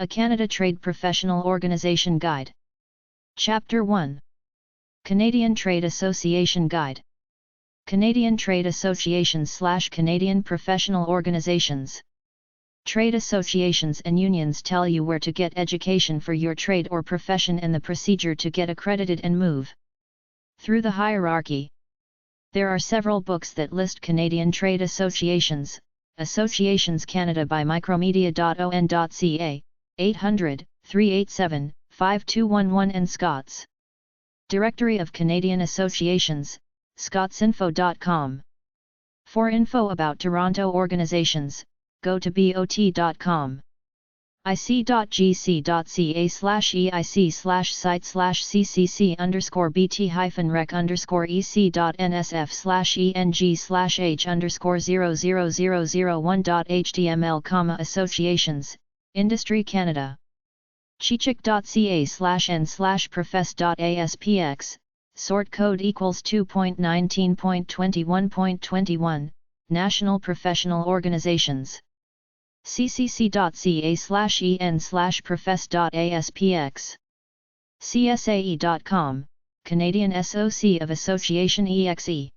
A Canada Trade Professional Organization Guide. Chapter 1. Canadian Trade Association Guide. Canadian Trade Associations / Canadian Professional Organizations. Trade associations and unions tell you where to get education for your trade or profession and the procedure to get accredited and move through the hierarchy. There are several books that list Canadian trade associations. Associations Canada by micromedia.on.ca, 800-387-5211 and Scots. Directory of Canadian Associations, scotsinfo.com. For info about Toronto organizations, go to bot.com. ic.gc.ca/ec/site/ec_bt-rec_bec_eng/eng/00001.html, associations, Industry Canada. chichik.ca/n/profess.aspx, sort code equals 2.19.21.21, National Professional Organizations. ccc.ca/en/profess.aspx. csae.com, Canadian SOC of Association EXE.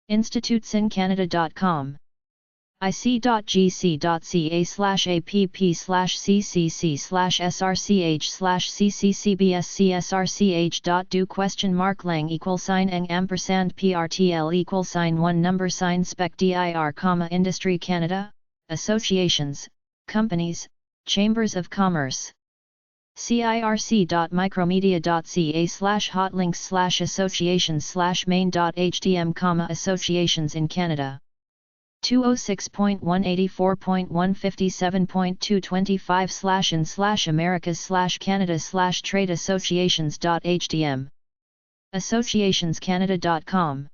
institutesincanada.com. ic.gc.ca/app/ccc/srch/ccc/lang=$?prtl=1 Industry Canada, Associations, Companies, Chambers of Commerce. circ.mirc.ca/hotlinks/associations/main.htm, Associations in Canada. 206.184.157.225/in/Americas/Canada/trade-associations.htm. associationscanada.com.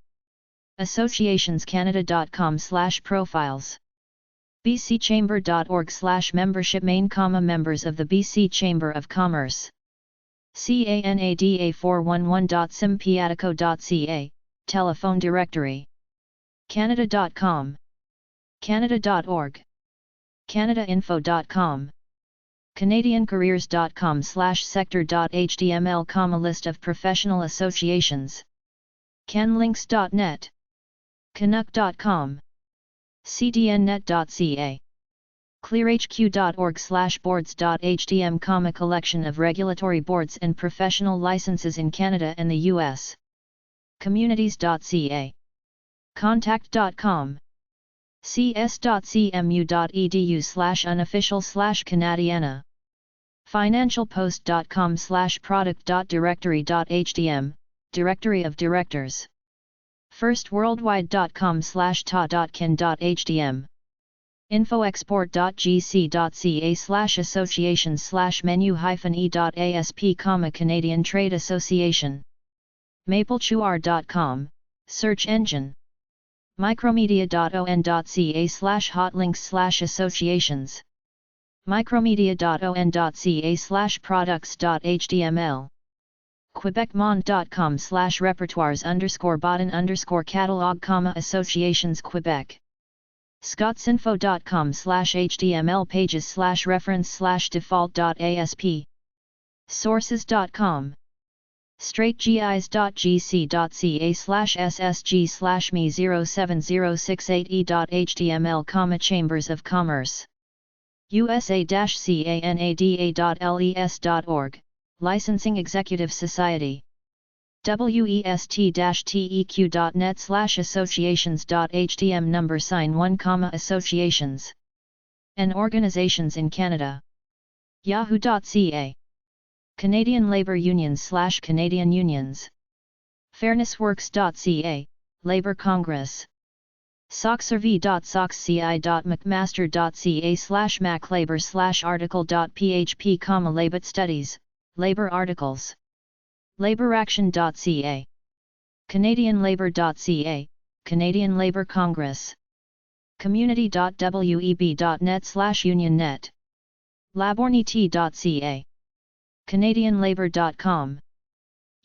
associationscanada.com/profiles. bcchamber.org/membership main, members of the BC Chamber of Commerce. canada411.simpiatico.ca, telephone directory. canada.com. canada.org. canadainfo.com. canadiancareers.com/sector.html, list of professional associations. canlinks.net. canuck.com. cdnnet.ca. clearhq.org/boards.htm, collection of regulatory boards and professional licenses in Canada and the US. communities.ca. contact.com. cs.cmu.edu/unofficial/Canadiana. financialpost.com/product.directory.htm, directory of directors. firstworldwide.com/ta.kin.htm. infoexport.gc.ca/associations/menu-e.asp, Canadian Trade Association. maplechuar.com, search engine. micromedia.on.ca/hotlinks/associations. micromedia.on.ca/products.html. quebecmond.com/repertoires_baden_catalog, associations Quebec. scotsinfo.com/html pages/reference/default.asp. sources.com. straightgis.gc.ca/ssg/me07068e.html, Chambers of Commerce. usa-canada.les.org, Licensing Executive Society. west-teq.net/associations.htm, number sign 1, associations and organizations in Canada. yahoo.ca. Canadian Labour Unions/Canadian Unions. fairnessworks.ca, Labour Congress. socsrv.socsci.mcmaster.ca/maclabor/article.php, Labor Studies, Labour Articles. labouraction.ca. canadianlabour.ca, Canadian Labour Congress. community.web.net/unionnet. labornit.ca. canadianlabour.com.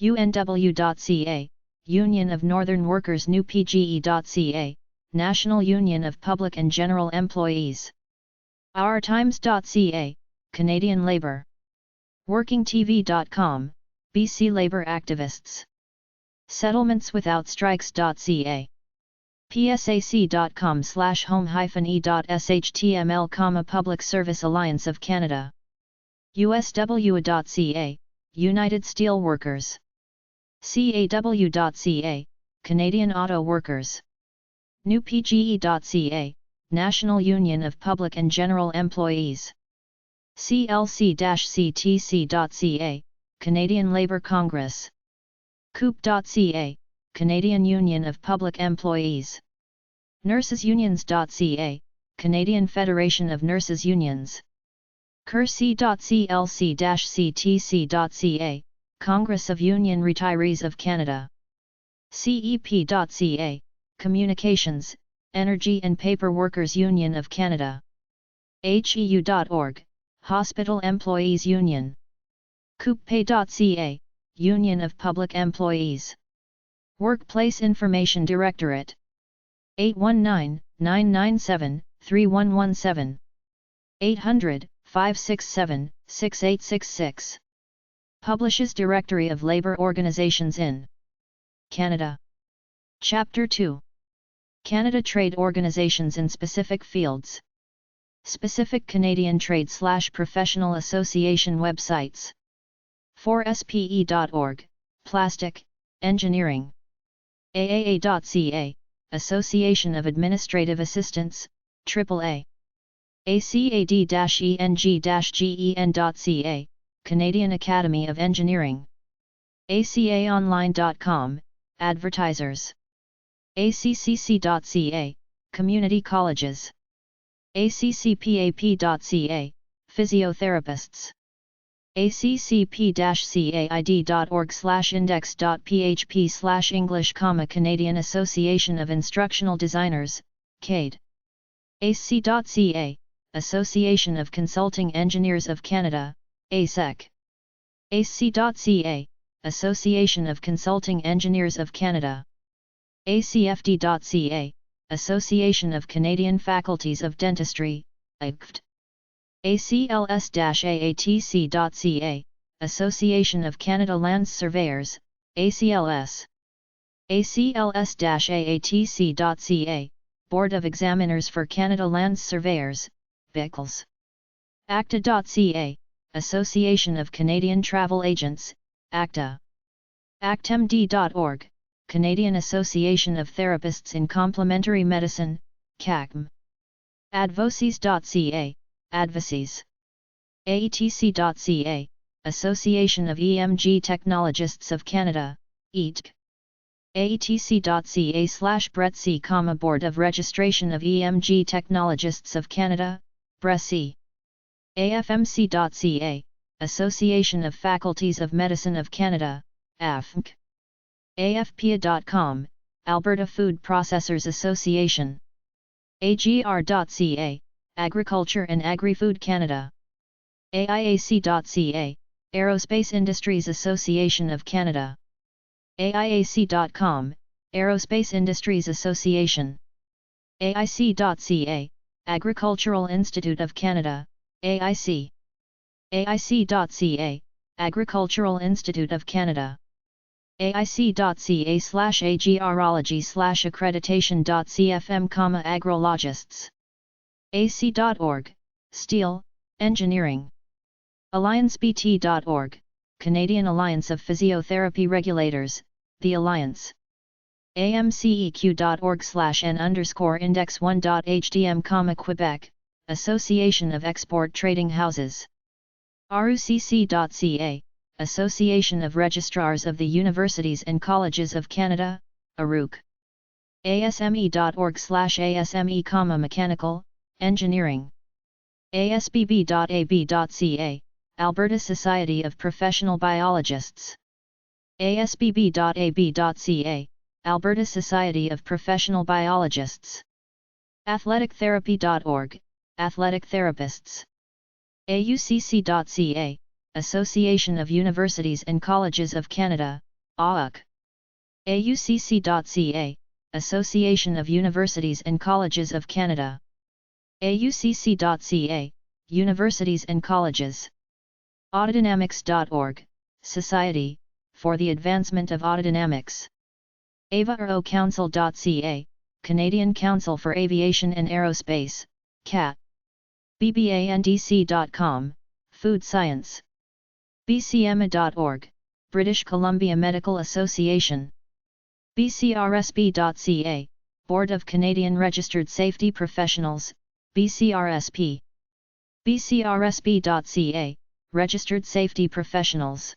unw.ca, Union of Northern Workers, new PGE.ca, National Union of Public and General Employees. ourtimes.ca, Canadian Labour. WorkingTV.com, BC Labour Activists. Settlementswithoutstrikes.ca. psac.com/home-e.shtml, Public Service Alliance of Canada. usw.ca, United Steelworkers. caw.ca, Canadian Auto Workers. newpge.ca, National Union of Public and General Employees. clc-ctc.ca, Canadian Labour Congress. coop.ca, Canadian Union of Public Employees. nursesunions.ca, Canadian Federation of Nurses Unions. curc.clc-ctc.ca, Congress of Union Retirees of Canada. cep.ca, Communications, Energy and Paper Workers Union of Canada. heu.org, Hospital Employees Union. couppay.ca, Union of Public Employees. Workplace Information Directorate. 819-997-3117. 800-567-6866. Publishes Directory of Labour Organizations in Canada. Chapter 2. Canada Trade Organizations in Specific Fields. Specific Canadian Trade/Professional Association websites. 4spe.org, Plastic, Engineering. AAA.ca, Association of Administrative Assistants, AAA. ACAD-ENG-GEN.ca, Canadian Academy of Engineering. ACAonline.com, Advertisers. ACCC.ca, Community Colleges. ACCPAP.ca, Physiotherapists. accp.caid.org/index.php/English, Canadian Association of Instructional Designers, CAID. AC.ca, Association of Consulting Engineers of Canada, ASEC. AC.ca, Association of Consulting Engineers of Canada. ACFD.ca, Association of Canadian Faculties of Dentistry, ACFD. ACLS-AATC.ca, Association of Canada Lands Surveyors, ACLS. ACLS-AATC.ca, Board of Examiners for Canada Lands Surveyors, BICLS. ACTA.ca, Association of Canadian Travel Agents, ACTA. ACTMD.org, Canadian Association of Therapists in Complementary Medicine, CACM. Advocies.ca, Advocies. AETC.ca, Association of EMG Technologists of Canada, ETC. AETC.ca/BRETC, Board of Registration of EMG Technologists of Canada, BRESC. AFMC.ca, Association of Faculties of Medicine of Canada, AFMC. AFPA.com, Alberta Food Processors Association. AGR.ca, Agriculture and Agri-Food Canada. AIAC.ca, Aerospace Industries Association of Canada. AIAC.com, Aerospace Industries Association. AIC.ca, Agricultural Institute of Canada, AIC. AIC.ca, Agricultural Institute of Canada. AIC.ca/agrology/accreditation.cfm, agrologists. AC.org, Steel, Engineering. AllianceBT.org, Canadian Alliance of Physiotherapy Regulators, The Alliance. AMCEQ.org/n_index1.hdm, Quebec, Association of Export Trading Houses. RUCC.ca, Association of Registrars of the Universities and Colleges of Canada, ARUC. ASME.org/ASME, Mechanical, Engineering. ASBB.ab.ca, Alberta Society of Professional Biologists. ASBB.ab.ca, Alberta Society of Professional Biologists. AthleticTherapy.org, Athletic Therapists. AUCC.ca, Association of Universities and Colleges of Canada, AUC. AUCC.ca, Association of Universities and Colleges of Canada. AUCC.ca, universities and colleges. Autodynamics.org, Society for the Advancement of Autodynamics. AviaEuroCouncil.ca, Canadian Council for Aviation and Aerospace, CAT. BBANDC.com, Food Science. BCMA.org, British Columbia Medical Association. BCRSP.ca, Board of Canadian Registered Safety Professionals, BCRSP. BCRSP.ca, Registered Safety Professionals.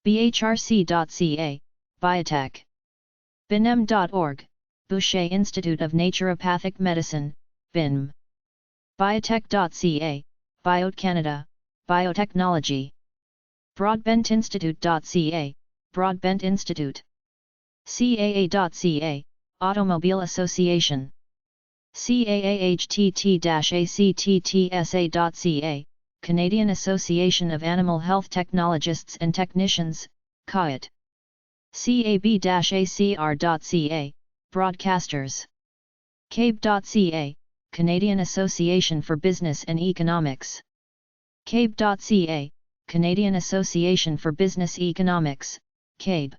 BHRC.ca, Biotech. BINEM.org, Boucher Institute of Naturopathic Medicine, BINM. Biotech.ca, Biot Canada, Biotechnology. Broadbentinstitute.ca, Broadbent Institute. CAA.ca, Automobile Association. CAAHTT-ACTTSA.ca, Canadian Association of Animal Health Technologists and Technicians, CAAT. CAB-ACR.ca, Broadcasters. CABE.ca, Canadian Association for Business and Economics. CABE.ca, Canadian Association for Business Economics, CABE.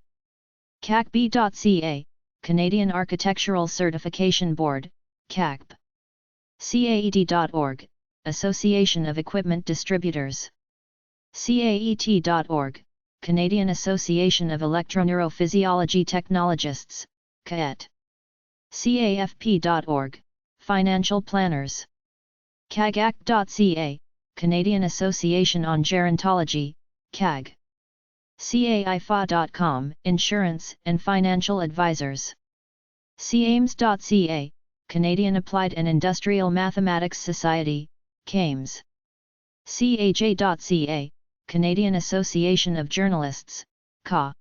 CACB.ca, Canadian Architectural Certification Board, CACB. CAED.org, Association of Equipment Distributors. CAET.org, Canadian Association of Electroneurophysiology Technologists, CAET. CAFP.org, Financial Planners. CAGAC.ca, Canadian Association on Gerontology, CAG. CAIFA.com, Insurance and Financial Advisors. CAMES.ca, Canadian Applied and Industrial Mathematics Society, CAMES. CAJ.ca, Canadian Association of Journalists, CA.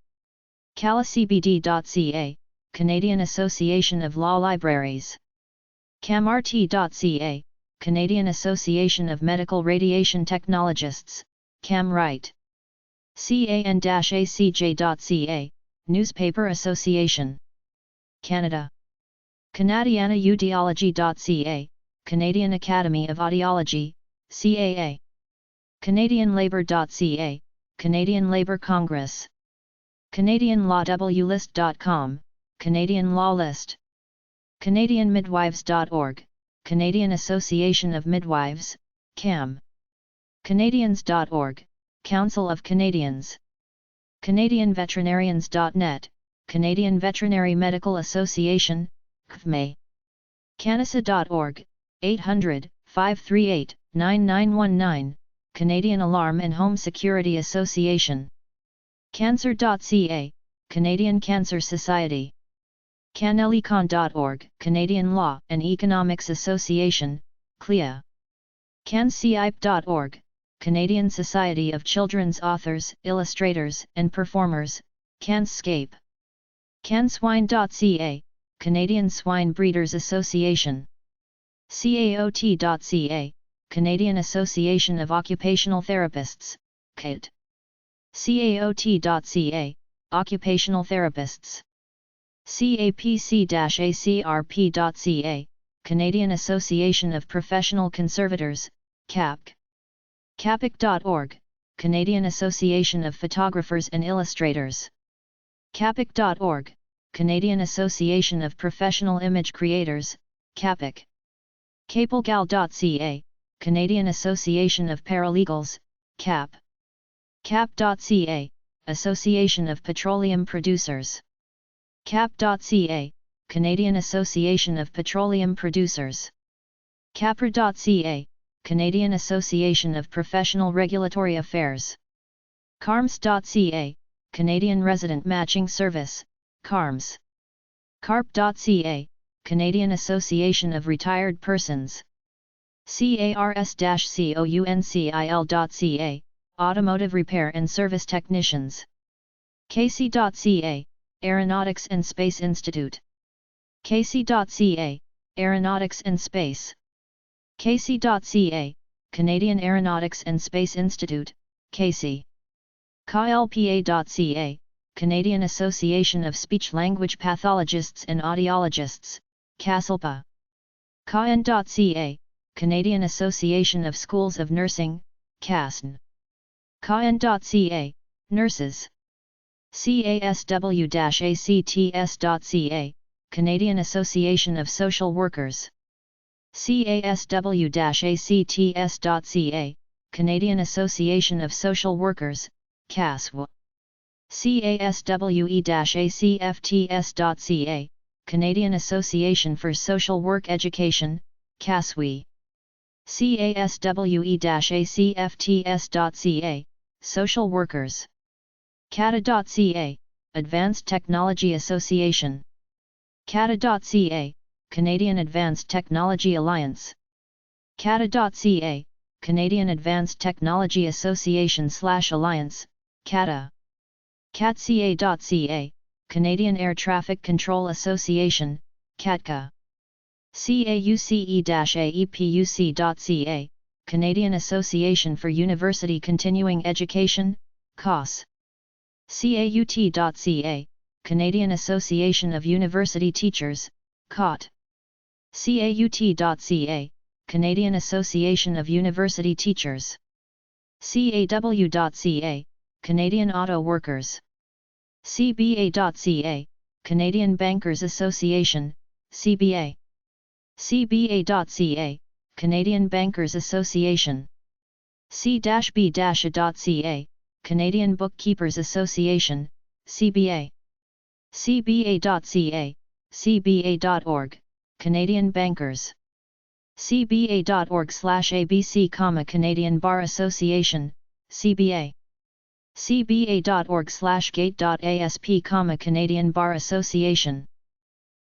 CALACBD.ca, Canadian Association of Law Libraries. CAMRT.ca, Canadian Association of Medical Radiation Technologists, CAMRITE. CAN-ACJ.ca, Newspaper Association. Canada. Canadianaudiology.ca, Canadian Academy of Audiology, CAA. Canadianlabour.ca, Canadian Labour Congress. CanadianLawWlist.com, Canadian Law List. CanadianMidwives.org, Canadian Association of Midwives, CAM. Canadians.org, Council of Canadians. CanadianVeterinarians.net, Canadian Veterinary Medical Association, CVMA. Canasa.org, 800-538-9919, Canadian Alarm and Home Security Association. Cancer.ca, Canadian Cancer Society. Canelecon.org, Canadian Law and Economics Association, CLIA. CanCIP.org, Canadian Society of Children's Authors, Illustrators and Performers, CANScape. CanSwine.ca, Canadian Swine Breeders Association. CAOT.ca, Canadian Association of Occupational Therapists, CAOT. CAOT.ca, Occupational Therapists. CAPC-ACRP.ca, Canadian Association of Professional Conservators, CAPC. CAPIC.org, Canadian Association of Photographers and Illustrators. CAPIC.org, Canadian Association of Professional Image Creators, CAPIC. CAPLGAL.ca, Canadian Association of Paralegals, CAP. CAP.ca, Association of Petroleum Producers. CAP.ca, Canadian Association of Petroleum Producers. CAPRA.ca, Canadian Association of Professional Regulatory Affairs. CARMS.ca, Canadian Resident Matching Service, CARMS. CARP.ca, Canadian Association of Retired Persons. CARS-COUNCIL.ca, Automotive Repair and Service Technicians. KC.ca, Aeronautics and Space Institute. KC.ca, Aeronautics and Space. KC.ca, Canadian Aeronautics and Space Institute, KC. KLPA.ca, Canadian Association of Speech-Language Pathologists and Audiologists, CASLPA. KN.ca, Canadian Association of Schools of Nursing, CASN. CAN.ca, Nurses. CASW-ACTS.ca, Canadian Association of Social Workers. CASW-ACTS.ca, Canadian Association of Social Workers, CASW. CASWE-ACFTS.ca, Canadian Association for Social Work Education, CASWE. CASWE-ACFTS.ca, Social Workers. CATA.ca, Advanced Technology Association. CATA.ca, Canadian Advanced Technology Alliance. CATA.ca, Canadian Advanced Technology Association/Alliance, CATA. CATCA.ca, Canadian Air Traffic Control Association, CATCA. CAUCE-AEPUC.ca, Canadian Association for University Continuing Education, CAUS. CAUT.ca, Canadian Association of University Teachers, CAUT. CAUT.ca, Canadian Association of University Teachers. CAW.ca, Canadian Auto Workers. CBA.ca, Canadian Bankers Association, CBA. CBA.ca, Canadian Bankers Association. C-B-A.ca, Canadian Bookkeepers Association, CBA. CBA.ca, CBA.org, Canadian Bankers. CBA.org/ABC, Canadian Bar Association, CBA. CBA.org/gate.asp, Canadian Bar Association.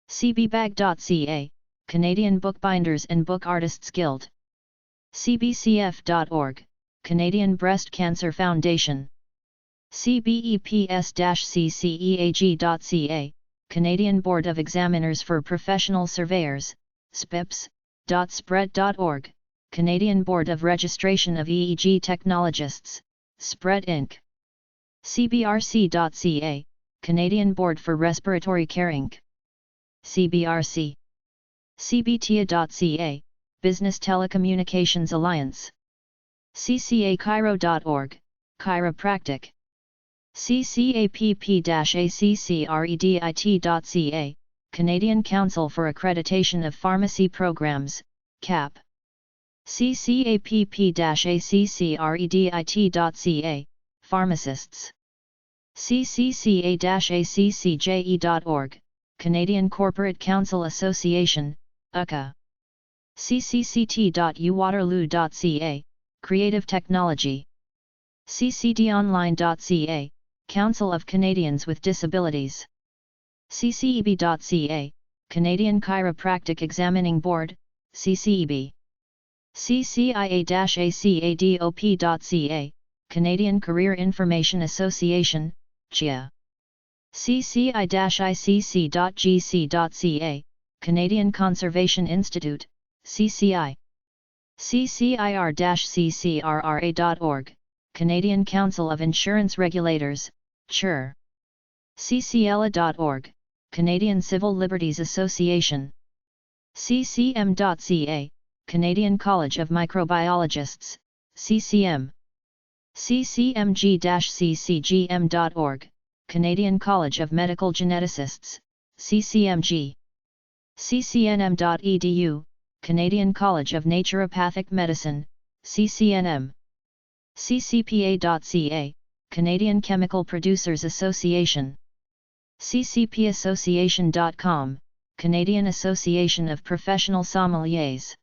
CBBAG.ca, Canadian Bookbinders and Book Artists Guild. CBCF.org, Canadian Breast Cancer Foundation. CBEPS-CCEAG.ca, Canadian Board of Examiners for Professional Surveyors, SPIPS.spread.org, Canadian Board of Registration of EEG Technologists, SPRED Inc. CBRC.ca, Canadian Board for Respiratory Care Inc. CBRC. CBTA.ca, Business Telecommunications Alliance. CCAChiro.org, Chiropractic. CCAPP-ACCREDIT.ca, Canadian Council for Accreditation of Pharmacy Programs, CAP. CCAPP-ACCREDIT.ca, Pharmacists. CCCA-ACCJE.org, Canadian Corporate Council Association, UCA. CCCT.uwaterloo.ca, Creative Technology. CCDonline.ca, Council of Canadians with Disabilities. CCEB.ca, Canadian Chiropractic Examining Board, CCEB. CCIA-ACADOP.ca, Canadian Career Information Association, CHIA. CCI-ICC.gc.ca, Canadian Conservation Institute, CCI. CCIR-CCRRA.org, Canadian Council of Insurance Regulators, CHIR. CCELA.org, Canadian Civil Liberties Association. CCM.ca, Canadian College of Microbiologists, CCM. CCMG-CCGM.org, Canadian College of Medical Geneticists, CCMG. CCNM.edu, Canadian College of Naturopathic Medicine, CCNM. CCPA.ca, Canadian Chemical Producers Association. CCPassociation.com, Canadian Association of Professional Sommeliers.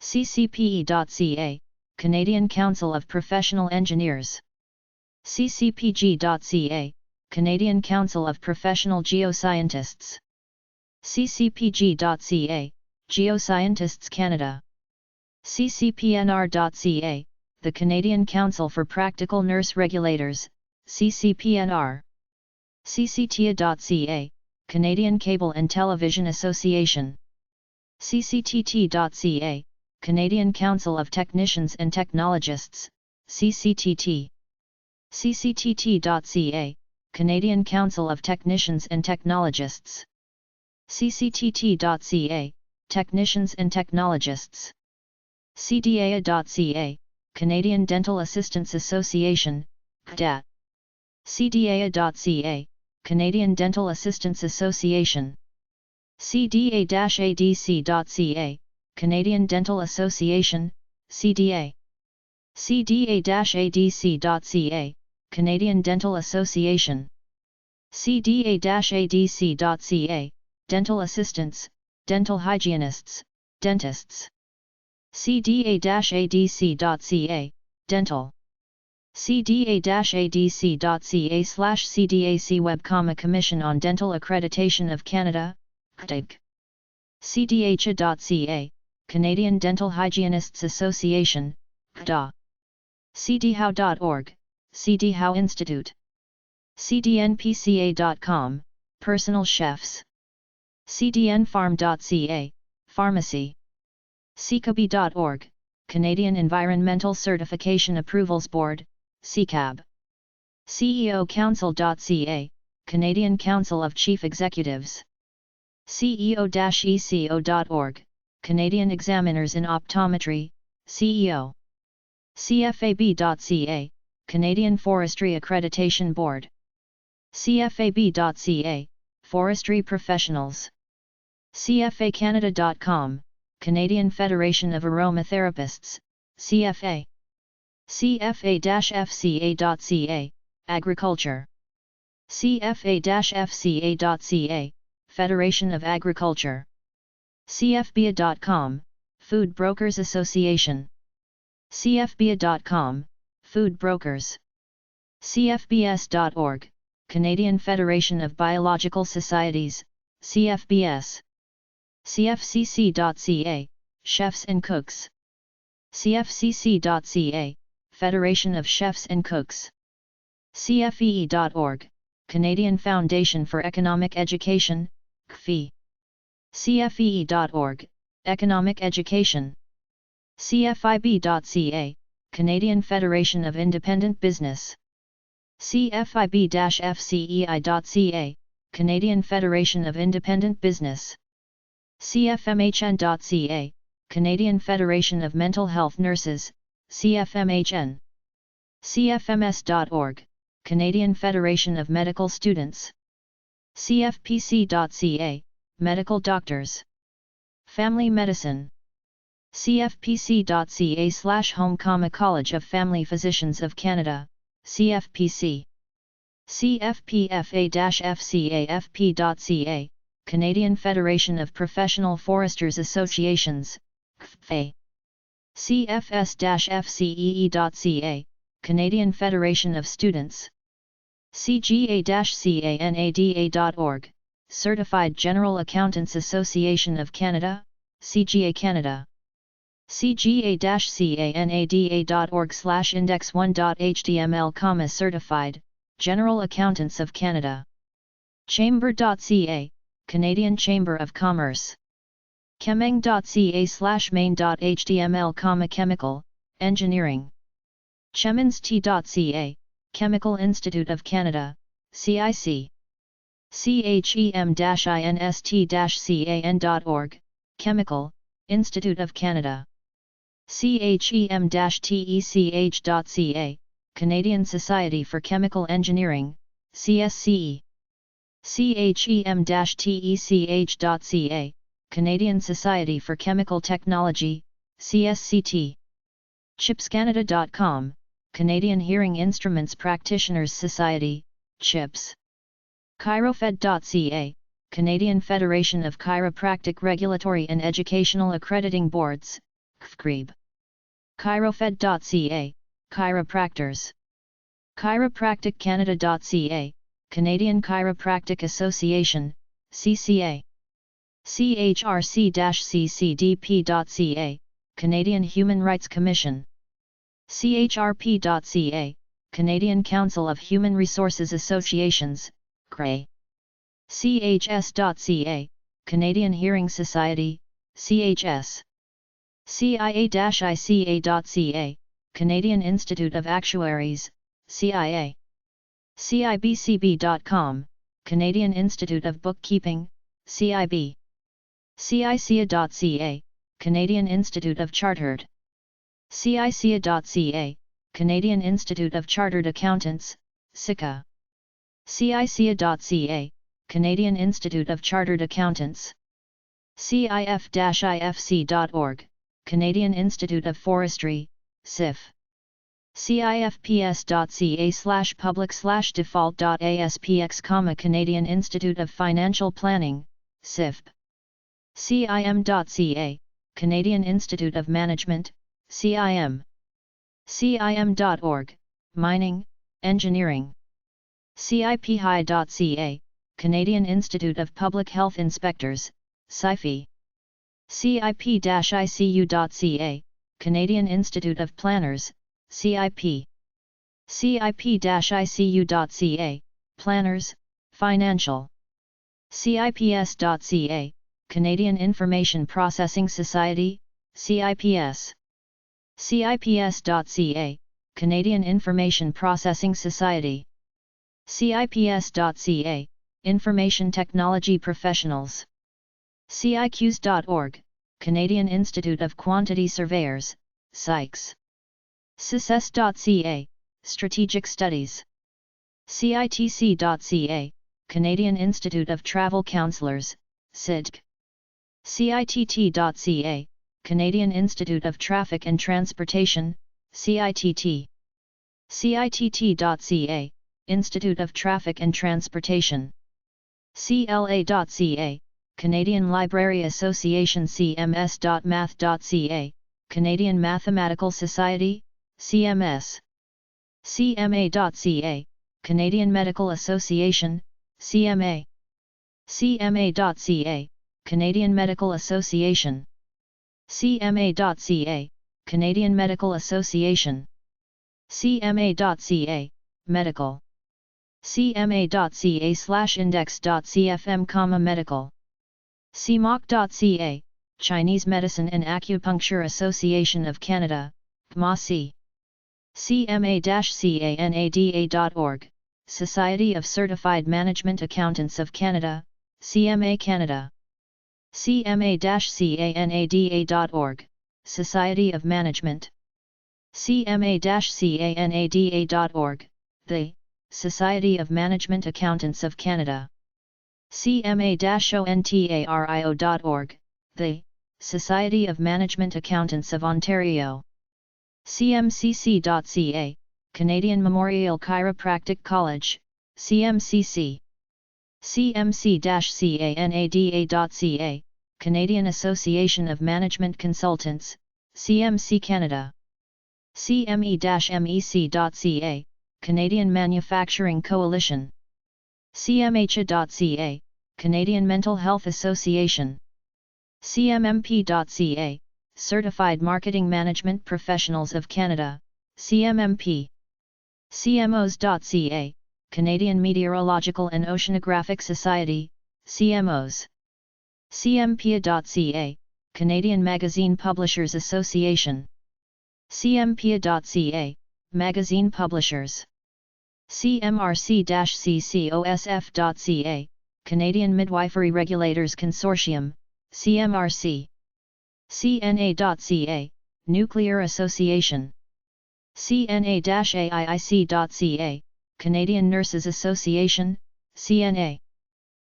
CCPE.ca, Canadian Council of Professional Engineers. CCPG.ca, Canadian Council of Professional Geoscientists. CCPG.ca, Geoscientists Canada. CCPNR.ca, the Canadian Council for Practical Nurse Regulators, CCPNR. CCTA.ca, Canadian Cable and Television Association. CCTT.ca, Canadian Council of Technicians and Technologists, CCTT. CCTT.ca, Canadian Council of Technicians and Technologists. CCTT.ca, Technicians and Technologists. CDAA.ca, Canadian Dental Assistants Association, CDAT. CDAA.ca, Canadian Dental Assistants Association. CDA-ADC.ca, Canadian Dental Association, CDA. CDA-ADC.ca, Canadian Dental Association. CDA-ADC.ca, Dental Assistants, Dental Hygienists, Dentists. CDA-ADC.ca, Dental. CDA-ADC.ca/CDAC Web, Commission on Dental Accreditation of Canada, CDAC. CDHA.ca, Canadian Dental Hygienists Association, CDA. cdhow.org, CDHow Institute. cdnpca.com, Personal Chefs. cdnfarm.ca, Pharmacy. ccabi.org, Canadian Environmental Certification Approvals Board, CCAB. ceocouncil.ca, Canadian Council of Chief Executives. ceo-eco.org, Canadian Examiners in Optometry, CEO. cfab.ca, Canadian Forestry Accreditation Board. cfab.ca, Forestry Professionals. cfacanada.com, Canadian Federation of Aromatherapists, CFA. cfa-fca.ca, Agriculture. cfa-fca.ca, Federation of Agriculture. cfba.com, Food Brokers Association. cfba.com, Food Brokers. cfbs.org, Canadian Federation of Biological Societies, CFBS. cfcc.ca, Chefs and Cooks. cfcc.ca, Federation of Chefs and Cooks. cfee.org, Canadian Foundation for Economic Education, CFE. cfee.org, Economic Education. cfib.ca, Canadian Federation of Independent Business. cfib-fcei.ca, Canadian Federation of Independent Business. cfmhn.ca, Canadian Federation of Mental Health Nurses, CFMHN. cfms.org, Canadian Federation of Medical Students. cfpc.ca, Medical Doctors. Family Medicine. cfpc.ca/Home, College of Family Physicians of Canada, CFPC. cfpfa-fcafp.ca, Canadian Federation of Professional Foresters Associations, CFA. cfs-fcee.ca, Canadian Federation of Students. cga-canada.org, Certified General Accountants Association of Canada, CGA Canada. cga-canada.org/index1.html, Certified General Accountants of Canada. Chamber.ca, Canadian Chamber of Commerce. chemeng.ca/main.html, Chemical, Engineering. chemins.ca, Chemical Institute of Canada, CIC. chem-inst-can.org, Chemical, Institute of Canada. chem-tech.ca, Canadian Society for Chemical Engineering, CSCE. chem-tech.ca, Canadian Society for Chemical Technology, CSCT. chipscanada.com, Canadian Hearing Instruments Practitioners Society, CHIPS. chirofed.ca, Canadian Federation of Chiropractic Regulatory and Educational Accrediting Boards, CFCREB. chirofed.ca, Chiropractors. chiropracticcanada.ca, Canadian Chiropractic Association, CCA. chrc-ccdp.ca, Canadian Human Rights Commission. chrp.ca, Canadian Council of Human Resources Associations, CRA. chs.ca, Canadian Hearing Society, CHS. cia-ica.ca, Canadian Institute of Actuaries, CIA. cibcb.com, Canadian Institute of Bookkeeping, CIB. cica.ca, Canadian Institute of Chartered CICA.ca, Canadian Institute of Chartered Accountants, CICA. CICA.ca, Canadian Institute of Chartered Accountants. CIF-IFC.org, Canadian Institute of Forestry, CIF. CIFPS.ca/public/default.aspx, Canadian Institute of Financial Planning, CIFP. CIM.ca, Canadian Institute of Management, CIM. CIM.org, Mining, Engineering. CIPHI.ca, Canadian Institute of Public Health Inspectors, CIFI. CIP-ICU.ca, Canadian Institute of Planners, CIP. CIP-ICU.ca, Planners, Financial. CIPS.ca, Canadian Information Processing Society, CIPS. CIPS.ca, Canadian Information Processing Society. CIPS.ca, Information Technology Professionals. CIQs.org, Canadian Institute of Quantity Surveyors, CIQS. CISS.ca, Strategic Studies. CITC.ca, Canadian Institute of Travel Counsellors, CITC. CITT.ca, Canadian Institute of Traffic and Transportation, CITT. CITT.ca, Institute of Traffic and Transportation. CLA.ca, Canadian Library Association. CMS.math.ca, Canadian Mathematical Society, CMS. CMA.ca, Canadian Medical Association, CMA. CMA.ca, Canadian Medical Association. CMA.ca, Canadian Medical Association. CMA.ca, Medical. CMA.ca/index.cfm, Medical. CMOC.ca, Chinese Medicine and Acupuncture Association of Canada, CMAC. CMA-CANADA.org, Society of Certified Management Accountants of Canada, CMA Canada. CMA-CANADA.org, Society of Management. CMA-CANADA.org, the Society of Management Accountants of Canada. CMA-ONTARIO.org, the Society of Management Accountants of Ontario. CMCC.ca, Canadian Memorial Chiropractic College, CMCC. CMC-CANADA.ca, Canadian Association of Management Consultants, CMC Canada. CME-MEC.ca, Canadian Manufacturing Coalition. CMHA.ca, Canadian Mental Health Association. CMMP.ca, Certified Marketing Management Professionals of Canada, CMMP. CMOs.ca, Canadian Meteorological and Oceanographic Society, CMOs. CMPA.ca, Canadian Magazine Publishers Association. CMPA.ca, Magazine Publishers. CMRC-CCOSF.ca, Canadian Midwifery Regulators Consortium, CMRC. CNA.ca, Nuclear Association. CNA-AIIC.ca, Canadian Nurses Association, CNA.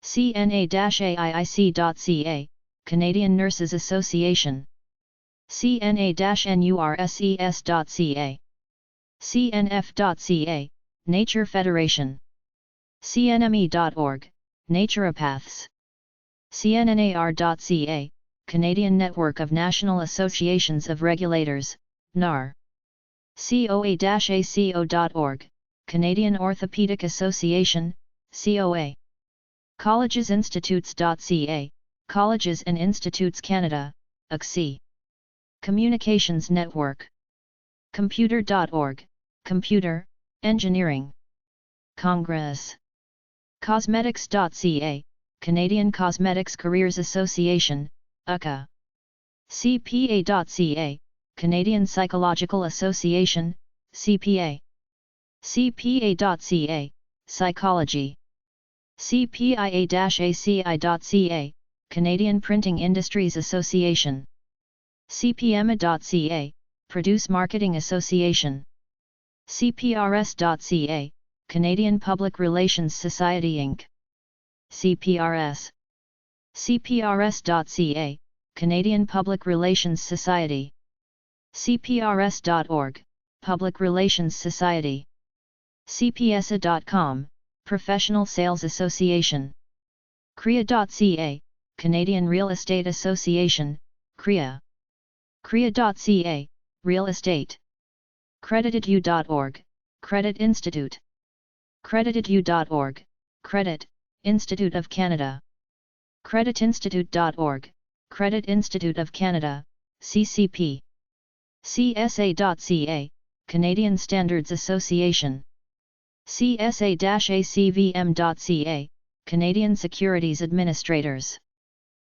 CNA-AIIC.ca, Canadian Nurses Association. CNA-NURSES.ca. CNF.ca, Nature Federation. CNME.org, Naturopaths. CNNAR.ca, Canadian Network of National Associations of Regulators, NAR. COA-ACO.org, Canadian Orthopaedic Association, COA. Collegesinstitutes.ca, Colleges and Institutes Canada, ACSI. Communications Network. Computer.org, Computer, Engineering. Congress. Cosmetics.ca, Canadian Cosmetics Careers Association, UCA. CPA.ca, Canadian Psychological Association, CPA. CPA.ca, Psychology. CPIA-ACI.ca, Canadian Printing Industries Association. CPMA.ca, Produce Marketing Association. CPRS.ca, Canadian Public Relations Society Inc. CPRS. CPRS.ca, Canadian Public Relations Society. CPRS.org, Public Relations Society. CPSA.com, Professional Sales Association. CREA.ca, Canadian Real Estate Association, CREA. CREA.ca, Real Estate. CreditEdu.org, Credit Institute. CreditEdu.org, Credit, Institute of Canada. CreditInstitute.org, Credit Institute of Canada, CCP. CSA.ca, Canadian Standards Association. CSA-ACVM.ca, Canadian Securities Administrators.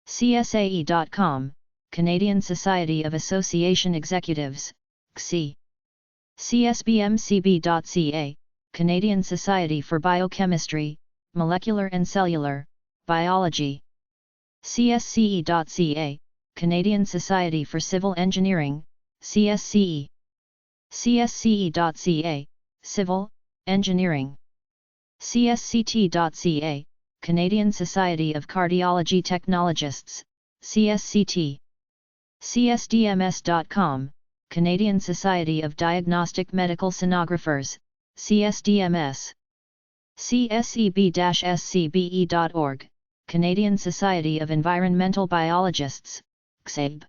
CSAE.com, Canadian Society of Association Executives, CSI. CSBMCB.ca, Canadian Society for Biochemistry, Molecular and Cellular Biology. CSCE.ca, Canadian Society for Civil Engineering, CSCE. CSCE.ca, Civil Engineering. CSCT.ca, Canadian Society of Cardiology Technologists, CSCT. CSDMS.com, Canadian Society of Diagnostic Medical Sonographers, CSDMS. CSEB-SCBE.org, Canadian Society of Environmental Biologists, CSEB.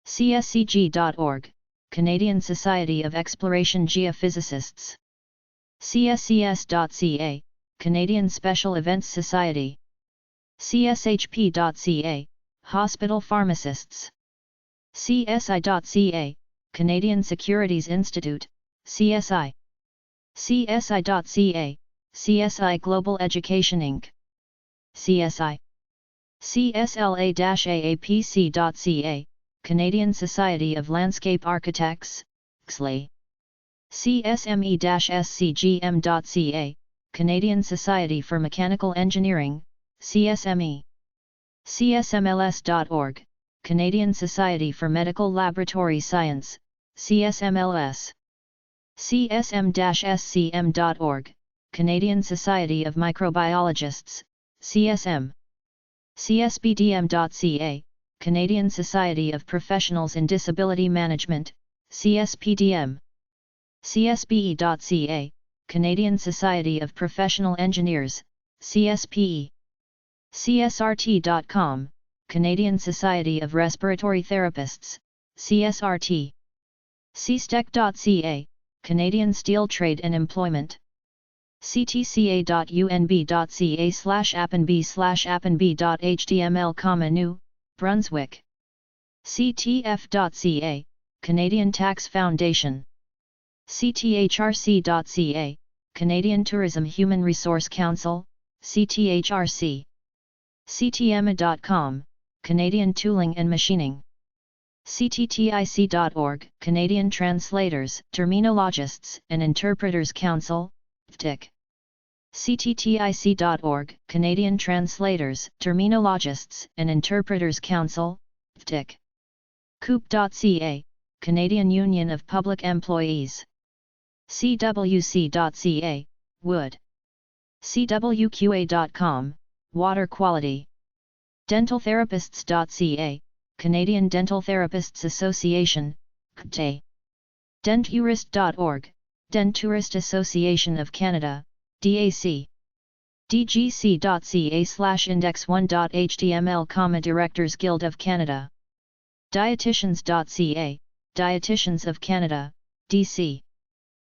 CSCG.org, Canadian Society of Exploration Geophysicists. CSES.ca, Canadian Special Events Society. CSHP.ca, Hospital Pharmacists. CSI.ca, Canadian Securities Institute, CSI. CSI.ca, CSI Global Education Inc. CSI. CSLA-AAPC.ca, Canadian Society of Landscape Architects, CSLA. CSME-SCGM.ca, Canadian Society for Mechanical Engineering, CSME. CSMLS.org, Canadian Society for Medical Laboratory Science, CSMLS. CSM-SCM.org, Canadian Society of Microbiologists, CSM. CSPDM.ca, Canadian Society of Professionals in Disability Management, CSPDM. CSBE.ca, Canadian Society of Professional Engineers, CSPE. CSRT.com, Canadian Society of Respiratory Therapists, CSRT. CSTEC.ca, Canadian Steel Trade and Employment. ctca.unb.ca/apnb/apnb.html, New Brunswick. ctf.ca, Canadian Tax Foundation. cthrc.ca, Canadian Tourism Human Resource Council, CTHRC. ctma.com, Canadian Tooling and Machining. cttic.org, Canadian Translators, Terminologists and Interpreters Council, CTIC. cttic.org, Canadian Translators, Terminologists and Interpreters Council, CTIC. coop.ca, Canadian Union of Public Employees. cwc.ca, Wood. cwqa.com, Water Quality. Dentaltherapists.ca, Canadian Dental Therapists Association, CDA. Denturist.org, Denturist Association of Canada, DAC. dgc.ca/index1.html, Directors Guild of Canada. Dietitians.ca, Dietitians of Canada, DC.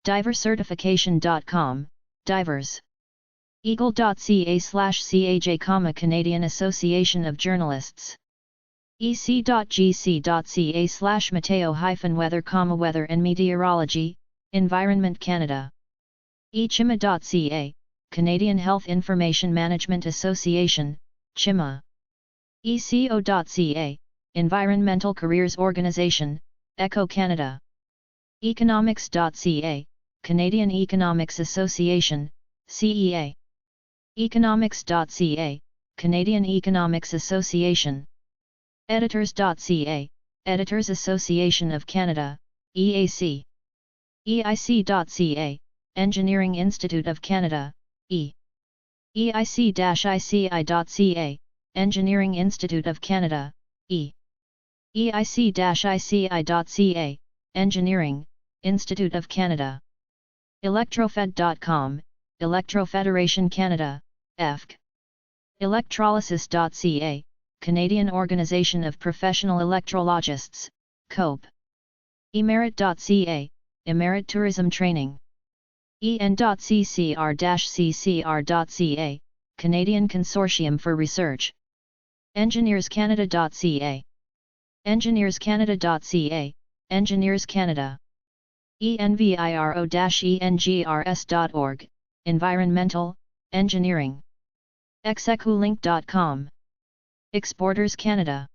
Divercertification.com, Divers. Eagle.ca/CAJ, Canadian Association of Journalists. ec.gc.ca/Mateo-weather, Weather and Meteorology, Environment Canada. echima.ca, Canadian Health Information Management Association, CHIMA. eco.ca, Environmental Careers Organization, ECO Canada. Economics.ca, Canadian Economics Association, CEA. Economics.ca, Canadian Economics Association. Editors.ca, Editors Association of Canada, EAC. EIC.ca, Engineering Institute of Canada, E. EIC-ICI.ca, Engineering Institute of Canada, E. EIC-ICI.ca, Engineering, Institute of Canada. Electrofed.com, Electrofederation Canada, EFC. Electrolysis.ca, Canadian Organization of Professional Electrologists, COPE. Emerit.ca, Emerit Tourism Training. en.ccr-ccr.ca, Canadian Consortium for Research. engineerscanada.ca. engineerscanada.ca, Engineers Canada. enviro-engrs.org, Environmental, Engineering. execulink.com. Exporters Canada.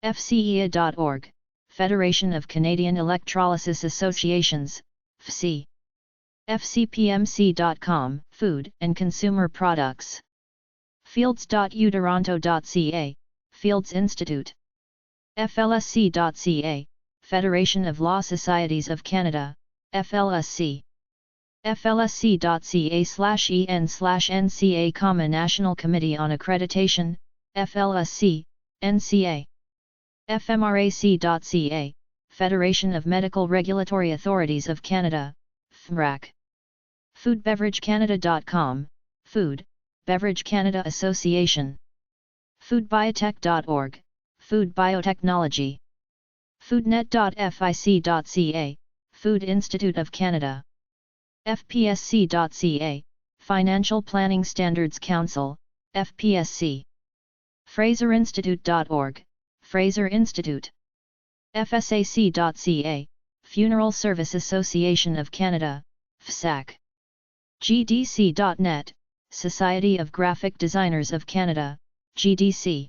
fcea.org, Federation of Canadian Electrolysis Associations, FCE. fcpmc.com, Food and Consumer Products. fields.utoronto.ca, Fields Institute. flsc.ca, Federation of Law Societies of Canada, FLSC. flsc.ca/en/nca, National Committee on Accreditation, FLSC, NCA. fmrac.ca, Federation of Medical Regulatory Authorities of Canada, FMRAC. foodbeveragecanada.com, Food, Beverage Canada Association. foodbiotech.org, Food Biotechnology. foodnet.fic.ca, Food Institute of Canada. fpsc.ca, Financial Planning Standards Council, FPSC. fraserinstitute.org, Fraser Institute. fsac.ca, Funeral Service Association of Canada, FSAC. gdc.net, Society of Graphic Designers of Canada, GDC.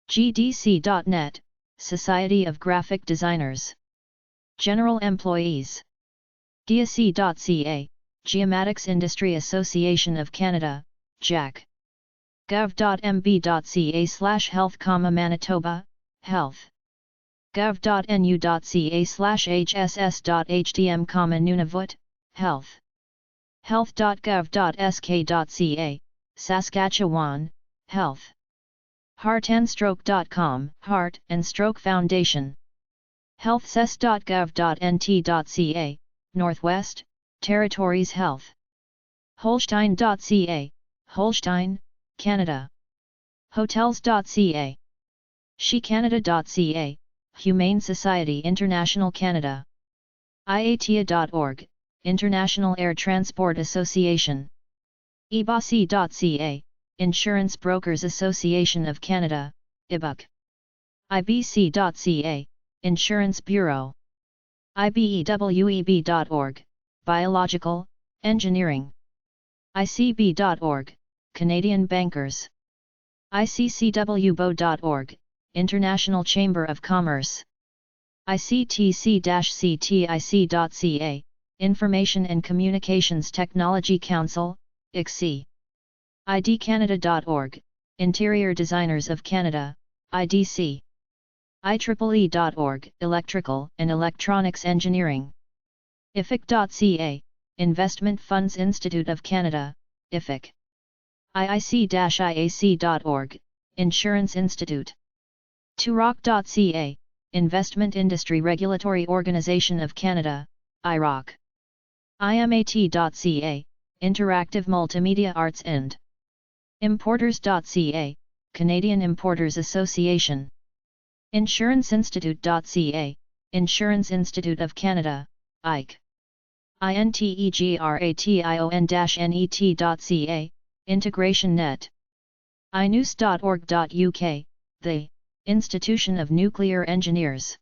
gdc.net, Society of Graphic Designers. General Employees. GIAC.ca, Geomatics Industry Association of Canada, JAC. gov.mb.ca/health, Manitoba, Health. gov.nu.ca/hss.hdm, Nunavut, Health. health.gov.sk.ca, Saskatchewan, Health. heartandstroke.com, Heart and Stroke Foundation. healthcess.gov.nt.ca, Northwest Territories Health. Holstein.ca, Holstein, Canada. Hotels.ca. SheCanada.ca, Humane Society International Canada. IATA.org, International Air Transport Association. ibc.ca, Insurance Brokers Association of Canada, IBUC. ibc.ca, Insurance Bureau. ibeweb.org, Biological, Engineering. icb.org, Canadian Bankers. iccwbo.org, International Chamber of Commerce. ictc-ctic.ca, Information and Communications Technology Council, ICC. idcanada.org, Interior Designers of Canada, IDC. IEEE.org, Electrical and Electronics Engineering. IFIC.ca, Investment Funds Institute of Canada, IFIC. IIC-IAC.org, Insurance Institute. TUROC.ca, Investment Industry Regulatory Organization of Canada, IROC. IMAT.ca, Interactive Multimedia Arts and Importers.ca, Canadian Importers Association. InsuranceInstitute.ca, Insurance Institute of Canada, ICE. INTEGRATION-NET.ca, Integration Net. inews.org.uk, the Institution of Nuclear Engineers.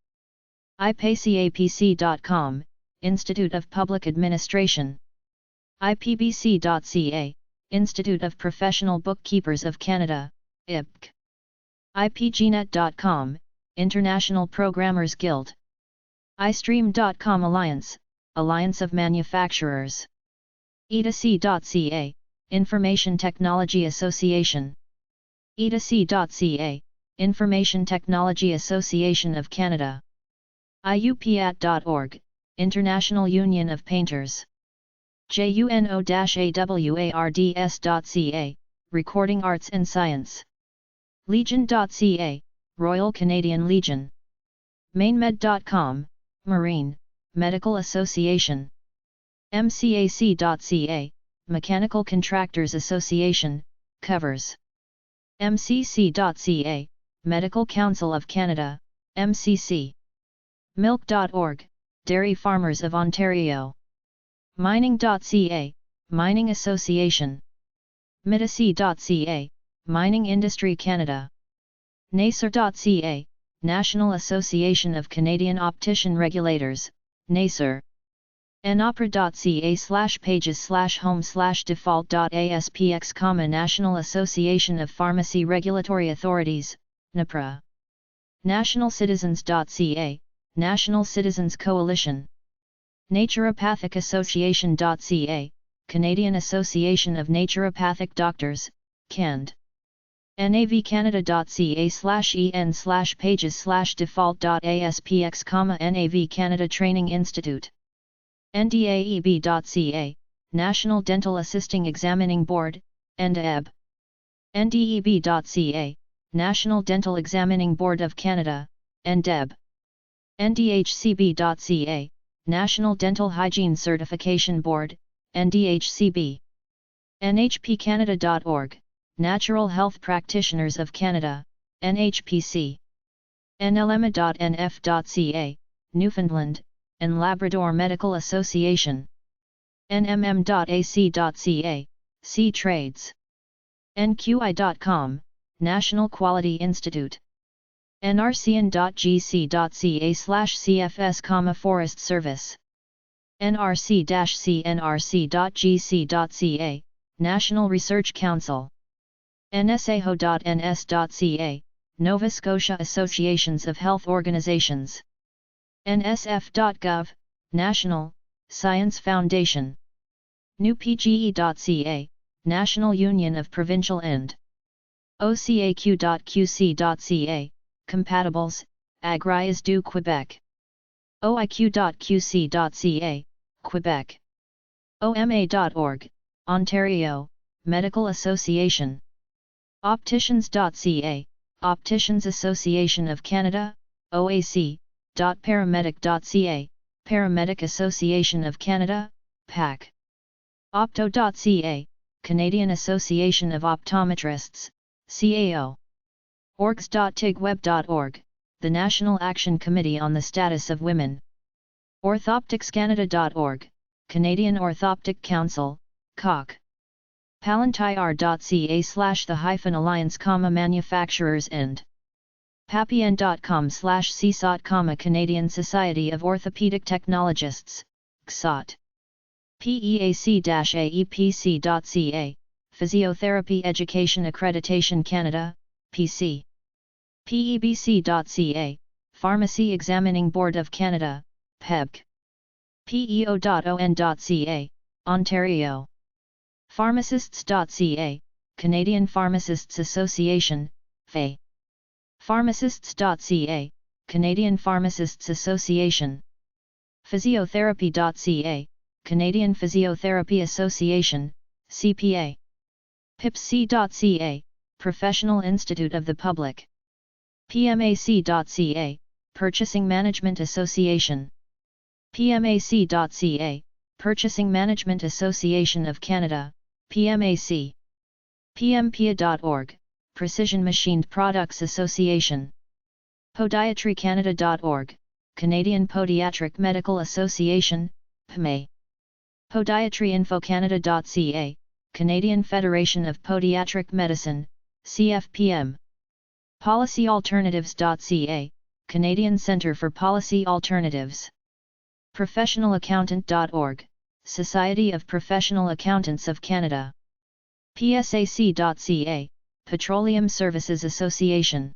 IPACAPC.com, Institute of Public Administration. IPBC.ca, Institute of Professional Bookkeepers of Canada, IPC. IPGNet.com, International Programmers Guild. iStream.com Alliance, Alliance of Manufacturers. EDAC.ca, Information Technology Association. EDAC.ca, Information Technology Association of Canada. IUPAT.org, International Union of Painters. JUNO-AWARDS.ca, Recording Arts and Science. Legion.ca, Royal Canadian Legion. Mainmed.com, Marine, Medical Association. MCAC.ca, Mechanical Contractors Association, covers. MCC.ca, Medical Council of Canada, MCC. Milk.org, Dairy Farmers of Ontario. Mining.ca, Mining Association. Midac.ca, Mining Industry Canada. NACER.ca, National Association of Canadian Optician Regulators, NACER. NOPRA.ca/pages/home/default.aspx, National Association of Pharmacy Regulatory Authorities, NAPRA. Nationalcitizens.ca, National Citizens Coalition. Naturopathic Association.ca, Canadian Association of Naturopathic Doctors, CAND. navcanada.ca/en/pages/default.aspx, NAV Canada Training Institute. NDAEB.ca, National Dental Assisting Examining Board, NDAB. NDEB.ca, National Dental Examining Board of Canada, NDEB. NDHCB.ca, National Dental Hygiene Certification Board, NDHCB. NHPCanada.org, Natural Health Practitioners of Canada, NHPC. NLMA.nf.ca, Newfoundland and Labrador Medical Association. NMM.ac.ca, Sea Trades. NQI.com, National Quality Institute. nrcn.gc.ca/cfs, Forest Service. nrc-cnrc.gc.ca, National Research Council. nsaho.ns.ca, Nova Scotia Associations of Health Organizations. nsf.gov, National Science Foundation. newpge.ca, National Union of Provincial and ocaq.qc.ca, Compatibles, Agrias du Québec. oiq.qc.ca, Quebec. oma.org, Ontario, Medical Association. Opticians.ca, Opticians Association of Canada, OAC. Paramedic.ca, Paramedic Association of Canada, PAC. Opto.ca, Canadian Association of Optometrists, CAO. Orgs.tigweb.org, the National Action Committee on the Status of Women. Orthopticscanada.org, Canadian Orthoptic Council, COC. Palantir.ca/the-alliance, manufacturers and Papien.com/CSOT, Canadian Society of Orthopedic Technologists, CSOT. PEAC-AEPC.ca, Physiotherapy Education Accreditation Canada, PC. PEBC.ca, Pharmacy Examining Board of Canada, PEBC. PEO.on.ca, Ontario. Pharmacists.ca, Canadian Pharmacists Association, FA. Pharmacists.ca, Canadian Pharmacists Association. Physiotherapy.ca, Canadian Physiotherapy Association, CPA. PIPC.ca, Professional Institute of the Public. PMAC.ca, Purchasing Management Association. PMAC.ca, Purchasing Management Association of Canada, PMAC. PMPA.org, Precision Machined Products Association. Podiatrycanada.org, Canadian Podiatric Medical Association, PMA. Podiatryinfocanada.ca, Canadian Federation of Podiatric Medicine, CFPM. PolicyAlternatives.ca, Canadian Centre for Policy Alternatives. ProfessionalAccountant.org, Society of Professional Accountants of Canada. PSAC.ca, Petroleum Services Association.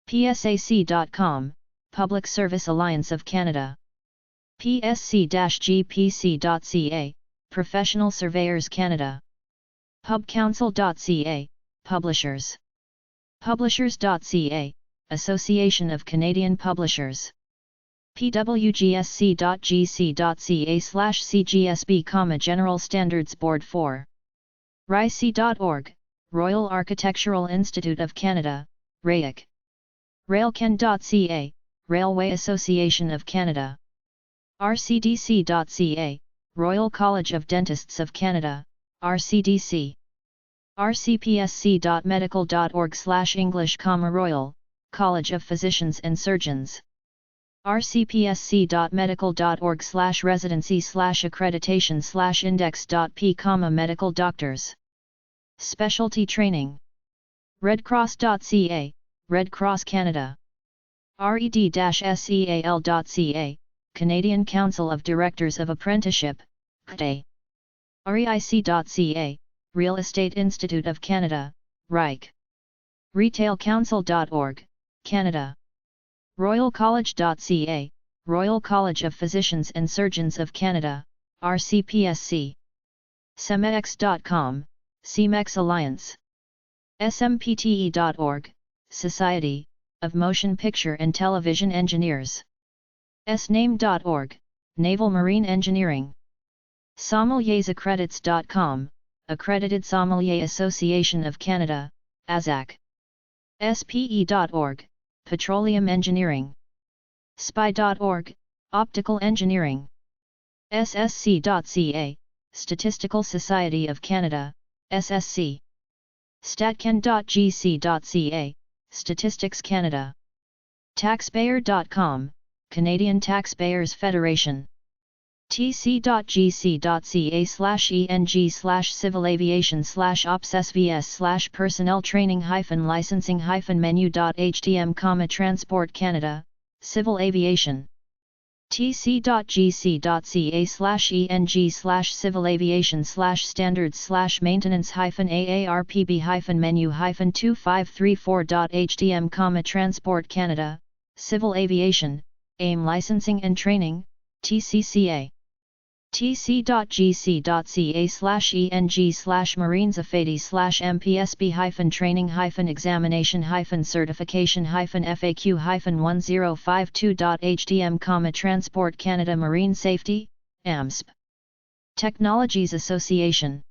PSAC.com, Public Service Alliance of Canada. PSC-GPC.ca, Professional Surveyors Canada. PubCouncil.ca, Publishers. Publishers.ca, Association of Canadian Publishers. pwgsc.gc.ca/cgsb, General Standards Board 4. RIC.org, Royal Architectural Institute of Canada, RAIC. Railcan.ca, Railway Association of Canada. rcdc.ca, Royal College of Dentists of Canada, RCDC. rcpsc.medical.org/English, Royal College of Physicians and Surgeons. rcpsc.medical.org/residency/accreditation/index.p, medical doctors. Specialty training. redcross.ca, Red Cross Canada. red-seal.ca, Canadian Council of Directors of Apprenticeship, CDA. reic.ca, Real Estate Institute of Canada, RIC. retailcouncil.org, Canada. royalcollege.ca, Royal College of Physicians and Surgeons of Canada, RCPSC. cemex.com, CEMEX Alliance. smpte.org, Society of Motion Picture and Television Engineers. sname.org, Naval Marine Engineering. sommeliersaccredits.com, Accredited Sommelier Association of Canada, ASAC. spe.org, Petroleum Engineering. spy.org, Optical Engineering. ssc.ca, Statistical Society of Canada, SSC. statcan.gc.ca, Statistics Canada. taxpayer.com, Canadian Taxpayers Federation. tc.gc.ca/eng/civil aviation/ops/svs/personnel training-licensing-menu.htm, Transport Canada, Civil Aviation. tc.gc.ca/eng/civil aviation/standards/maintenance-aarpb-menu-2534.htm, Transport Canada, Civil Aviation, AIM Licensing and Training, TCCA. tc.gc.ca/eng/marines-afady/MPSB-training-FAQ-1052.htm, Transport Canada Marine Safety, AMSP. Technologies Association.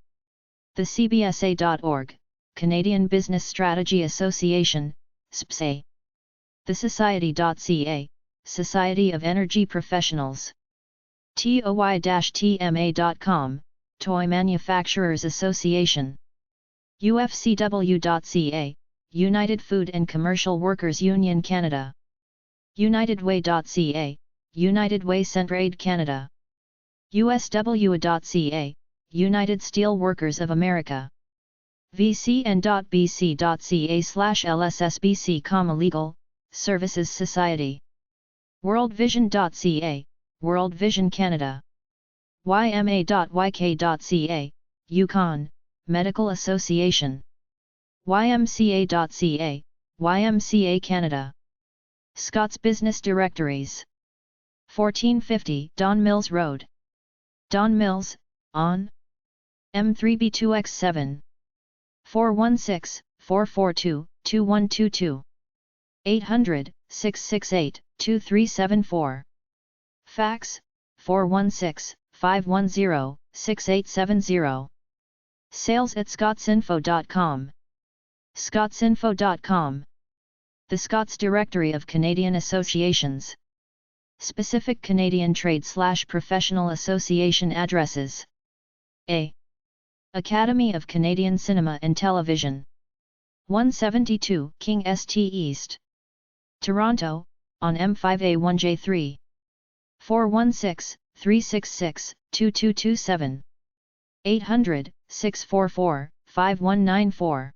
The CBSA.org, Canadian Business Strategy Association, SPSA. The Society.ca, Society of Energy Professionals. TOY-TMA.com, Toy Manufacturers Association. UFCW.ca, United Food and Commercial Workers Union Canada. UnitedWay.ca, United Way Centraide Canada. USW.ca, United Steel Workers of America. VCN.BC.ca/LSSBC, Legal Services Society. WorldVision.ca, World Vision Canada. YMA.YK.ca, Yukon Medical Association. YMCA.ca, YMCA Canada. Scots Business Directories. 1450 Don Mills Road. Don Mills, on M3B2X7. 416-442-2122. 800-668-2374. Fax, 416-510-6870. sales@scotsinfo.com. scotsinfo.com. The Scots Directory of Canadian Associations. Specific Canadian Trade/Professional Association addresses. A. Academy of Canadian Cinema and Television. 172 King St East, Toronto, on M5A1J3. 416-366-2227. 800-644-5194.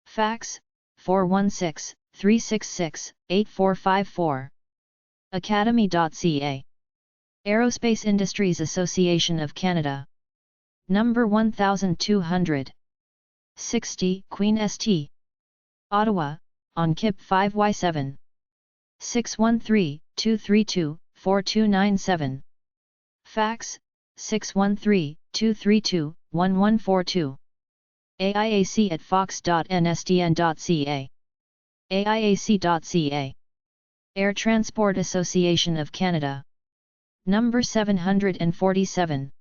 Fax, 416-366-8454. academy.ca. Aerospace Industries Association of Canada. Number 1200. 60 Queen St. Ottawa, on KIP 5Y7. 613-232-4297. Fax, 613-232-1142. AIAC@fox.nsdn.ca. AIAC.ca Air Transport Association of Canada. Number 747.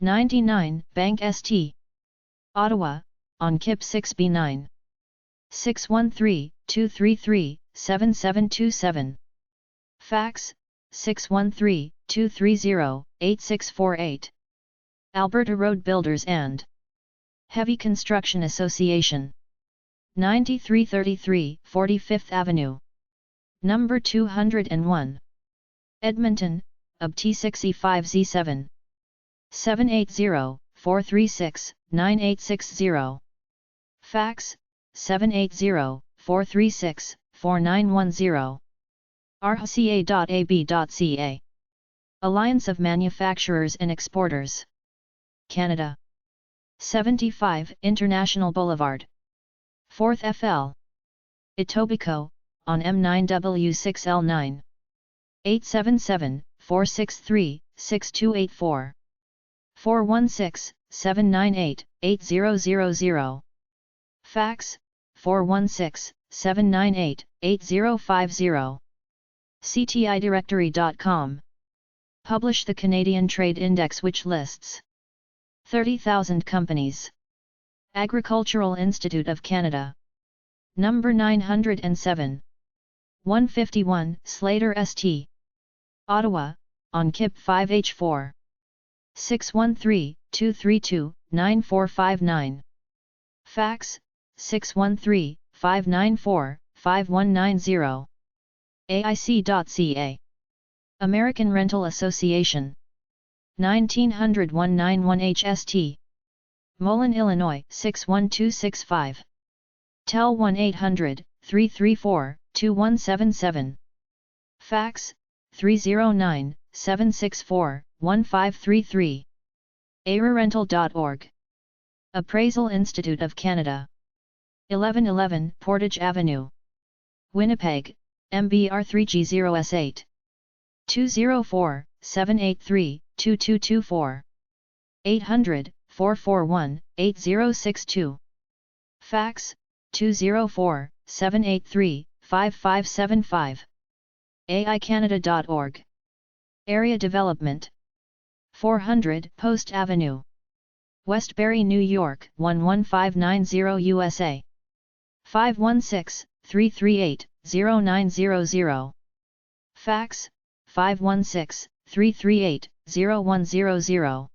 99, Bank St. Ottawa, on KIP 6B9. 613-233-7727. Fax, 613-230-8648. Alberta Road Builders and Heavy Construction Association. 9333 45th Avenue. Number 201. Edmonton, UB T65Z7. 780-436-9860. Fax, 780-436-4910. arhca.ab.ca. Alliance of Manufacturers and Exporters. Canada. 75 International Boulevard. 4th FL. Etobicoke, on M9W6L9. 877-463-6284. 416-798-8000. Fax, 416-798-8050. ctidirectory.com. Publish the Canadian Trade Index, which lists 30,000 companies. Agricultural Institute of Canada. Number 907. 151 Slater St. Ottawa, on KIP 5H4. 613-232-9459. Fax, 613-594-5190. aic.ca. American Rental Association. 1900-191 HST. Moline, Illinois 61265. Tel 1-800-334-2177. Fax, 309-764-1533. ararental.org. Appraisal Institute of Canada. 1111 Portage Avenue. Winnipeg, MBR3G0S8. 204-783-2224. 800-441-8062. Fax, 204-783-5575. aicanada.org. Area Development. 400 Post Avenue. Westbury, New York 11590 USA. 516-338-0900. Fax, 516-338-0100.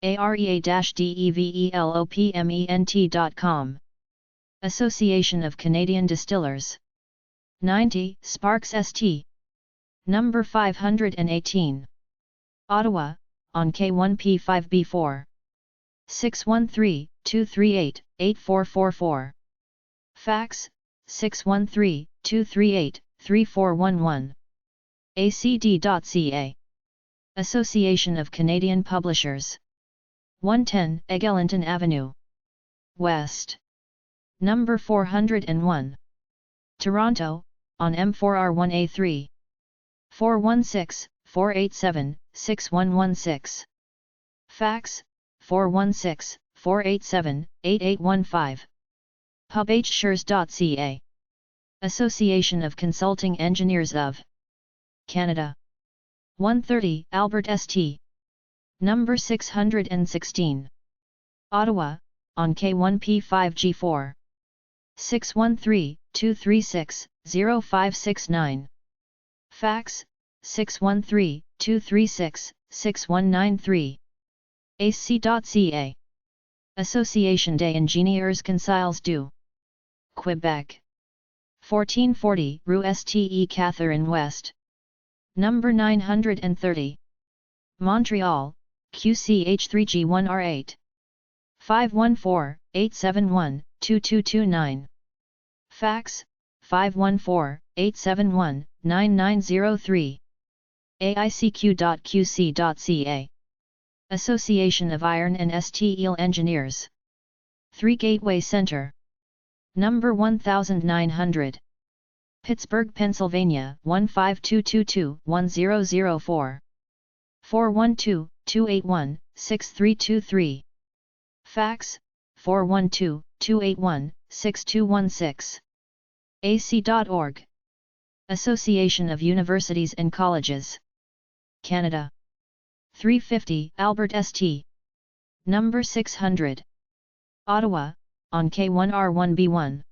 area-development.com. Association of Canadian Distillers. 90 Sparks St. Number 518. Ottawa, on K1P5B4. 613-238-8444. Fax, 613-238-3411. acd.ca. Association of Canadian Publishers. 110 Eglinton Avenue. West. Number 401. Toronto, on M4R1A3. 416-487-6116. Fax, 416-487-8815. pubhshures.ca. Association of Consulting Engineers of Canada. 130 Albert St. Number 616. Ottawa, on K1P5G4. 613-236-0569. Fax, 613-236-6193. ac.ca. Association des Ingénieurs Conseils du Québec. 1440 Rue Ste Catherine West. Number 930. Montreal, QCH3G1R8. 514-871-2229. Fax, 514-871-9903. aicq.qc.ca. Association of Iron and Steel Engineers. 3 Gateway Center. Number 1900. Pittsburgh, Pennsylvania 15222-1004. 412-281-6323. Fax, 412-281-6216. ac.org. Association of Universities and Colleges, Canada. 350 Albert St. Number 600. Ottawa, on K1R1B1.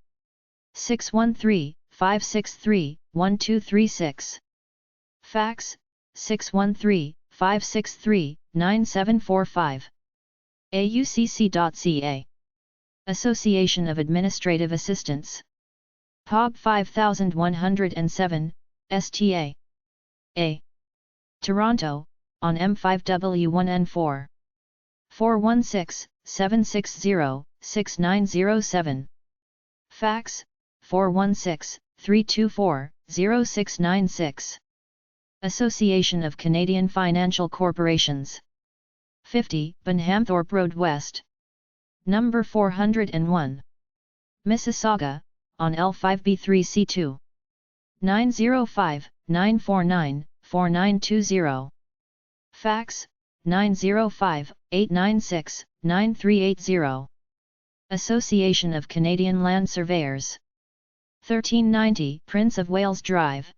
613-563-1236. Fax, 613-563-9745. aucc.ca. Association of Administrative Assistants. epub 5107, STA. A. Toronto, on M5W1N4. 416-760-6907. Fax, 416-324-0696. Association of Canadian Financial Corporations. 50 Bunhamthorpe Road West. Number 401. Mississauga, on L5B3C2. 905-949-4920. Fax, 905-896-9380. Association of Canadian Land Surveyors. 1390 Prince of Wales Drive.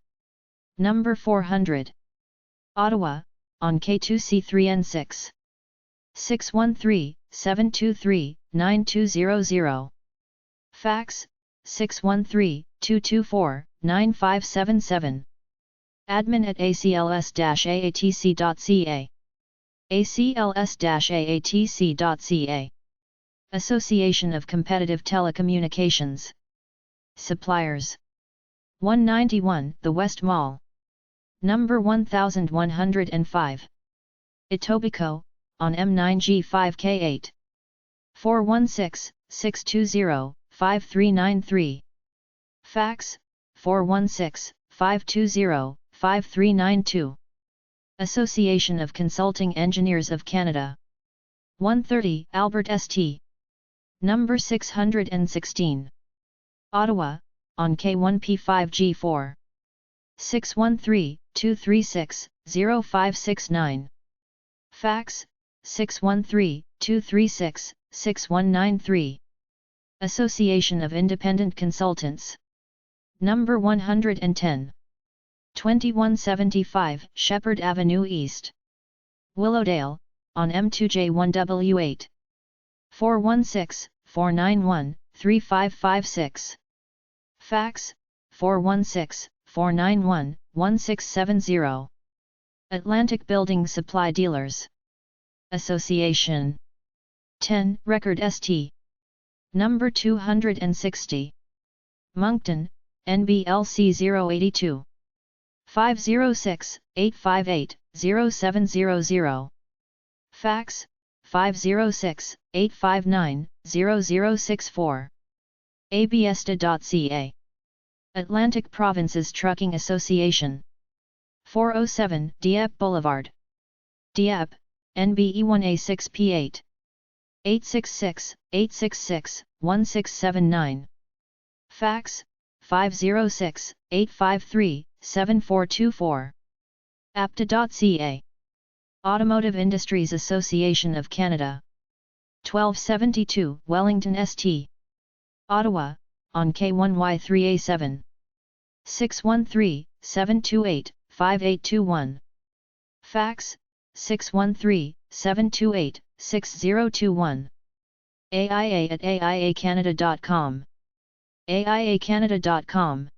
Number 400. Ottawa, on K2C3N6. 613-723-9200. Fax, 613-224-9577. Admin at acls-aatc.ca. acls-aatc.ca. Association of Competitive Telecommunications. Suppliers. 191 The West Mall. Number 1105. Etobicoke, on M9G5K8. 416-620-5393. Fax, 416-520-5392. Association of Consulting Engineers of Canada. 130 Albert St. Number 616. Ottawa, on K1P5G4. 613-236-0569. Fax, 613-236-6193. Association of Independent Consultants. Number 110. 2175 Shepherd Avenue East. Willowdale, on M2J1W8. 416-491-3556. Fax, 416-491-1670. Atlantic Building Supply Dealers Association. 10 Record St. Number 260. Moncton, NBLC 082. 506-858-0700. Fax, 506-859-0064. absta.ca. Atlantic Provinces Trucking Association. 407 Dieppe Boulevard. Dieppe, NBE1A6P8. 866-866-1679. Fax, 506-853-7424. apta.ca. Automotive Industries Association of Canada. 1272 Wellington St. Ottawa, on K1Y3A7. 613-728-5821. Fax, 613-728-6021. AIA at aiacanada.com. aiacanada.com.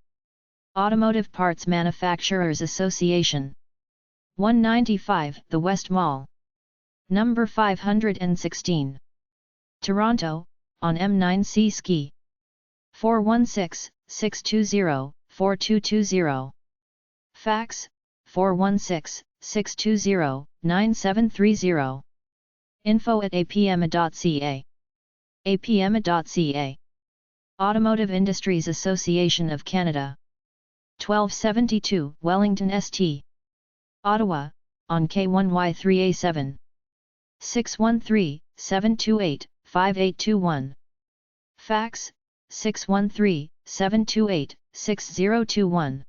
Automotive Parts Manufacturers Association. 195 The West Mall. Number 516. Toronto, on M9C Ski. 416-620-4220. Fax, 416-620-9730. Info at apma.ca. apma.ca. Automotive Industries Association of Canada. 1272 Wellington St. Ottawa, on K1Y3A7. 613-728-5821. Fax, 613-728-6021.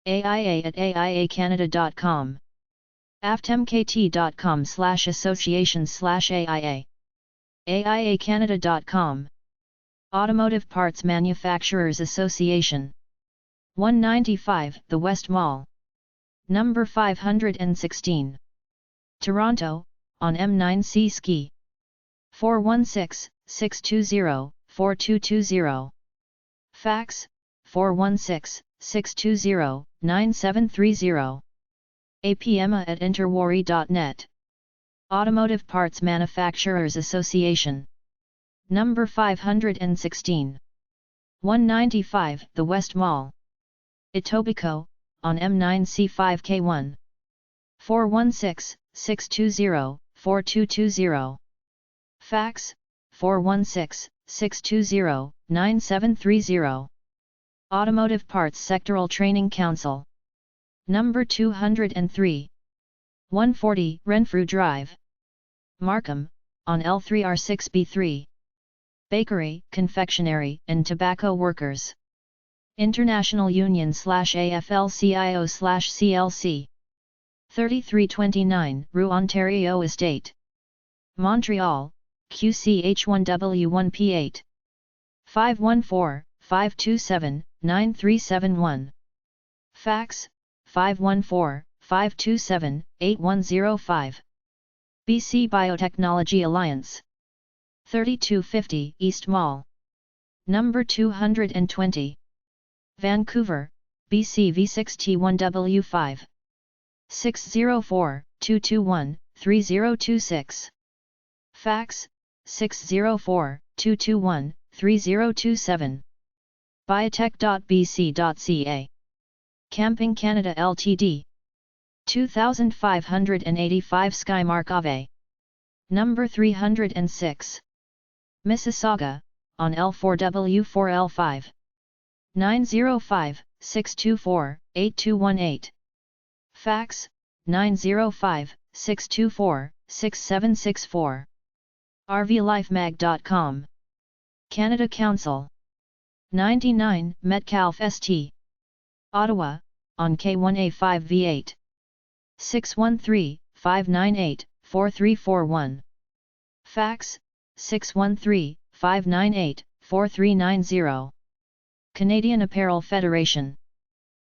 AIA at aiacanada.com. aftmkt.com/associations/AIA. aiacanada.com. Automotive Parts Manufacturers Association. 195 The West Mall. Number 516. Toronto, on M9C Ski. 416-620-4220. Fax, 416-620-9730. apema@interwarri.net. Automotive Parts Manufacturers Association. Number 516. 195 The West Mall. Etobicoke, on M9C5K1. 416-620-4220. Fax, 416-620-9730. Automotive Parts Sectoral Training Council. Number 203. 140 Renfrew Drive. Markham, on L3R6B3. Bakery, Confectionery and Tobacco Workers. International Union/AFL-CIO/CLC. 3329 Rue Ontario Estate. Montreal, QCH1W1P8. 514-527-9371. Fax, 514-527-8105. BC Biotechnology Alliance. 3250 East Mall. Number 220. Vancouver, BC V6T1W5. 604-221-3026. Fax, 604-221-3027. biotech.bc.ca. Camping Canada Ltd. 2585 Skymark Ave. Number 306. Mississauga, on L4W4L5. 905-624-8218. Fax, 905-624-6764. rvlifemag.com. Canada Council. 99 Metcalfe St. Ottawa, on K1A5V8. 613-598-4341. Fax, 613-598-4390. Canadian Apparel Federation.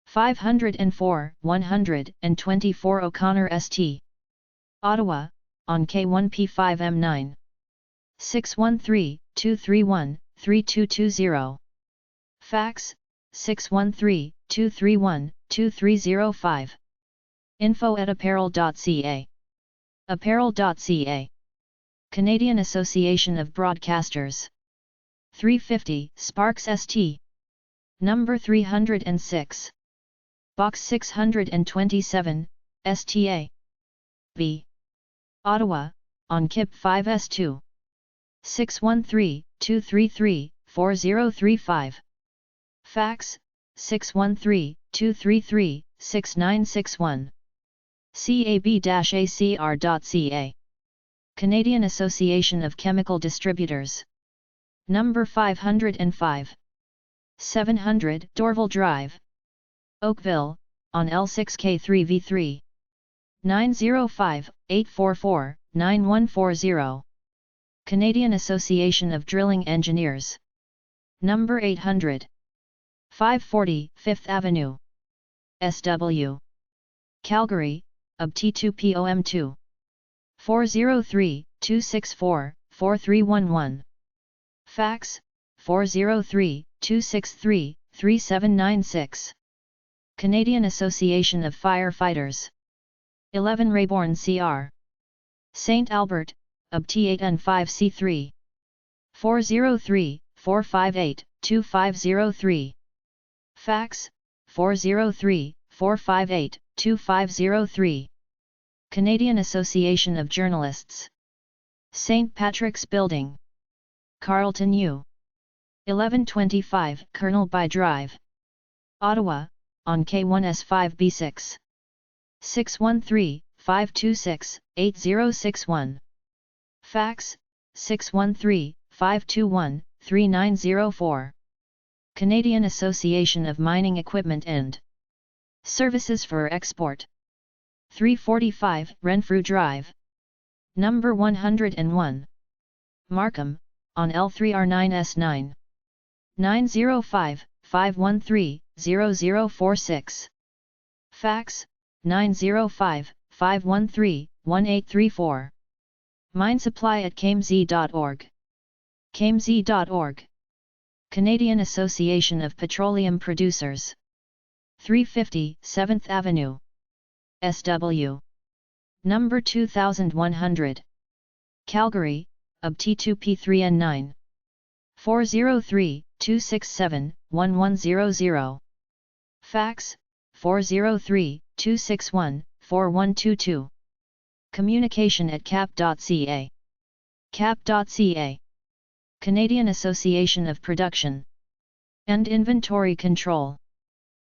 504, 124 O'Connor St. Ottawa, on K1P5M9. 613-231-3220. Fax, 613-231-2305. info@apparel.ca. apparel.ca. Canadian Association of Broadcasters. 350 Sparks St. Number 306. Box 627, STA. B. Ottawa, on KIP 5S2. 613-233-4035. Fax, 613-233-6961. cab-acr.ca. Canadian Association of Chemical Distributors. Number 505. 700 Dorval Drive. Oakville, on L6K3V3. 905-844-9140. Canadian Association of Drilling Engineers. Number 800. 540 5th Avenue. SW. Calgary, UB T2POM2. 403-264-4311. Fax, 403-263-3796. Canadian Association of Firefighters. 11 Rayborn CR. St. Albert, UB T8N5C3. 403-458-2503. Fax, 403-458-2503. Canadian Association of Journalists. St. Patrick's Building. Carlton U. 1125 Colonel By Drive. Ottawa, on K1S5B6. 613-526-8061. Fax, 613-521-3904. Canadian Association of Mining Equipment and Services for Export. 345 Renfrew Drive. Number 101. Markham, on L3R9S9. 513-0046. Fax, 905-513-1834. minesupply@kmz.org. kmz.org. Canadian Association of Petroleum Producers. 350 7th Avenue. SW. Number 2100. Calgary, UB T2P3N9. 403-267-1100. Fax, 403-261-4122. communication@cap.ca. cap.ca. Canadian Association of Production and Inventory Control.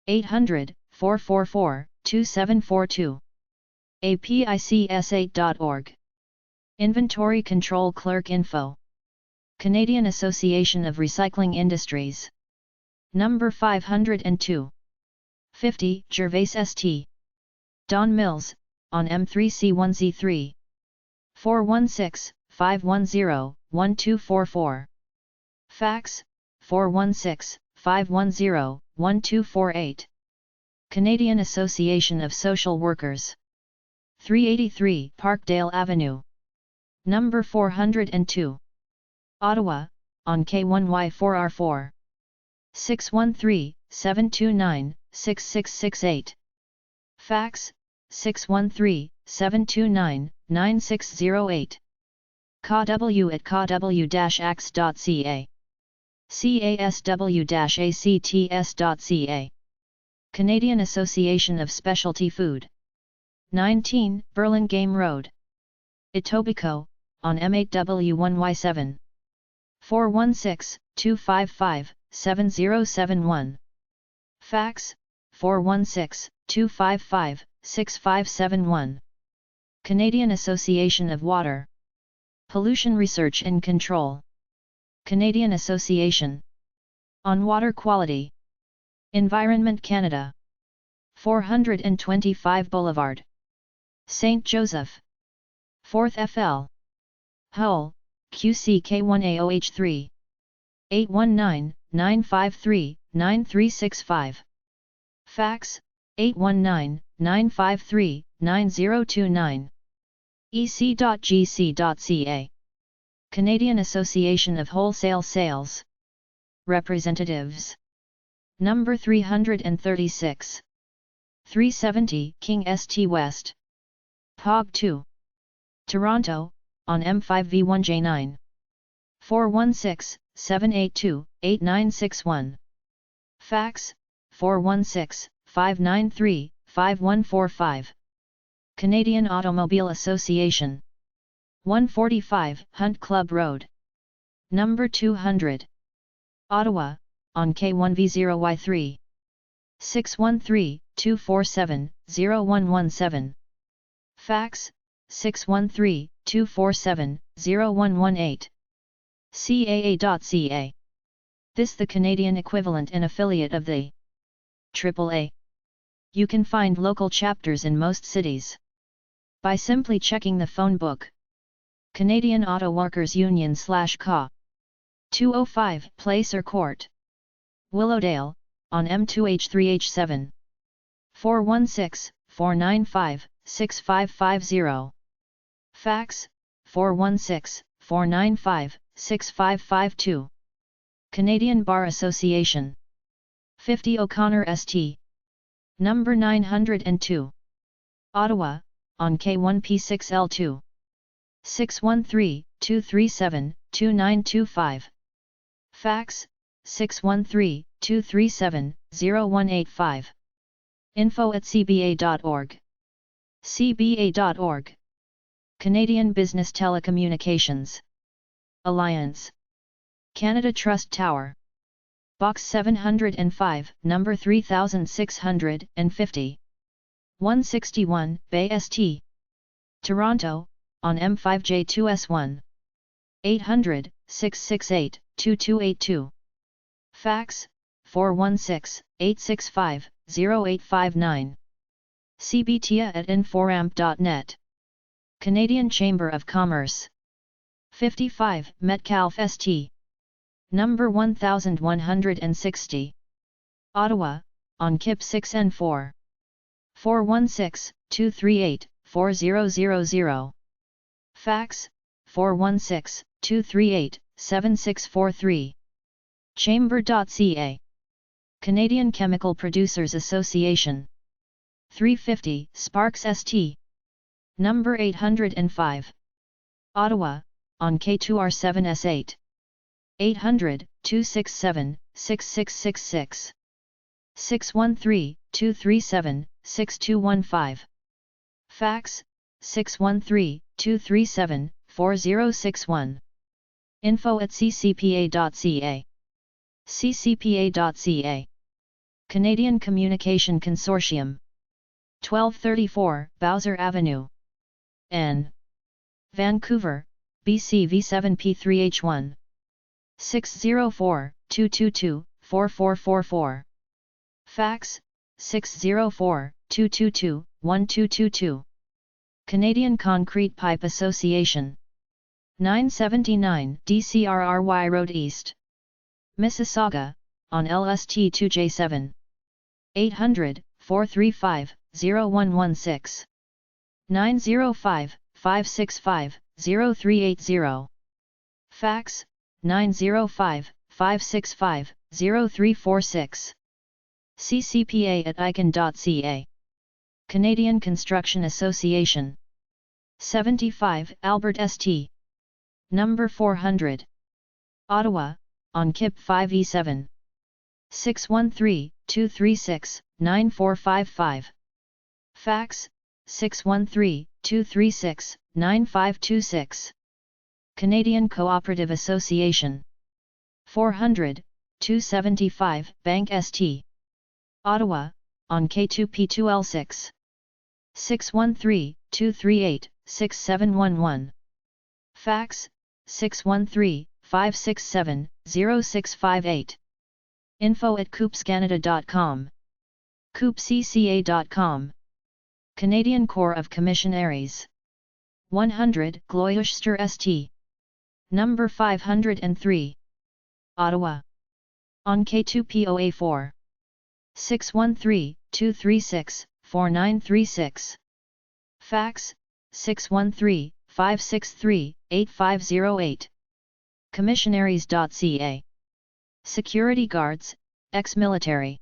800-444-2742. apics8.org. Inventory Control Clerk Info. Canadian Association of Recycling Industries. Number 502. 50 Gervais St. Don Mills, on M3C1Z3. 416-510-1244. Fax, 416-510-1248. Canadian Association of Social Workers. 383 Parkdale Avenue. Number 402. Ottawa, on K1Y4R4. 613-729-6668. Fax, 613-729-9608. kw@kw-ax.ca. casw-acts.ca. Canadian Association of Specialty Food. 19 Burlingame Road. Etobicoke, on M8W1Y7. 416-255-7071. Fax, 416-255-6571. Canadian Association of Water, Pollution Research and Control. Canadian Association on Water Quality. Environment Canada. 425 Boulevard, St. Joseph. 4th FL. Hull, QCK1AOH3. 819-953-9365. Fax, 819-953-9029. ec.gc.ca. Canadian Association of Wholesale Sales Representatives. Number 336. 370 King St. West. POG 2. Toronto, on M5V1J9. 416-782-8961. Fax, 416-593-5145. Canadian Automobile Association. 145 Hunt Club Road. Number 200. Ottawa, on K1V0Y3. 613-247-0117. Fax, 613-247-0118. caa.ca. This the Canadian equivalent and affiliate of the AAA. You can find local chapters in most cities by simply checking the phone book. Canadian Auto Workers Union /CA. 205 Placer Court. Willowdale, on M2H3H7. 416-495-6550. Fax, 416-495-6552. Canadian Bar Association. 50 O'Connor St. Number 902. Ottawa, on K1P6L2. 613-237-2925. Fax, 613-237-0185. info@cba.org. cba.org. Canadian Business Telecommunications Alliance. Canada Trust Tower. Box 705, number 3650. 161, Bay St. Toronto, on M5J2S1. 800-668-2282. Fax, 416-865-0859. cbtia@inforamp.net. Canadian Chamber of Commerce. 55 Metcalfe St. Number 1160. Ottawa, on KIP 6N4. 416-238-4000. Fax, 416-238-7643. Chamber.ca. Canadian Chemical Producers Association. 350 Sparks St. Number 805. Ottawa, on K2R7S8. 800-267-6666. 613-237-6215. Fax, 613-237-4061. info@ccpa.ca. ccpa.ca. Canadian Communication Consortium. 1234 Bowser Avenue, N. Vancouver, BC V7P3H1. 604-222-4444. Fax, 604-222-1222. Canadian Concrete Pipe Association. 979 DCRRY Road East, Mississauga, on LST2J7. 800-435-0116. 905-565-0380. Fax, 905-565-0346. ccpa@icon.ca. Canadian Construction Association. 75 Albert St. Number 400. Ottawa, on KIP 5E7. 613-236-9455. Fax, 613-236-9526. Canadian Cooperative Association. 400-275 Bank St. Ottawa, on K2P2L6. 613-238-6711. Fax, 613-567-0658. info@coopscanada.com. coopcca.com. Canadian Corps of Commissionaries. 100 Gloucester St. Number 503. Ottawa, on K2POA4. 613-236-4936. Fax, 613-563-8508. Commissionaries.ca. Security Guards, ex-military.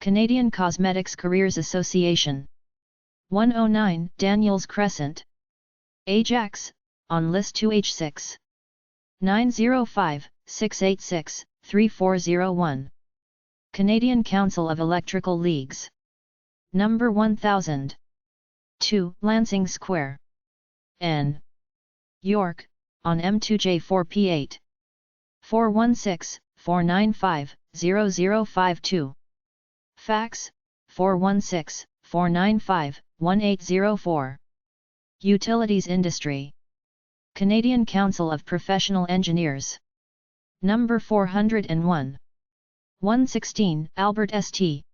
Canadian Cosmetics Careers Association. 109 Daniels Crescent, Ajax, on List 2H6. 905-686-3401. Canadian Council of Electrical Leagues. Number 1000. 2 Lansing Square, N. York, on M2J4P8. 416-495-0052. Fax, 416-495-1804. Utilities Industry. Canadian Council of Professional Engineers. Number 401. 116 Albert St.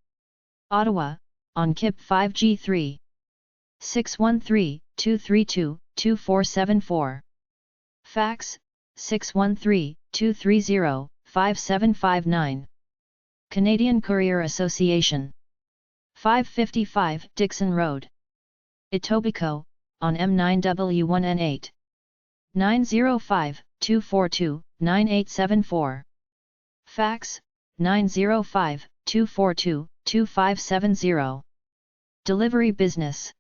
Ottawa, on KIP 5G3. 613-232-2474. Fax, 613-230-5759. Canadian Courier Association. 555 Dixon Road, Etobicoke, on M9W1N8. 905-242-9874. Fax, 905-242-2570. Delivery Business.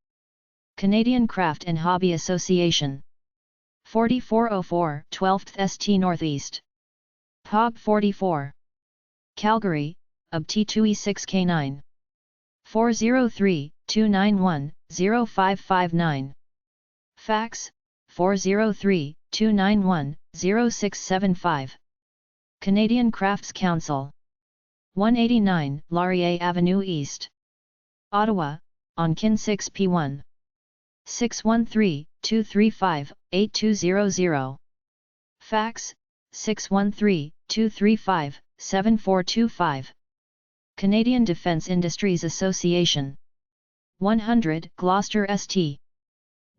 Canadian Craft and Hobby Association. 4404 12th St. Northeast, POB 44. Calgary, UB T2E6K9. 403-291-0559. Fax, 403-291-0675. Canadian Crafts Council. 189 Laurier Avenue East, Ottawa, on KIN 6P1. 613-235-8200. Fax, 613-235-7425. Canadian Defence Industries Association. 100 Gloucester St.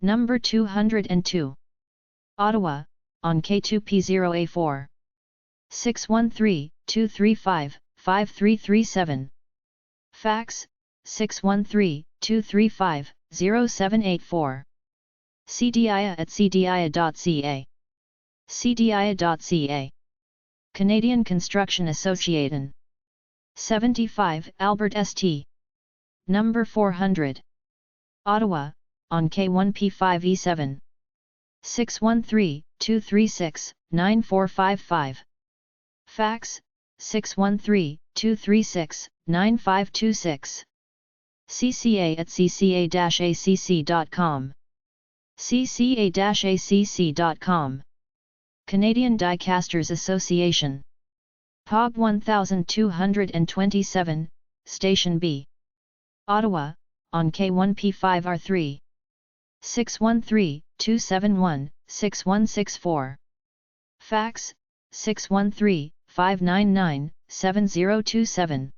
Number 202. Ottawa, on K2P0A4. 5337. Fax, 613-235-0784. cdia@cdia.ca. cdia.ca. Canadian Construction Association. 75 Albert St. Number 400. Ottawa, on K1P5E7. 613-236-9455. Fax, 613-236-9526. cca@cca-acc.com. cca-acc.com. Canadian Die Casters Association. POB 1227, Station B. Ottawa, on K1P5R3. 613-271-6164. Fax, 613-599-7027.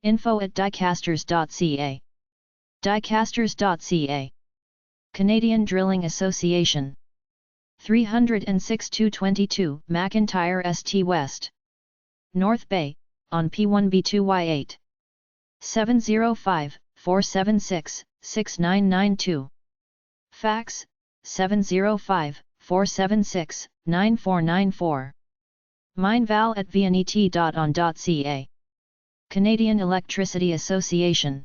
info@diecasters.ca. diecasters.ca. Canadian Drilling Association. 306-222 McIntyre St. West. North Bay, on P1B2Y8. 705-476-6992. Fax, 705-476-9494. mineval@vnet.on.ca. Canadian Electricity Association.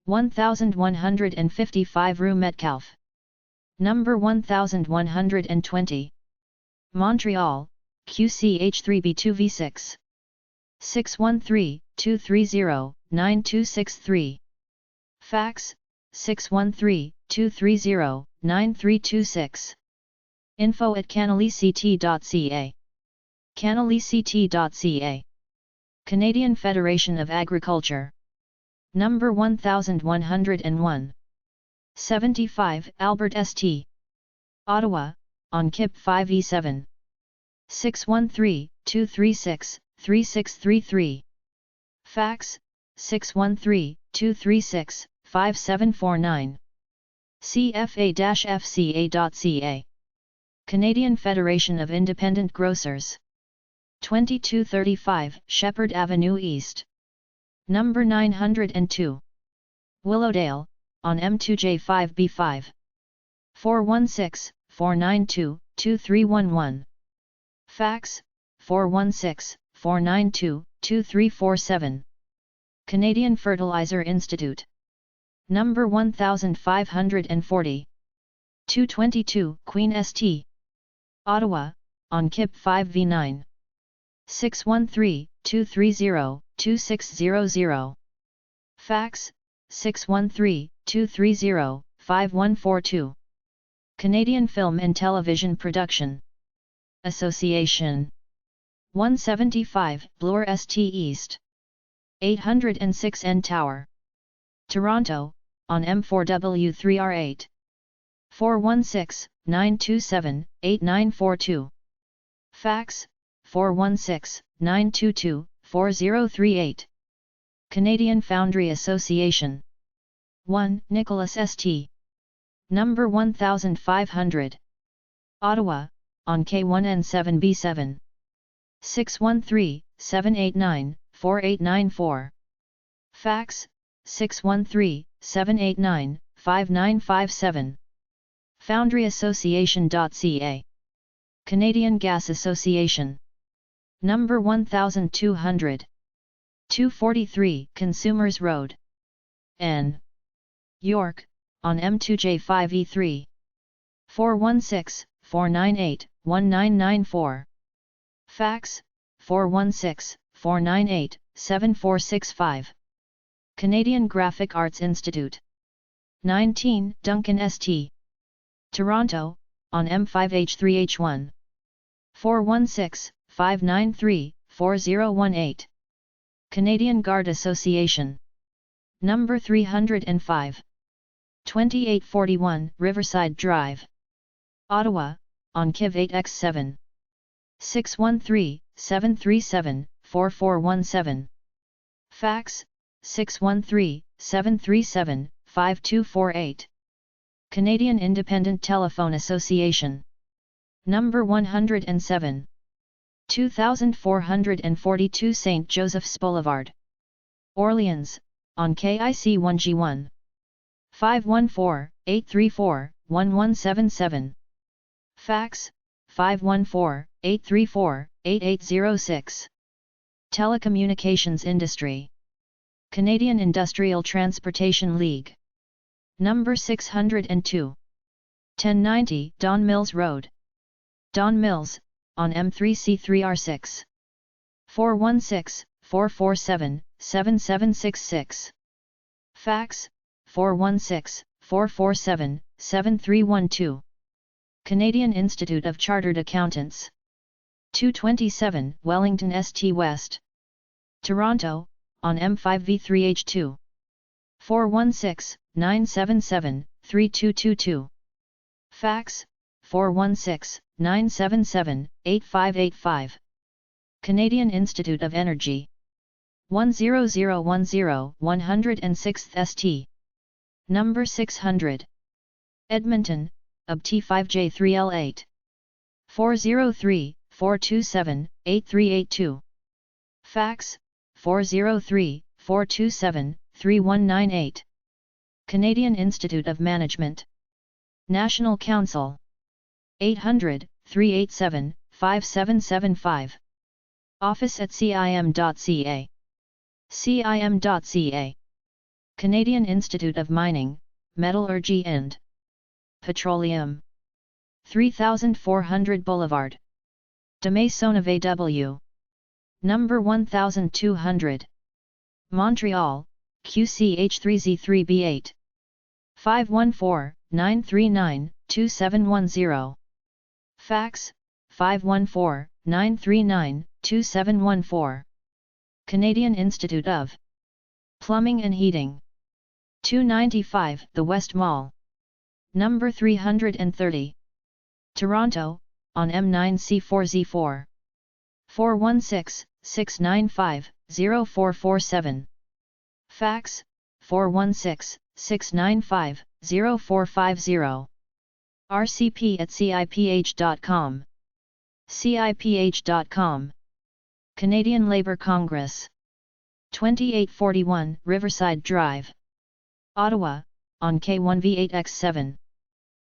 1155 Rue Metcalfe. Number 1120. Montreal, QCH3B2V6. 613-230-9263. Fax, 613-230-9326. info@canalicct.ca. canalicct.ca. Canadian Federation of Agriculture. Number 1101. 75 Albert St. Ottawa, on KIP 5E7. 613-236-3633. Fax, 613-236-5749. cfa-fca.ca. Canadian Federation of Independent Grocers. 2235 Shepherd Avenue East. Number 902. Willowdale, on M2J5B5. 416-492-2311. Fax, 416-492-2347. Canadian Fertilizer Institute. Number 1540. 222 Queen St. Ottawa, on KIP 5V9. 613-230-2600. Fax, 613-230-5142. Canadian Film and Television Production Association. 175 Bloor St. East. 806 N Tower. Toronto, on M4W3R8. 416-927-8942. Fax, 416-922-4038. Canadian Foundry Association. 1 Nicholas St. Number 1500. Ottawa, on K1N7B7. 613-789-4894. Fax, 613-789-5957. FoundryAssociation.ca. Canadian Gas Association. Number 1200. 243 Consumers Road. N. York, on M2J5E3. 416-498-1994. Fax, 416-498-7465. Canadian Graphic Arts Institute. 19 Duncan St. Toronto, on M5H3H1. 416-593-4018. Canadian Guard Association. Number 305. 2841 Riverside Drive. Ottawa, on KIV 8X7. 613-737-4417. Fax, 613-737-5248. Canadian Independent Telephone Association. Number 107. 2442 St. Joseph's Boulevard, Orleans, on KIC 1G1. 514-834-1177. Fax, 514-834-8806. Telecommunications Industry. Canadian Industrial Transportation League. Number 602. 1090 Don Mills Road, Don Mills, on M3C3R6. 416-447-7766. Fax, 416-447-7312. Canadian Institute of Chartered Accountants. 227 Wellington St. West, Toronto, on M5V3H2. 416-977-3222. Fax, 416-977-8585. Canadian Institute of Energy. 10010 106th St. Number 600. Edmonton, UB T5J3L8. 403-427-8382. Fax, 403-427-3198. Canadian Institute of Management. National Council. 800-387-5775. Office at cim.ca. cim.ca. Canadian Institute of Mining, Metallurgy and Petroleum. 3400 Boulevard, de Maisonneuve AW. Number 1200. Montreal, QCH3Z3B8. 514-939-2710. Fax, 514-939-2714. Canadian Institute of Plumbing and Heating. 295 The West Mall. Number 330. Toronto, on M9C4Z4. 416-695-0447. Fax, 416-695-0450. RCP at ciph.com. ciph.com. Canadian Labour Congress. 2841 Riverside Drive, Ottawa, on K1V8X7.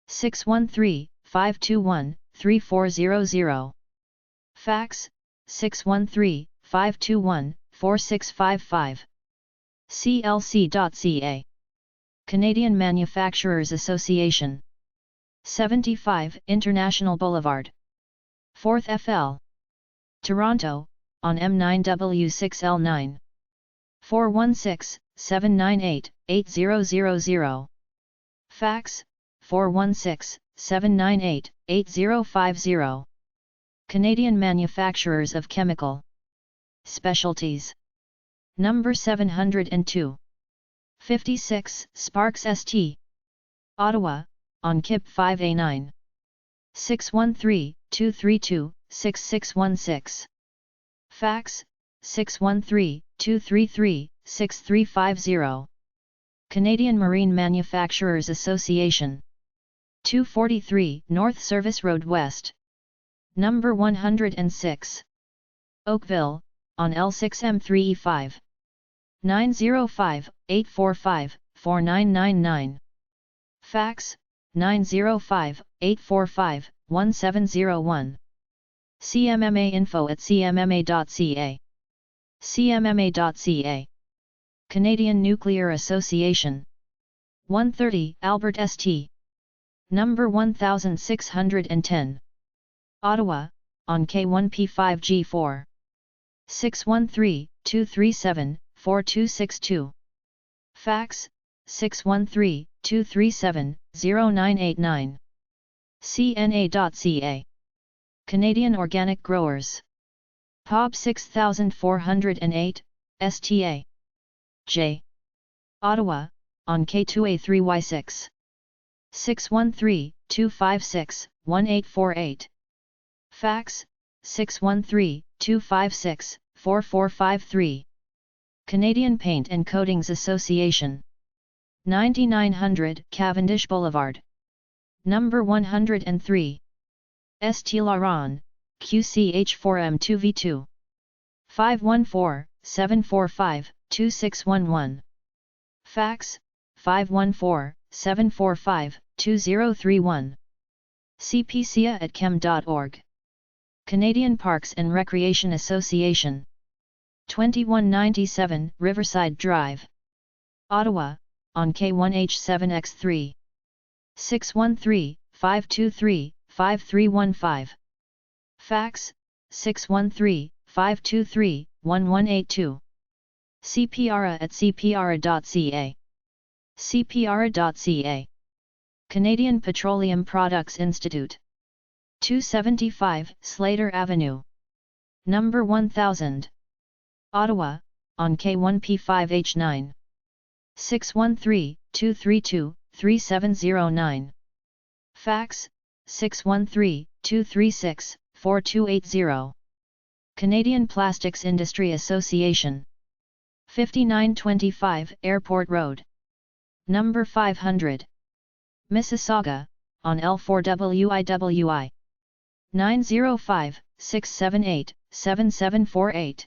613-521-3400. Fax, 613-521-4655. clc.ca. Canadian Manufacturers Association. 75 International Boulevard, 4th FL. Toronto, on M9W6L9. 416-798-8000. Fax, 416-798-8050. Canadian Manufacturers of Chemical Specialties. Number 702. 56 Sparks St. Ottawa, on KIP 5A9. 613-232-6616. Fax, 613-233-6350. Canadian Marine Manufacturers Association. 243 North Service Road West. Number 106. Oakville, on L6M3E5. 905-845-4999. Fax, 905-845-1701. CMMA info at cmma.ca. cmma.ca. Canadian Nuclear Association. 130 Albert St. Number 1610. Ottawa, on K1P5G4. 613-237-4262. Fax, 613-237-0989. cna.ca. Canadian Organic Growers. POB 6408, STA. J. Ottawa, on K2A3Y6. 613-256-1848. Fax, 613-256-4453. Canadian Paint and Coatings Association. 9900 Cavendish Boulevard. Number 103. St. Laurent, QCH4M2V2. 514-745-2611. Fax, 514-745-2031. cpcia@chem.org. Canadian Parks and Recreation Association. 2197 Riverside Drive, Ottawa, on K1H7X3. 613-523-5315. Fax, 613-523-1182. cpra@cpra.ca. cpra.ca. Canadian Petroleum Products Institute. 275 Slater Avenue, number 1000. Ottawa, on K1P5H9. 613-232-3709. Fax, 613-236-4280. Canadian Plastics Industry Association. 5925 Airport Road, number 500. Mississauga, on L4WIWI. 905-678-7748.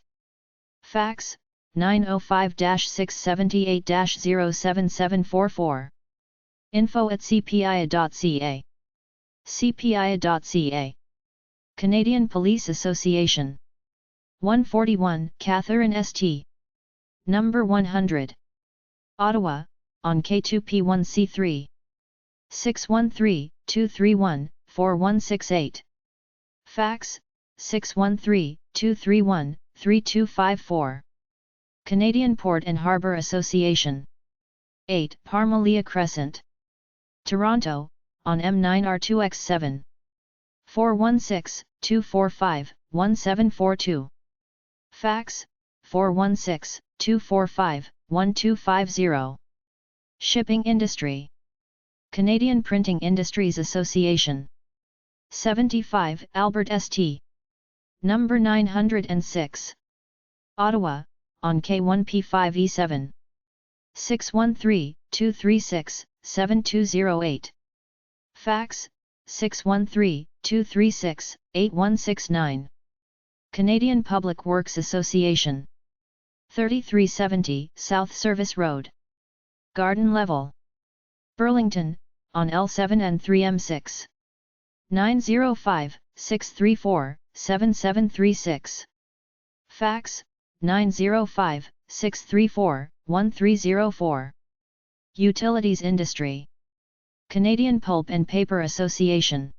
Fax, 905-678-07744. info@cpia.ca. cpia.ca. Canadian Police Association. 141 Catherine St. number 100. Ottawa, on K2P1C3. 613-231-4168. Fax, 613-231-3254. Canadian Port and Harbour Association. 8 Parmelia Crescent, Toronto, on M9R2X7. 416-245-1742. Fax, 416-245-1250. Shipping Industry. Canadian Printing Industries Association. 75 Albert St. number 906. Ottawa, on K1P5E7. 613-236-7208. Fax, 613-236-8169. Canadian Public Works Association. 3370 South Service Road, Garden Level, Burlington, on L7 and 3M6. 905-634-7736. Fax, 905-634-1304. Utilities Industry. Canadian Pulp and Paper Association.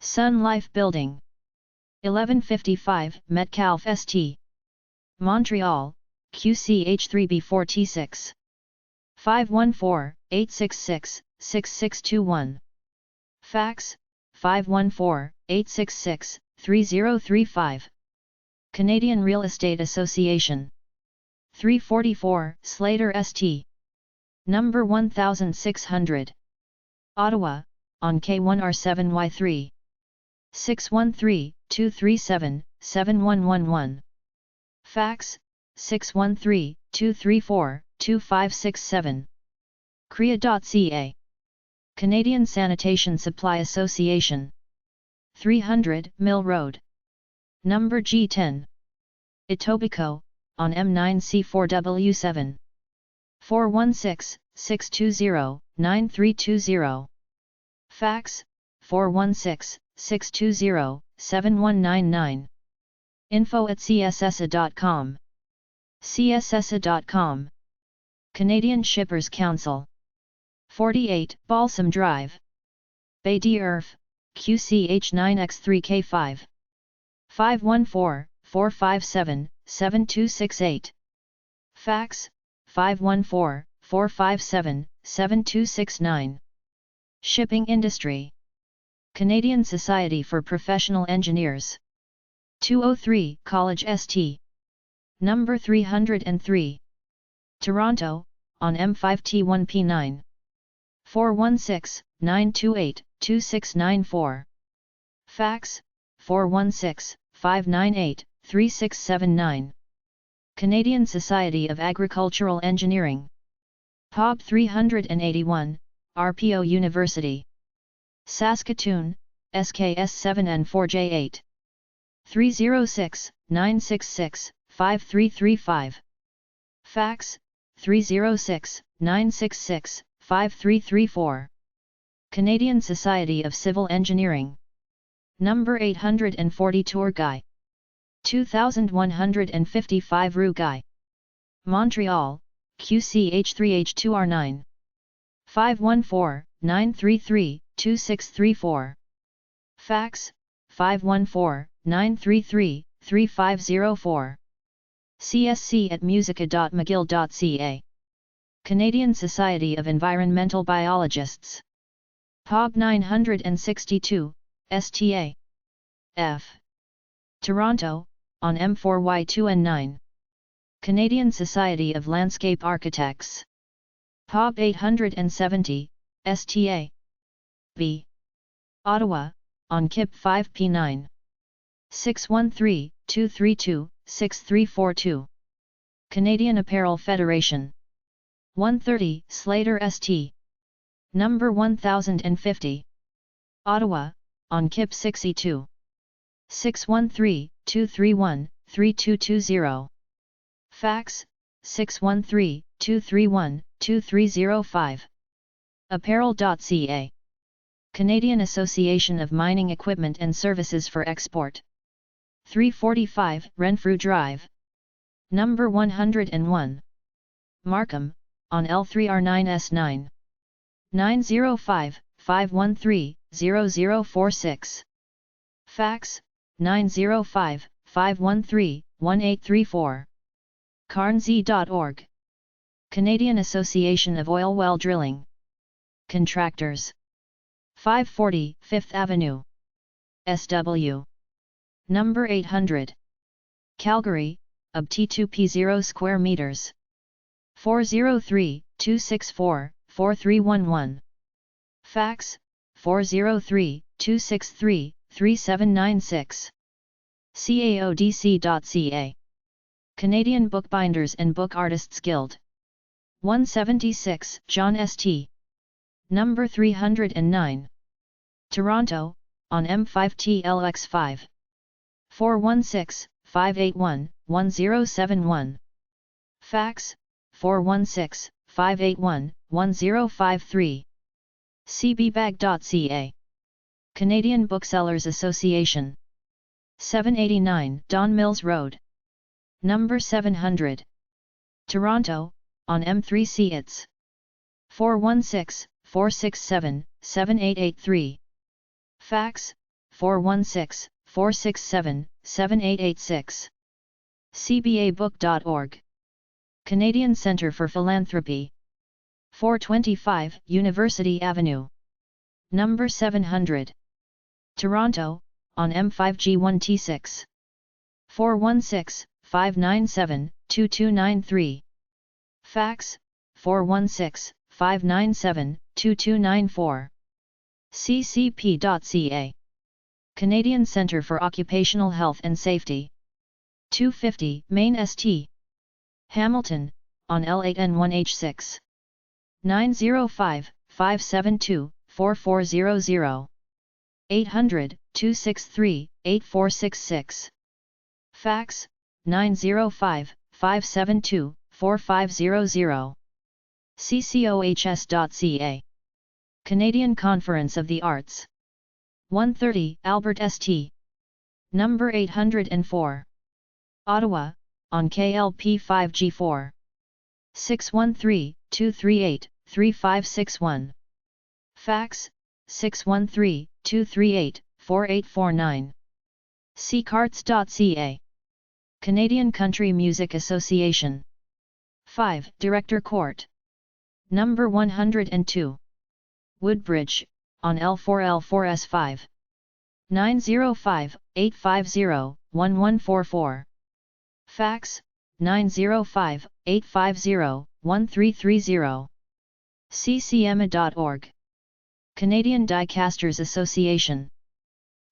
Sun Life Building. 1155 Metcalfe St. Montreal, QCH3B4T6. 514-866-6621. Fax, 514-866-3035. Canadian Real Estate Association. 344 Slater St. number 1600. Ottawa, on K1R7Y3. 613-237-7111. Fax, 613-234-2567. CREA.ca. Canadian Sanitation Supply Association. 300 Mill Road, number G10. Etobicoke, on M9C4W7. 416-620-9320. Fax, 416-620-7199. info@cssa.com. cssa.com. Canadian Shippers Council. 48 Balsam Drive, Bay d'Irf, QCH9X3K5. 514-457-7268. Fax, 514-457-7269. Shipping Industry. Canadian Society for Professional Engineers. 203 College St. number 303. Toronto, on M5T1P9. 416-928-2694. Fax, 416-598-3679. Canadian Society of Agricultural Engineering. POB 381, RPO University. Saskatoon, SKS 7N4J8. 306 966 5335. Fax 306 966 5334. Canadian Society of Civil Engineering. Number 840 Tour Guy. 2155 Rue Guy. Montreal, QCH3H2R9. 514-933-2634. Fax 514-933-3504. csc@musica.mcgill.ca. Canadian Society of Environmental Biologists. epub 962, STA. F. Toronto, on M4Y2N9. Canadian Society of Landscape Architects. epub 870, STA. B. Ottawa, on KIP 5P9. 613-232-6342. Canadian Apparel Federation. 130 Slater St. Number 1050. Ottawa, on KIP 6E2. 613-231-3220. Fax 613-231-2305. Apparel.ca. Canadian Association of Mining Equipment and Services for Export. 345 Renfrew Drive. Number 101. Markham, on L3R9S9. 905-513-0046. Fax 905-513-1834. carnz.org. Canadian Association of Oil Well Drilling Contractors. 540 5th Avenue. SW. Number 800. Calgary, UB T2P0 square meters. 403-264-4311. Fax 403-263-3796. caodc.ca. Canadian Bookbinders and Book Artists Guild. 176 John St. Number 309. Toronto, on M5TLX5. 416-581-1071. Fax 416-581-1053. cbbag.ca. Canadian Booksellers Association. 789 Don Mills Road. Number 700. Toronto, on M3C It's. 416-467-7883. Fax 416-467-7886. cbabook.org. Canadian Centre for Philanthropy. 425 University Avenue. Number 700. Toronto, on M5G1T6. 416-597-2293. Fax 416-597-2294. ccp.ca. Canadian Centre for Occupational Health and Safety. 250 Main St. Hamilton, on L8N1H6. 905-572-4400. 800-263-8466. Fax 905-572-4500. ccohs.ca. Canadian Conference of the Arts. 130 Albert St. Number 804. Ottawa, on KLP 5G4. 613-238-3561. Fax 613-238-4849. ccarts.ca. Canadian Country Music Association. 5 Director Court. Number 102. Woodbridge, on L4L4S5. 905-850-1144. Fax 905-850-1330. ccma.org. Canadian Die-Casters Association.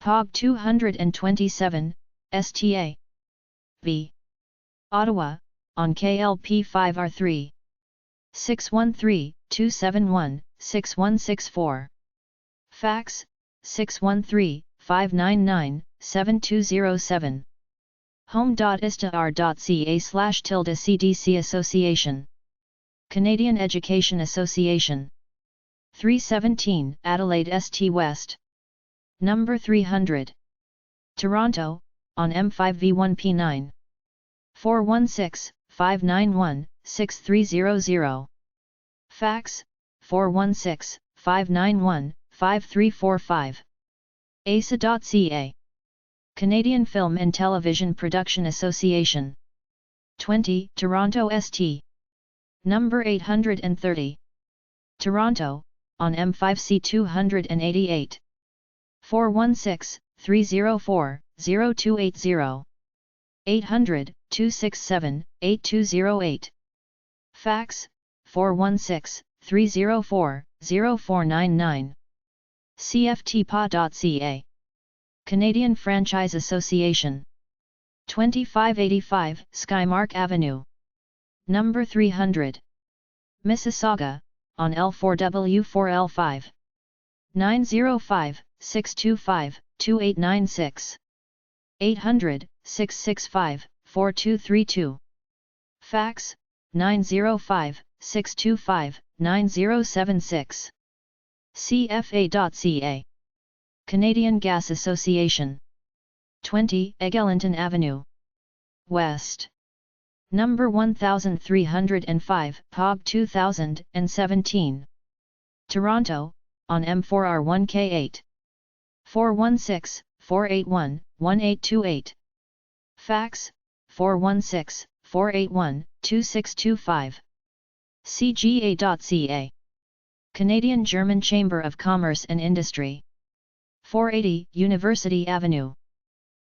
epub 227, STA. B. Ottawa, on KLP 5R3. 613-271-6164. Fax 613-599-6 7207. home.istar.ca/CDC Association. Canadian Education Association. 317 Adelaide St West. Number 300. Toronto, on M5V1P9. 416-591-6300. Fax, 416-591-5345. ASA.ca. Canadian Film and Television Production Association. 20 Toronto St. Number 830. Toronto, on M5C288. 416-304-0280. 800-267-8208. Fax, 416-304-0499. CFTPA.ca. Canadian Franchise Association. 2585 Skymark Avenue. Number 300. Mississauga, on L4W4L5. 905-625-2896. 800-665-4232. Fax, 905-625-9076. CFA.ca. Canadian Gas Association. 20 Eglinton Avenue. West. Number 1305 POG 2017. Toronto, on M4R1K8. 416-481-1828. Fax, 416-481-2625. CGA.ca. Canadian German Chamber of Commerce and Industry. 480 University Avenue.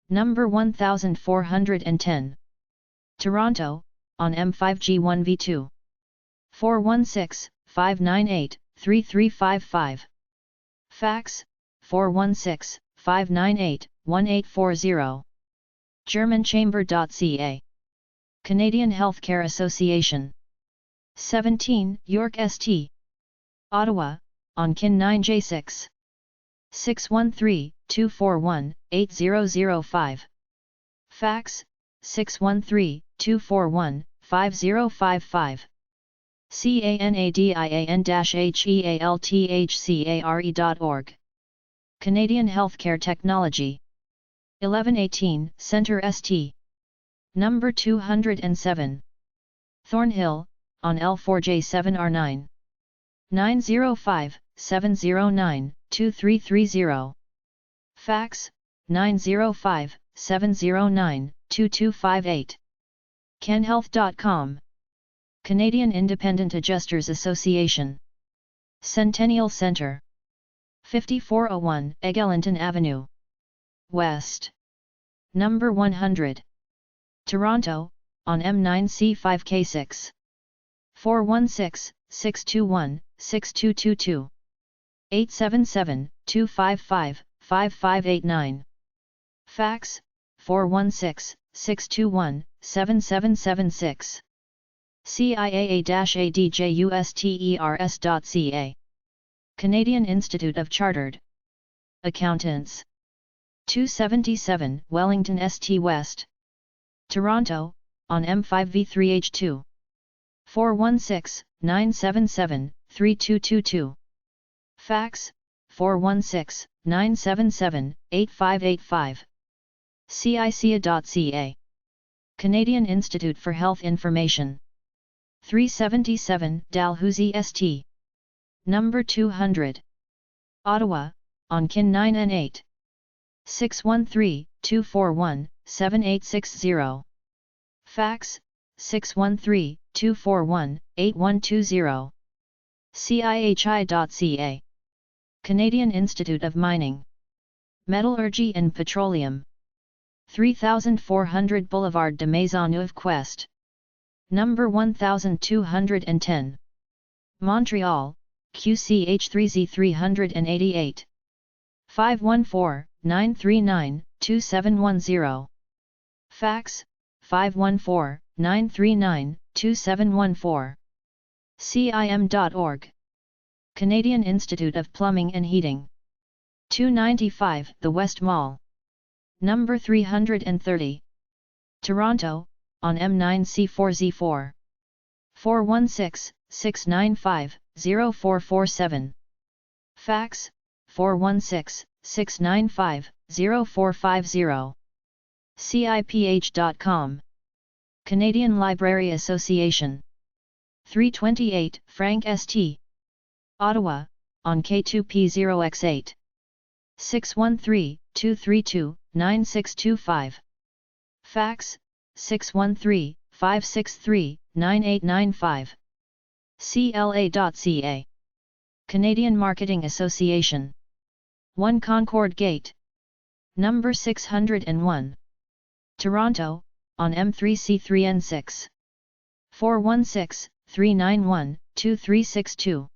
Number 1410. Toronto, on M5G1V2. 416-598-3355. Fax, 416-598-1840. Germanchamber.ca. Canadian Healthcare Association. 17 York St. Ottawa, on KIN 9J6. 613-241-8005. Fax, 613-241-5055. CANADIAN-HEALTHCARE.org. Canadian Healthcare Technology. 1118 Centre St. Number 207. Thornhill, on L4J7R9. 905-709-2330. Fax, 905-709-2258. kenhealth.com. Canadian Independent Adjusters Association. Centennial Centre. 5401 Eglinton Avenue. West. Number 100. Toronto, on M9C5K6. 416-621-6222. 877-255-5589. Fax, 416-621-7776. CIAA-ADJUSTERS.ca. Canadian Institute of Chartered Accountants. 277 Wellington St West. Toronto, on M5V3H2. 416-977-3222. Fax, 416-977-8585. CICA.ca. Canadian Institute for Health Information. 377 Dalhousie St. Number 200. Ottawa, on KIN 9N8. 613-241-7860. Fax, 613-241-8120. CIHI.ca. Canadian Institute of Mining, Metallurgy and Petroleum. 3400 Boulevard de Maisonneuve Quest. Number 1210. Montreal, QCH3Z388. 514-939-2710. Fax, 514-939-2714. CIM.org. Canadian Institute of Plumbing and Heating. 295 The West Mall. Number 330. Toronto, on M9C4Z4. 416-695-0447. Fax, 416-695-0450. CIPH.com. Canadian Library Association. 328 Frank St. Ottawa, on K2P0X8. 613-232-9625. Fax, 613-563-9895. CLA.ca. Canadian Marketing Association. 1 Concord Gate. Number 601. Toronto, on M3C3N6. 416-391-2362.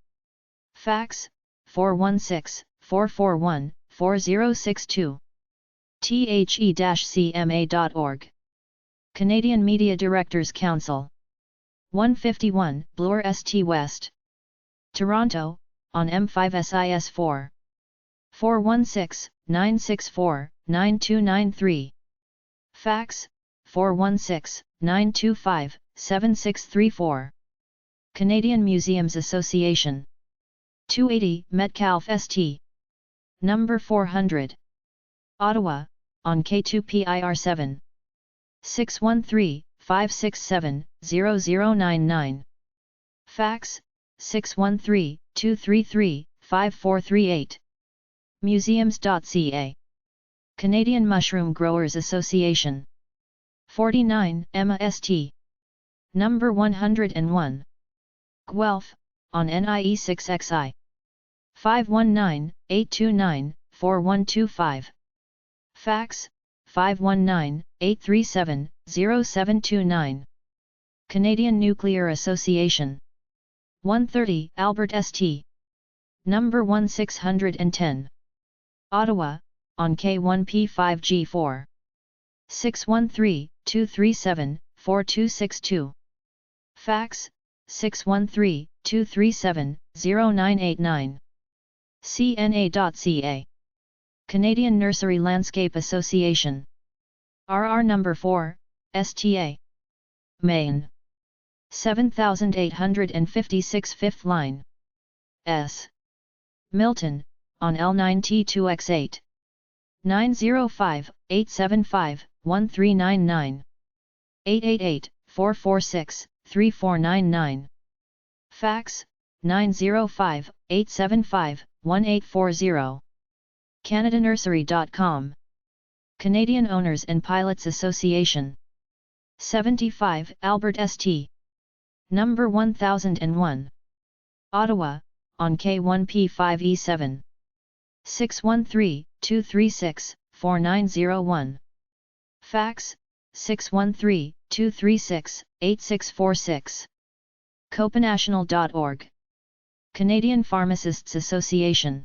Fax, 416-441-4062. The-cma.org. Canadian Media Directors Council. 151 Bloor St West. Toronto, on M5SIS4. 416-964-9293. Fax, 416-925-7634. Canadian Museums Association. 280 Metcalfe St. Number 400. Ottawa, on K2PIR7. 613-567-0099. Fax, 613-233-5438. Museums.ca. Canadian Mushroom Growers Association. 49 Emma St. Number 101. Guelph, on NIE6XI. 519-829-4125. Fax, 519-837-0729. Canadian Nuclear Association. 130 Albert St. Number 1610. Ottawa, on K1P5G4. 613-237-4262. Fax, 613-237-0989. CNA.ca. Canadian Nursery Landscape Association. RR Number 4, STA. Maine. 7856 5th line. S. Milton, on L9T2X8. 905-875-1399. 888-446-3499. Fax, 905-875-1840. CanadaNursery.com. Canadian Owners and Pilots Association. 75 Albert St. Number 1001. Ottawa, on K1P5E7. 613-236-4901. Fax, 613-236-8646. Copanational.org. Canadian Pharmacists Association.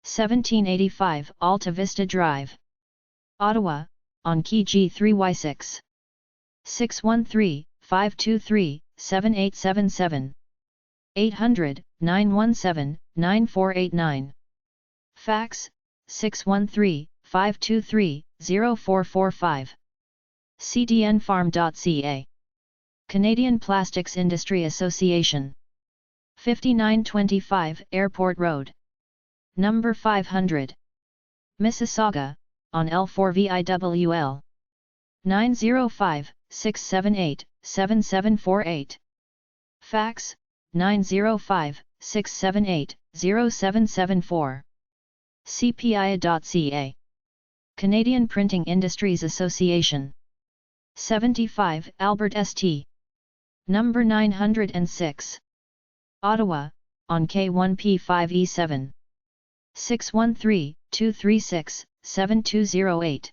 1785 Alta Vista Drive. Ottawa, on Key G3Y6. 613-523-7877. 800-917-9489. Fax, 613-523-0445. cdnfarm.ca. Canadian Plastics Industry Association. 5925 Airport Road. Number 500. Mississauga, on L4VIWL. 905-678-7748. Fax, 905-678-0774. CPIA.ca. Canadian Printing Industries Association. 75 Albert St. Number 906. Ottawa, on K1P5E7. 613-236-7208.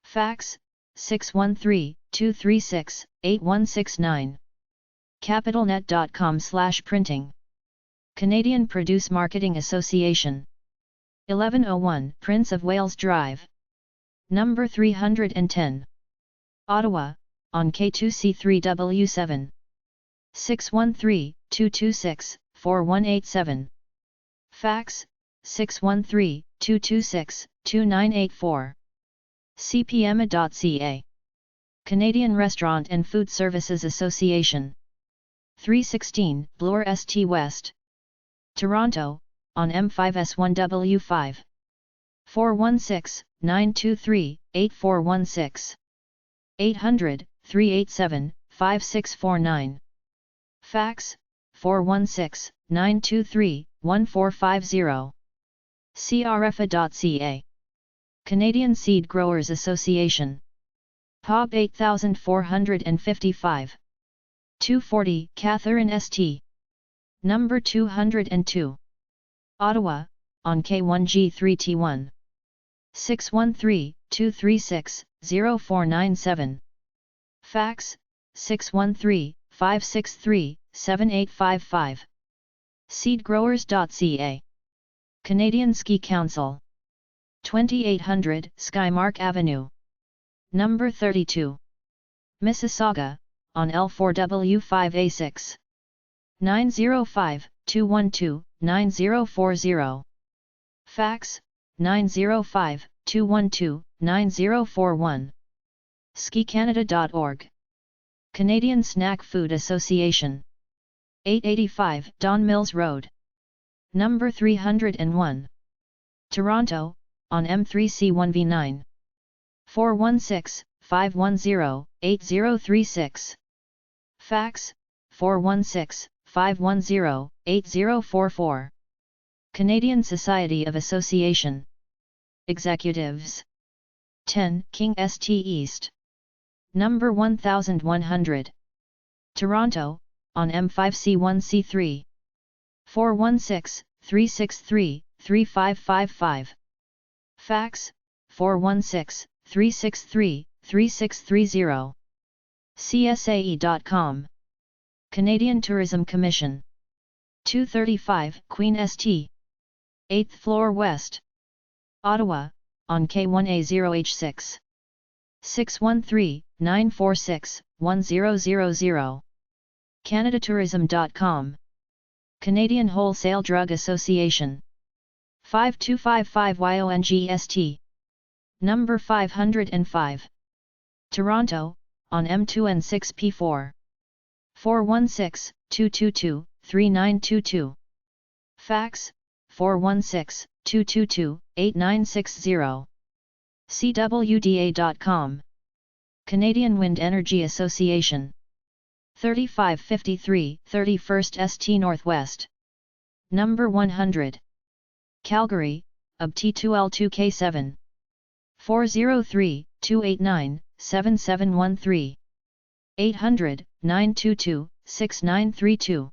Fax, 613-236-8169. CapitalNet.com/printing. Canadian Produce Marketing Association. 1101 Prince of Wales Drive. Number 310. Ottawa, on K2C3W7. 613-226-4187. Fax, 613-226-2984. cpma.ca. Canadian Restaurant and Food Services Association. 316 Bloor St West, Toronto, on M5S1W5. 416-923-8416. 800-387-5649. Fax, 416-923-1450. crfa.ca. Canadian Seed Growers Association. epub 8455. 240 Catherine St. Number 202. Ottawa, on K1G3T1. 613-236-0497. Fax, 613-563-7855. Seedgrowers.ca. Canadian Ski Council. 2800 Skymark Avenue. Number 32. Mississauga, on L4W5A6. 905-212-9040. Fax, 905-212-9041. skicanada.org. Canadian Snack Food Association. 885 Don Mills Road. Number 301. Toronto, on M3C1V9. 416-510-8036. Fax, 416-510-8044. Canadian Society of Association. Executives. 10 King St East. Number 1100. Toronto, on M5C1C3. 416-363-3555. Fax, 416-363-3630. csae.com. Canadian Tourism Commission. 235 Queen St. 8th floor west. Ottawa, on K1A0H6. 613-946-1000. CanadaTourism.com. Canadian Wholesale Drug Association. 5255 YONGST. Number 505. Toronto, on M2N6P4. 416-222-3922. Fax, 416-222-8960. CWDA.com. Canadian Wind Energy Association. 3553 31st St Northwest. Number 100. Calgary, UB T2L2K7. 403-289-7713. 800-922-6932.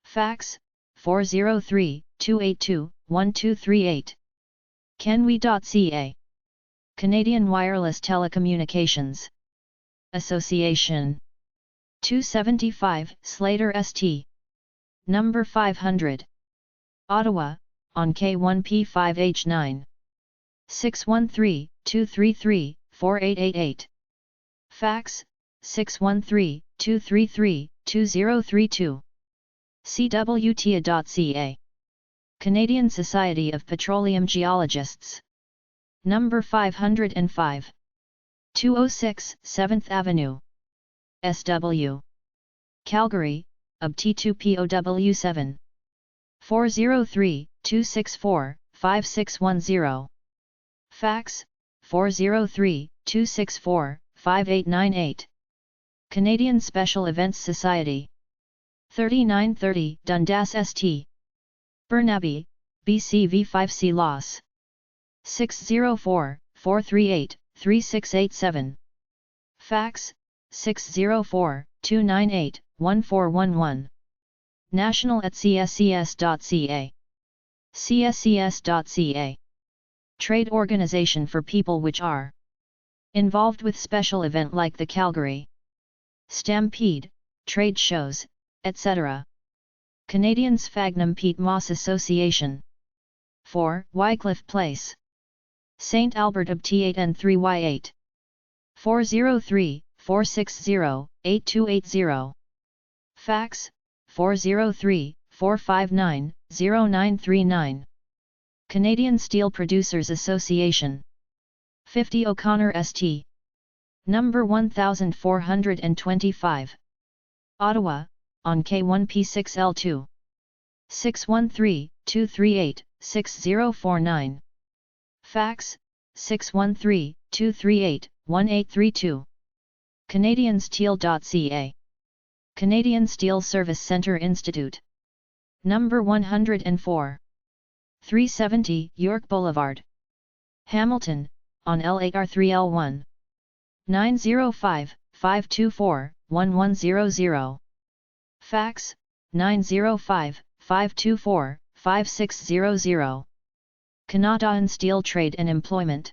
Fax, 403-282-1238. Kenwe.ca. Canadian Wireless Telecommunications Association. 275 Slater St. Number 500. Ottawa, on K1P5H9. 613-233-4888. Fax, 613-233-2032. CWTA.ca. Canadian Society of Petroleum Geologists. Number 505. 206 7th Avenue. SW. Calgary, UB T2POW7. 403-264-5610. Fax, 403-264-5898. Canadian Special Events Society. 3930 Dundas St. Burnaby, BCV5C Loss. 604-438-3687. Fax, 604-298-1411. National at cscs.ca. cscs.ca. Trade organization for people which are involved with special event like the Calgary Stampede, trade shows, etc. Canadian Sphagnum Peat Moss Association. 4 Wycliffe Place. St. Albert UB T8N3Y8. 403-460-8280. Fax, 403-459-0939. Canadian Steel Producers Association. 50 O'Connor St. Number 1425. Ottawa, on K1P6L2. 613-238-6049. Fax, 613-238-1832. CanadianSteel.ca. Canadian Steel Service Centre Institute. Number 104. 370 York Boulevard. Hamilton, on L8R3L1. 905-524-1100. Fax, 905-524-5600. Canadian Steel Trade and Employment.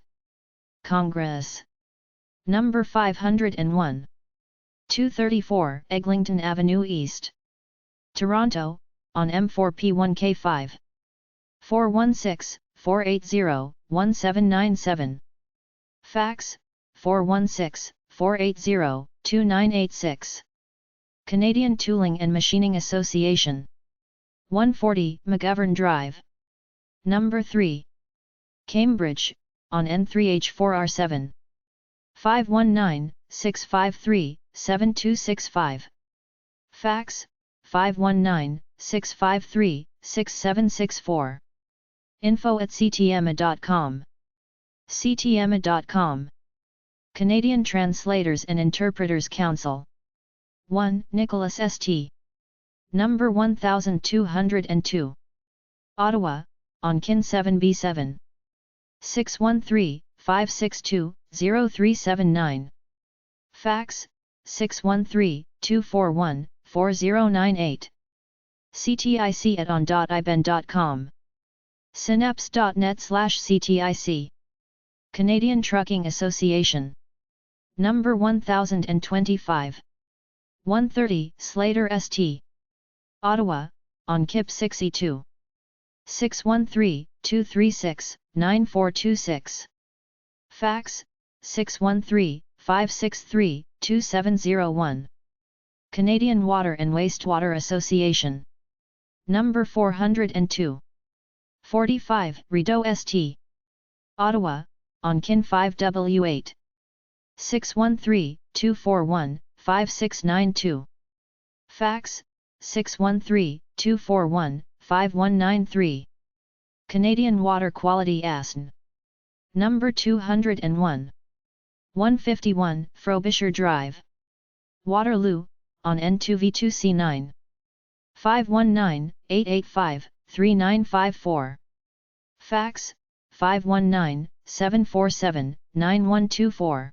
Congress. Number 501. 234 Eglinton Avenue East. Toronto, on M4P1K5. 416-480-1797. Fax, 416-480-2986. Canadian Tooling and Machining Association. 140 McGovern Drive. Number 3. Cambridge, on N3H4R7. 519-653-7265. Fax, 519-653-6764. info@ctma.com. ctma.com. Canadian Translators and Interpreters Council. 1 Nicholas St. Number 1202. Ottawa, on Kin 7B7. 613-562-0379. Fax, 613-241-4098. ctic@on.iben.com. synapse.net/ctic. Canadian Trucking Association. Number 1025. 130 Slater St. Ottawa, on KIP 6E2. 613-236-9426. Fax, 613-563-2701. Canadian Water and Wastewater Association. Number 402. 45 Rideau St. Ottawa, on Kin 5W8. 613-241-5692. Fax, 613-241-5193. Canadian Water Quality ASN. Number 201. 151 Frobisher Drive. Waterloo, on N2V2C9. 519-885-3954. Fax, 519-747-9124.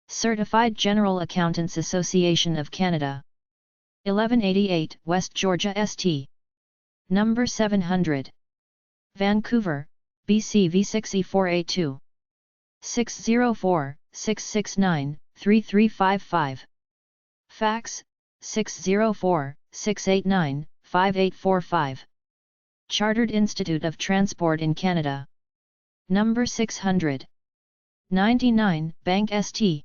Certified General Accountants Association of Canada. 1188 West Georgia St. Number 700. Vancouver, BC V6E4A2. 604-669-3355. Fax, 604-689-5845. Chartered Institute of Transport in Canada. Number 600. 99 Bank St.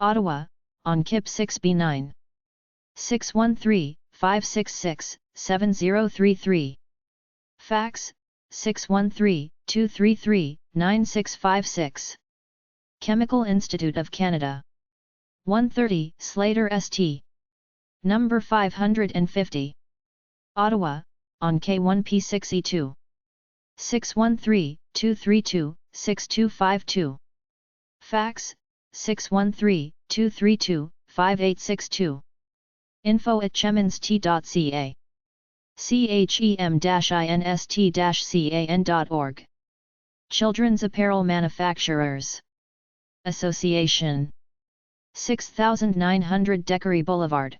Ottawa, on KIP 6B9. 613-566-7033. Fax, 613-233-9656. Chemical Institute of Canada. 130 Slater St. Number 550. Ottawa, on K1P6E2. 613-232-6252. Fax, 613-232-5862. info@cheminst.ca. chem-inst-can.org. Children's Apparel Manufacturers Association. 6900 Decarie Boulevard.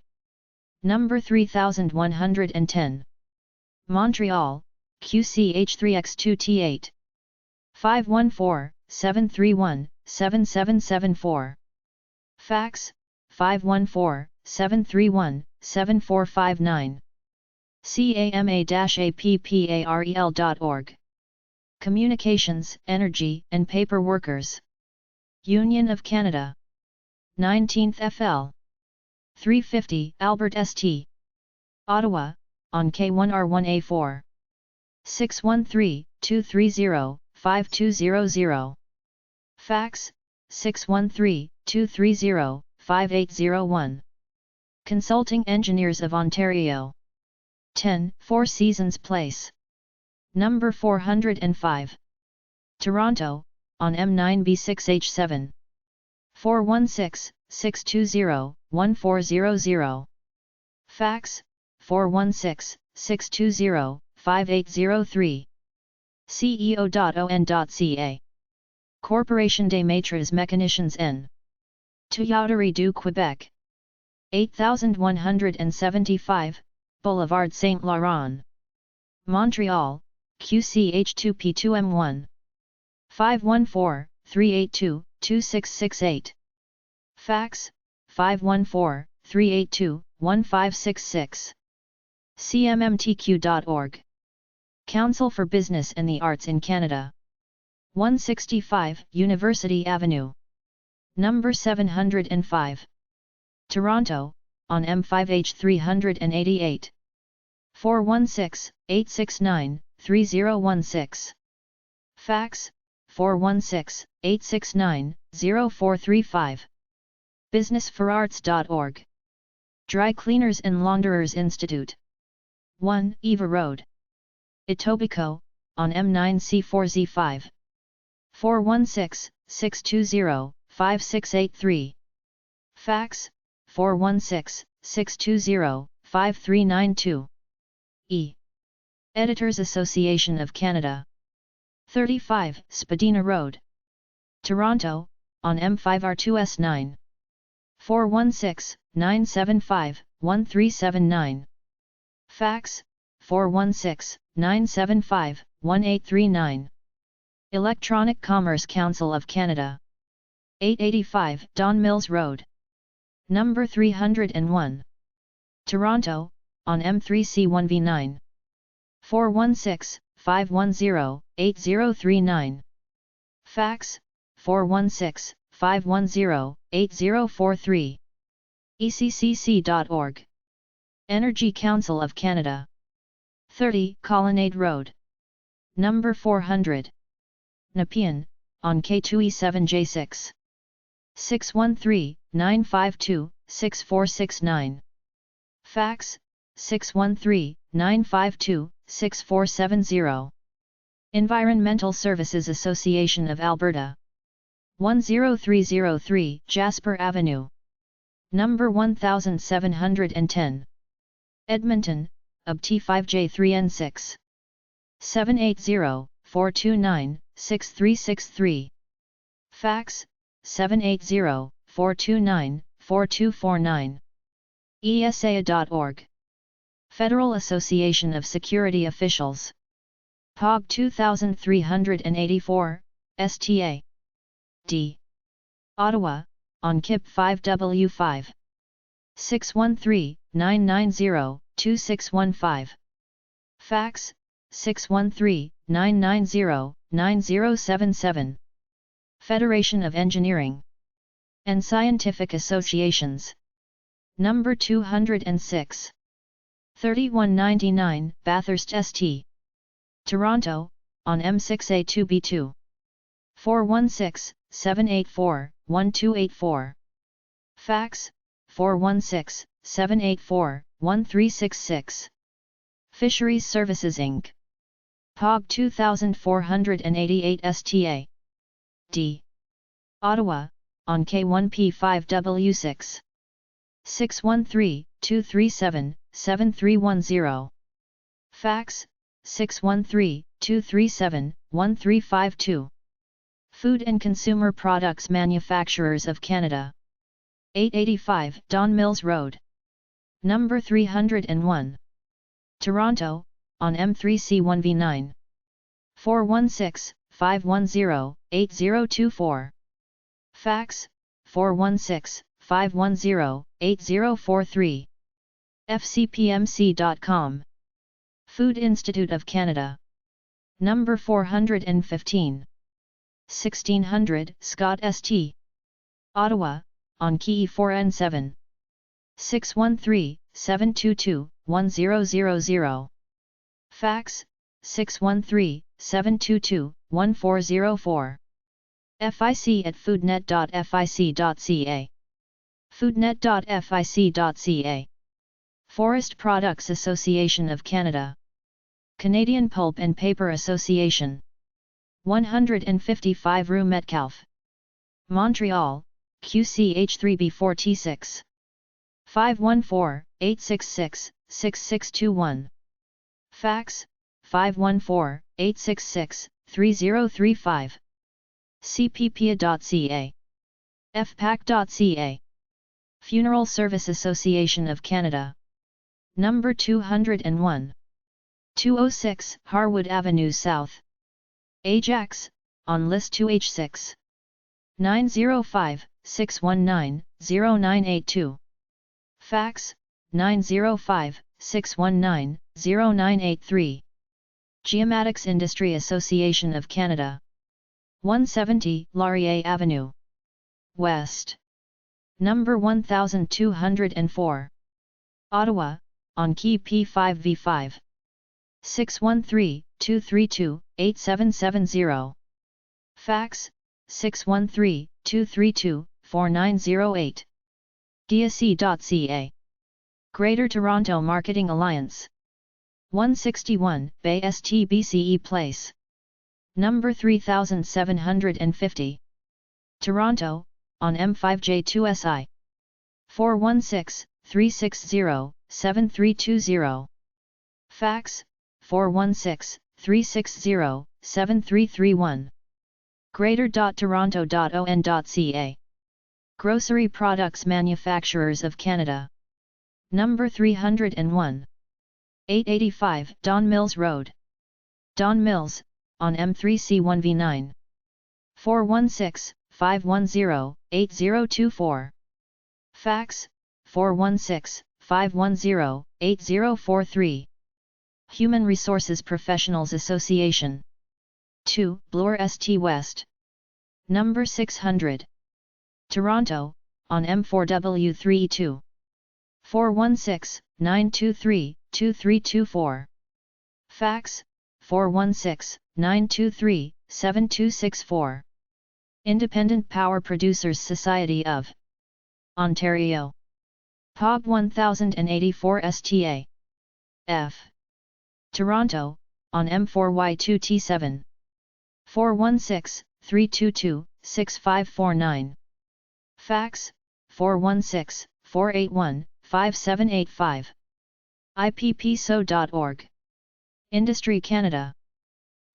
Number 3110. Montreal, QCH3X2T8. 514-731-7774. Fax, 514-731-7459. cama-apparel.org. Communications, Energy and Paper Workers. Union of Canada. 19th FL. 350 Albert St. Ottawa, on K1R1A4. 613-230-5200. Fax, 613-230-5801. Consulting Engineers of Ontario. 10 Four Seasons Place. Number 405. Toronto, on M9B6H7. 416-620-1400. Fax, 416-620-5803. CEO.on.ca. Corporation des Maîtres Mécaniciens N. Tuyauterie du Québec. 8175, Boulevard Saint-Laurent. Montreal, QCH2P2M1. 514-382-2668. Fax, 514-382-1566. cmmtq.org. Council for Business and the Arts in Canada. 165 University Avenue. Number 705. Toronto, on M5H388. 416-869-3016. Fax, 416-869-0435. businessforarts.org. Dry Cleaners and Launderers Institute. 1 Eva Road. Etobicoke, on M9C4Z5. 416-620-5683. Fax, 416-620-5392. Editors Association of Canada. 35 Spadina Road. Toronto, on M5R2S9. 416-975-1379. Fax, 416-975-1839. Electronic Commerce Council of Canada. 885 Don Mills Road. Number 301. Toronto, on M3C1V9. 416-510-8039. Fax, 416-510-8043. eccc.org. Energy Council of Canada. 30 Colonnade Road. Number 400. Nepean, on K2E7J6. 613-952-6469. Fax, 613-952-6470. Environmental Services Association of Alberta. 10303 Jasper Avenue. Number 1710. Edmonton, UB T5J3N6. 780-429-6363. Fax, 780-429-4249. ESA.org. Federal Association of Security Officials. POG 2384, STA. D. Ottawa, on KIP 5W5. 613-990-2615. Fax, 613-990-9077. Federation of Engineering and Scientific Associations. Number 206. 3199 Bathurst St. Toronto, on M6A2B2. 416-784-1284. Fax, 416-784-1366. Fisheries Services Inc. POG 2488 STA. D. Ottawa, on K1P5W6. 613-237-7310. Fax, 613-237-1352. Food and Consumer Products Manufacturers of Canada. 885 Don Mills Road. Number 301. Toronto, on M3C1V9. 416-510-8024. Fax, 416-510-8043. fcpmc.com. Food Institute of Canada. Number 415. 1600 Scott St. Ottawa, on Key 4N7. 613-722-1000. Fax, 613-722-1404. FIC at foodnet.fic.ca. foodnet.fic.ca. Forest Products Association of Canada. Canadian Pulp and Paper Association. 155 Rue Metcalfe, Montreal, QCH3B4T6. 514-866-6621. Fax, 514-866-3035. cppia.ca. fpac.ca. Funeral Service Association of Canada. Number 201. 206 Harwood Avenue South, Ajax, on List 2H6. 905-619-0982. Fax, 905-619-0983. Geomatics Industry Association of Canada. 170 Laurier Avenue, West. Number 1204. Ottawa, on Key P5V5. 613-232-8770. Fax, 613-232-4908. DSC.ca. Greater Toronto Marketing Alliance. 161 Bay St BCE Place. Number 3750. Toronto, on M5J2SI. 416-360-7320. Fax, 416-360-7331. Greater.toronto.on.ca. Grocery Products Manufacturers of Canada. Number 301. 885 Don Mills Road, Don Mills, on M3C1V9. 416-510-8024. Fax, 416-510-8043. Human Resources Professionals Association. 2 Bloor St West. Number 600. Toronto, on M4W3E2. 416-923-2324. Fax, 416-923-7264. Independent Power Producers Society of Ontario. POB 1084 STA. F. Toronto, on M4Y2T7. 416-322-6549. Fax, 416-481-5785. ippso.org. Industry Canada.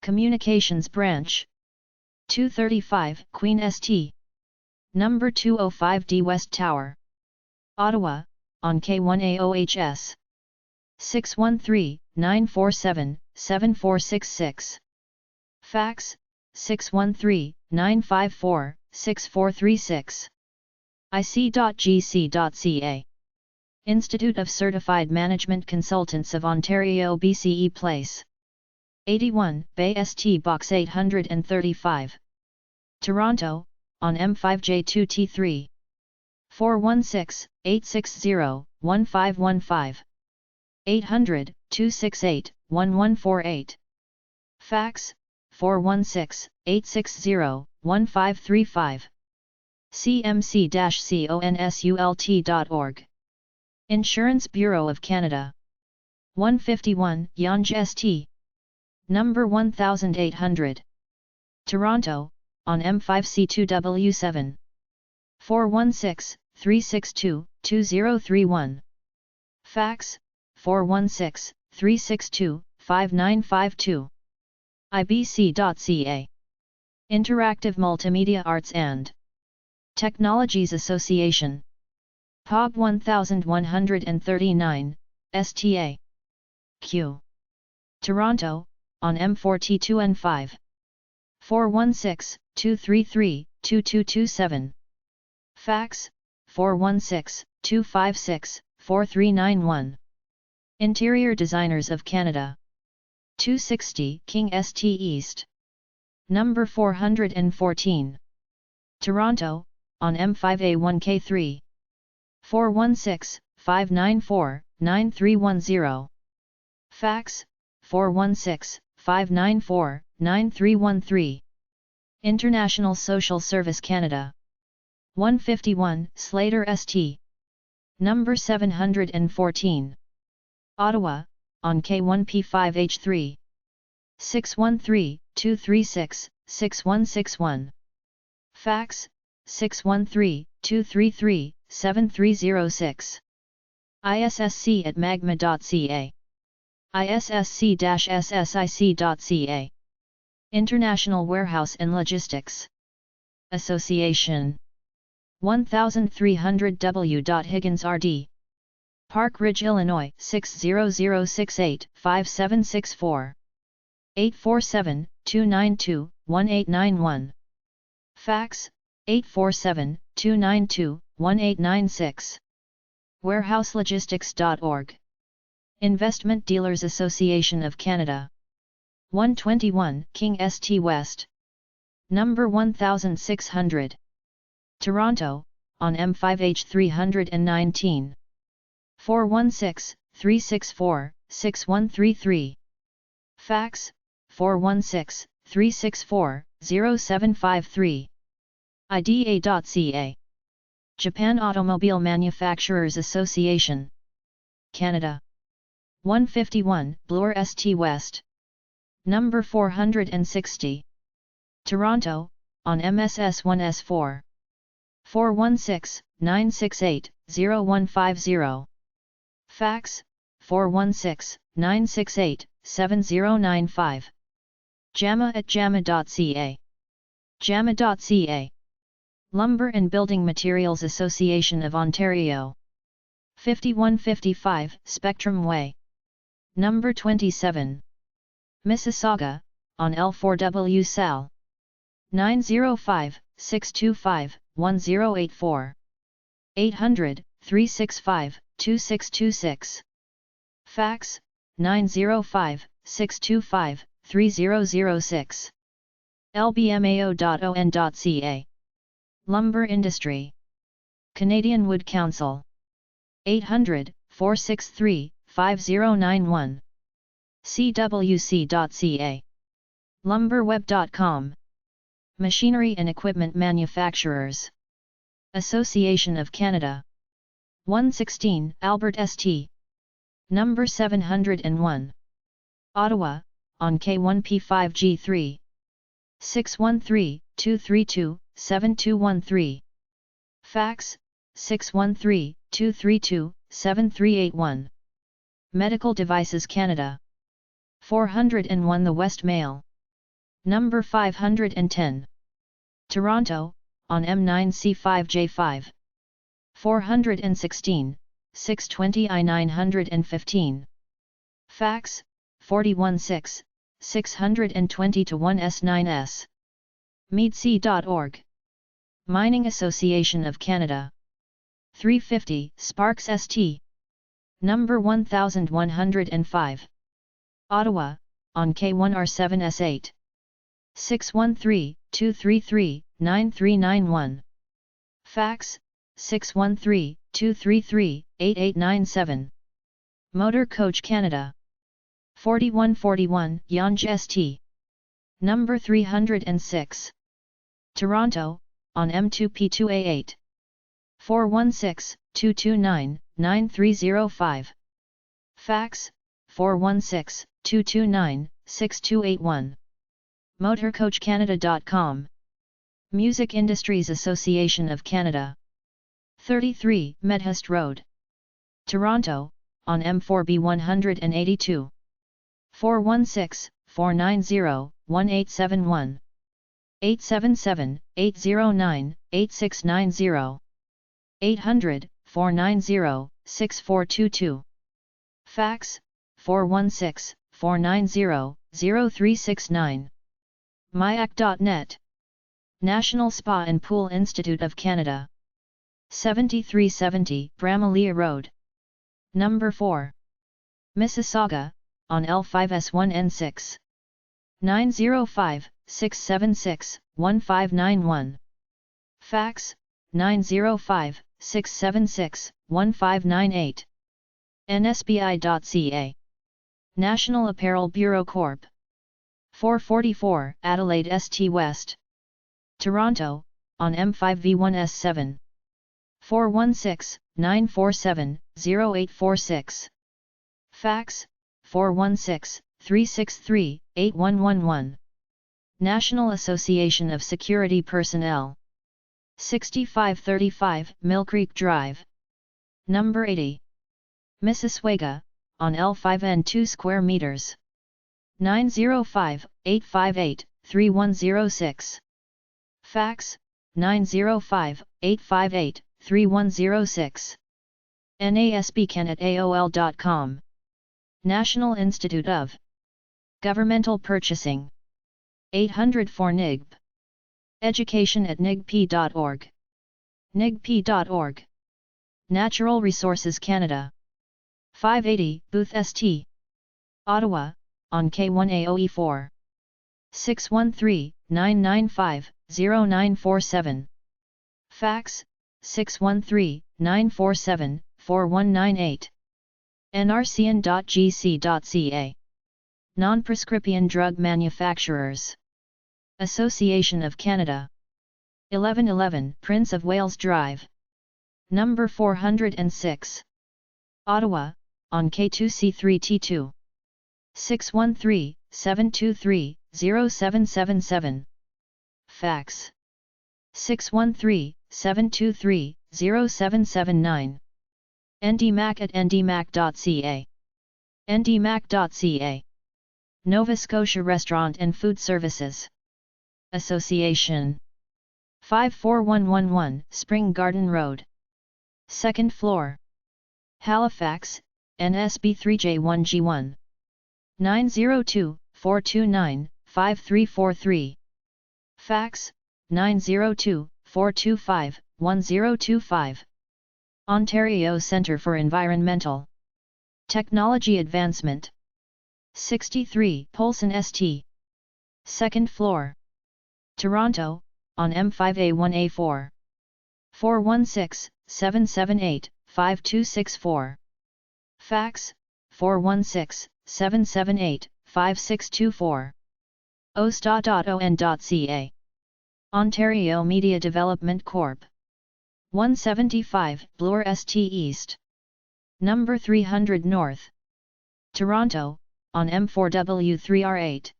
Communications Branch. 235 Queen St. Number 205 D West Tower, Ottawa, on K1AOHS. 613-947-7466. Fax, 613-954-6436. ic.gc.ca. Institute of Certified Management Consultants of Ontario BCE Place. 81 Bay St Box 835. Toronto, on M5J2T3. 416-860-1515. 800-268-1148. Fax, 416-860-1535. cmc-consult.org. Insurance Bureau of Canada. 151 Yonge St. Number 1800. Toronto, on M5C2W7. 416-362-2031. Fax, 416-362-5952. ibc.ca. Interactive Multimedia Arts and Technologies Association. POB 1139, STA. Q. Toronto, on M4T2N5. 416-233-2227. Fax, 416-256-4391. Interior Designers of Canada. 260 King St East. Number 414. Toronto, on M5A1K3. 416-594-9310. Fax, 416-594-9313. International Social Service Canada. 151, Slater St. Number 714. Ottawa, on K1P5H3. 613-236-6161. Fax, 613-233-7306. issc@magma.ca. issc-ssic.ca. International Warehouse and Logistics Association. 1300 W. Higgins, RD. Park Ridge, Illinois 60068-5764. 847-292-1891. Fax, 847-292-1896. WarehouseLogistics.org. Investment Dealers Association of Canada. 121, King St. West. Number 1600. Toronto, on M5H319. 416-364-6133. Fax, 416-364-0753. IDA.ca. Japan Automobile Manufacturers Association. Canada. 151, Bloor St. West. Number 460. Toronto, on MSS1S4. 416-968-0150. Fax, 416-968-7095. JAMA@JAMA.ca. JAMA.ca. Lumber and Building Materials Association of Ontario. 5155 Spectrum Way. Number 27. Mississauga, on L4W Sal. 905-625-1084. 800-365-2626. Fax, 905-625-3006. lbmao.on.ca. Lumber Industry. Canadian Wood Council. 800-463-5091. cwc.ca. Lumberweb.com. Machinery and Equipment Manufacturers Association of Canada. 116, Albert St. Number 701. Ottawa, on K1P5G3. 613-232-7213. Fax, 613-232-7381. Medical Devices Canada. 401 The West Mail. Number 510. Toronto, on M9C5J5. 416, 620 I915. Fax, 416, 620-1S9S. meadc.org. Mining Association of Canada. 350 Sparks St. Number 1105. Ottawa, on K1R7S8. 613-233-9391. Fax, 613-233-8897. Motor Coach Canada. 4141 Yonge St. Number 306. Toronto, on M2P2A8. 416-229-9305. Fax, 416-229-6281. MotorCoachCanada.com. Music Industries Association of Canada. 33 Medhurst Road. Toronto, on M4B182. 416-490-1871. 877-809-8690. 800-490-6422. Fax, 416-490-0369. MYAC.net. National Spa and Pool Institute of Canada. 7370 Bramalea Road. Number 4. Mississauga, on L5S1N6. 905-676-1591. Fax, 905-676-1598. nsbi.ca. National Apparel Bureau Corp. 444 Adelaide St. West. Toronto, on M5V1S7. 416-947-0846. Fax, 416-363-8111. National Association of Security Personnel. 6535 Mill Creek Drive. Number 80. Mississauga, on L5N 2 square meters. 905-858-3106. Fax, 905-858-3106. nasbcan@aol.com. National Institute of Governmental Purchasing. 800 for NIGP. Education at nigp.org. nigp.org. Natural Resources Canada. 580 Booth St. Ottawa, on K1AOE4. 613-995-0947. Fax, 613-947-4198. nrcn.gc.ca. Non-Prescription Drug Manufacturers Association of Canada. 1111 Prince of Wales Drive. Number 406. Ottawa, on K2C3T2. 613-723-0777. Fax, 613-723-0779. ndmac@ndmac.ca. ndmac.ca. Nova Scotia Restaurant and Food Services Association. 54111 Spring Garden Road. 2nd floor. Halifax, NSB3J1G1. 902-429-5343. Fax, 902-425-1025. Ontario Centre for Environmental Technology Advancement. 63 Polson St. 2nd floor. Toronto, on M5A1A4. 416-778-5264. Fax, 416-778-5624. osta.on.ca. Ontario Media Development Corp. 175 Bloor St East. Number 300 North. Toronto, on M4W3R8.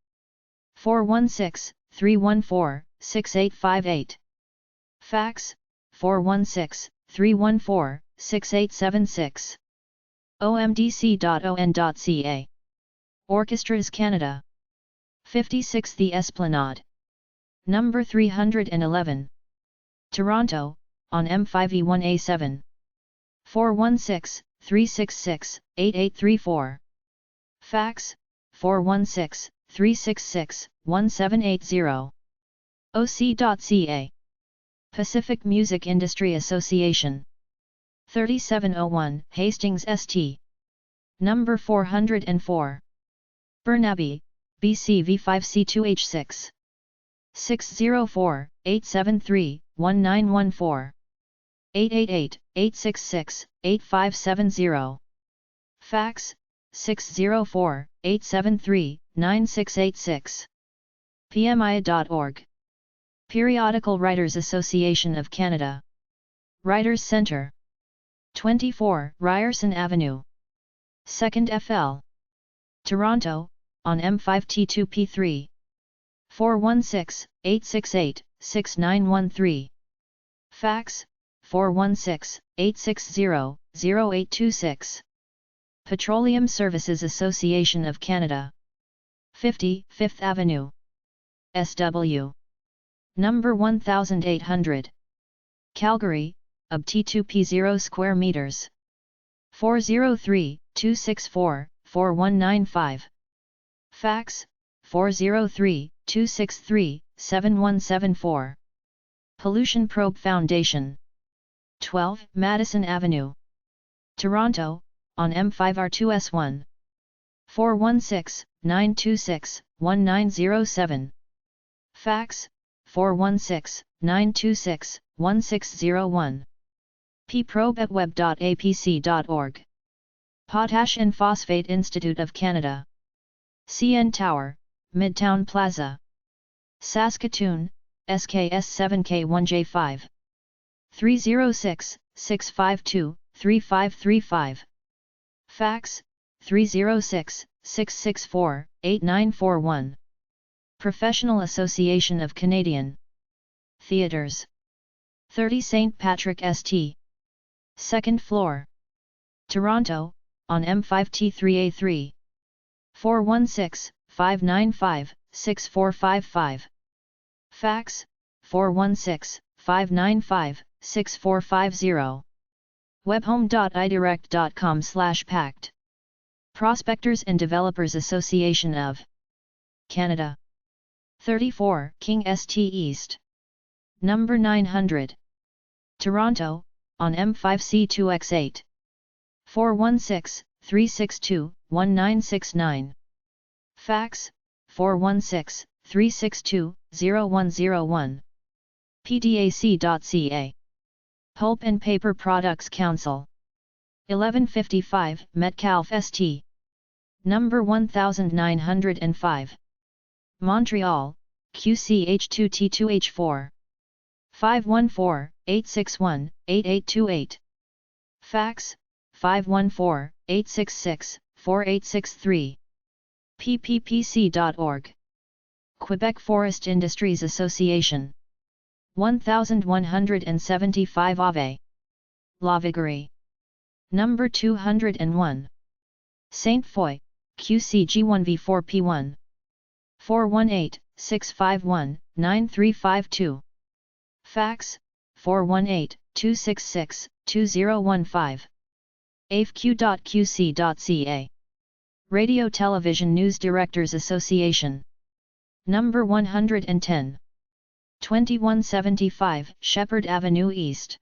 416-314-6858. Fax, 416-314-6876. omdc.on.ca. Orchestras Canada. 56 The Esplanade. Number 311. Toronto, on M5E1A7. 416-366-8834. Fax, 416-366-1780. oc.ca. Pacific Music Industry Association. 3701 Hastings St. Number 404. Burnaby, BC V5C2H6. 604-873-1914. 888-866-8570. Fax, 604-873-9686. pmi.org. Periodical Writers Association of Canada. Writers Centre. 24 Ryerson Avenue. 2nd FL. Toronto, on M5T2P3. 416-868-6913. Fax, 416-860-0826. Petroleum Services Association of Canada. 50 5th Avenue. SW. Number 1800. Calgary, UB T2P0 square meters. 403-264-4195. Fax, 403-263-7174. Pollution Probe Foundation. 12 Madison Avenue. Toronto, on M5R2S1. 416-926-1907. Fax, 416-926-1601. pprobe@web.apc.org. Potash and Phosphate Institute of Canada. CN Tower, Midtown Plaza. Saskatoon, SKS7K1J5. 306 652 3535. Fax 306 664 8941. Professional Association of Canadian Theatres. 30 St. Patrick St. 2nd floor. Toronto, on M5T3A3. 416 595 6455. Fax 416 595 6450. webhome.idirect.com/pact. Prospectors and Developers Association of Canada. 34 King St. East. Number 900. Toronto, on M5C2X8. 416 362 1969. Fax 416 362 0101. pdac.ca. Pulp and Paper Products Council. 1155 Metcalfe St. Number 1905. Montreal, QCH2T2H4. 514-861-8828. Fax 514-866-4863. pppc.org. Quebec Forest Industries Association. 1175 Ave. La Vigerie. Number 201. Saint Foy, QCG1V4P1. 418-651-9352. Fax 418-266-2015. afq.qc.ca. Radio Television News Directors Association. Number 110. 2175 Shepherd Avenue East.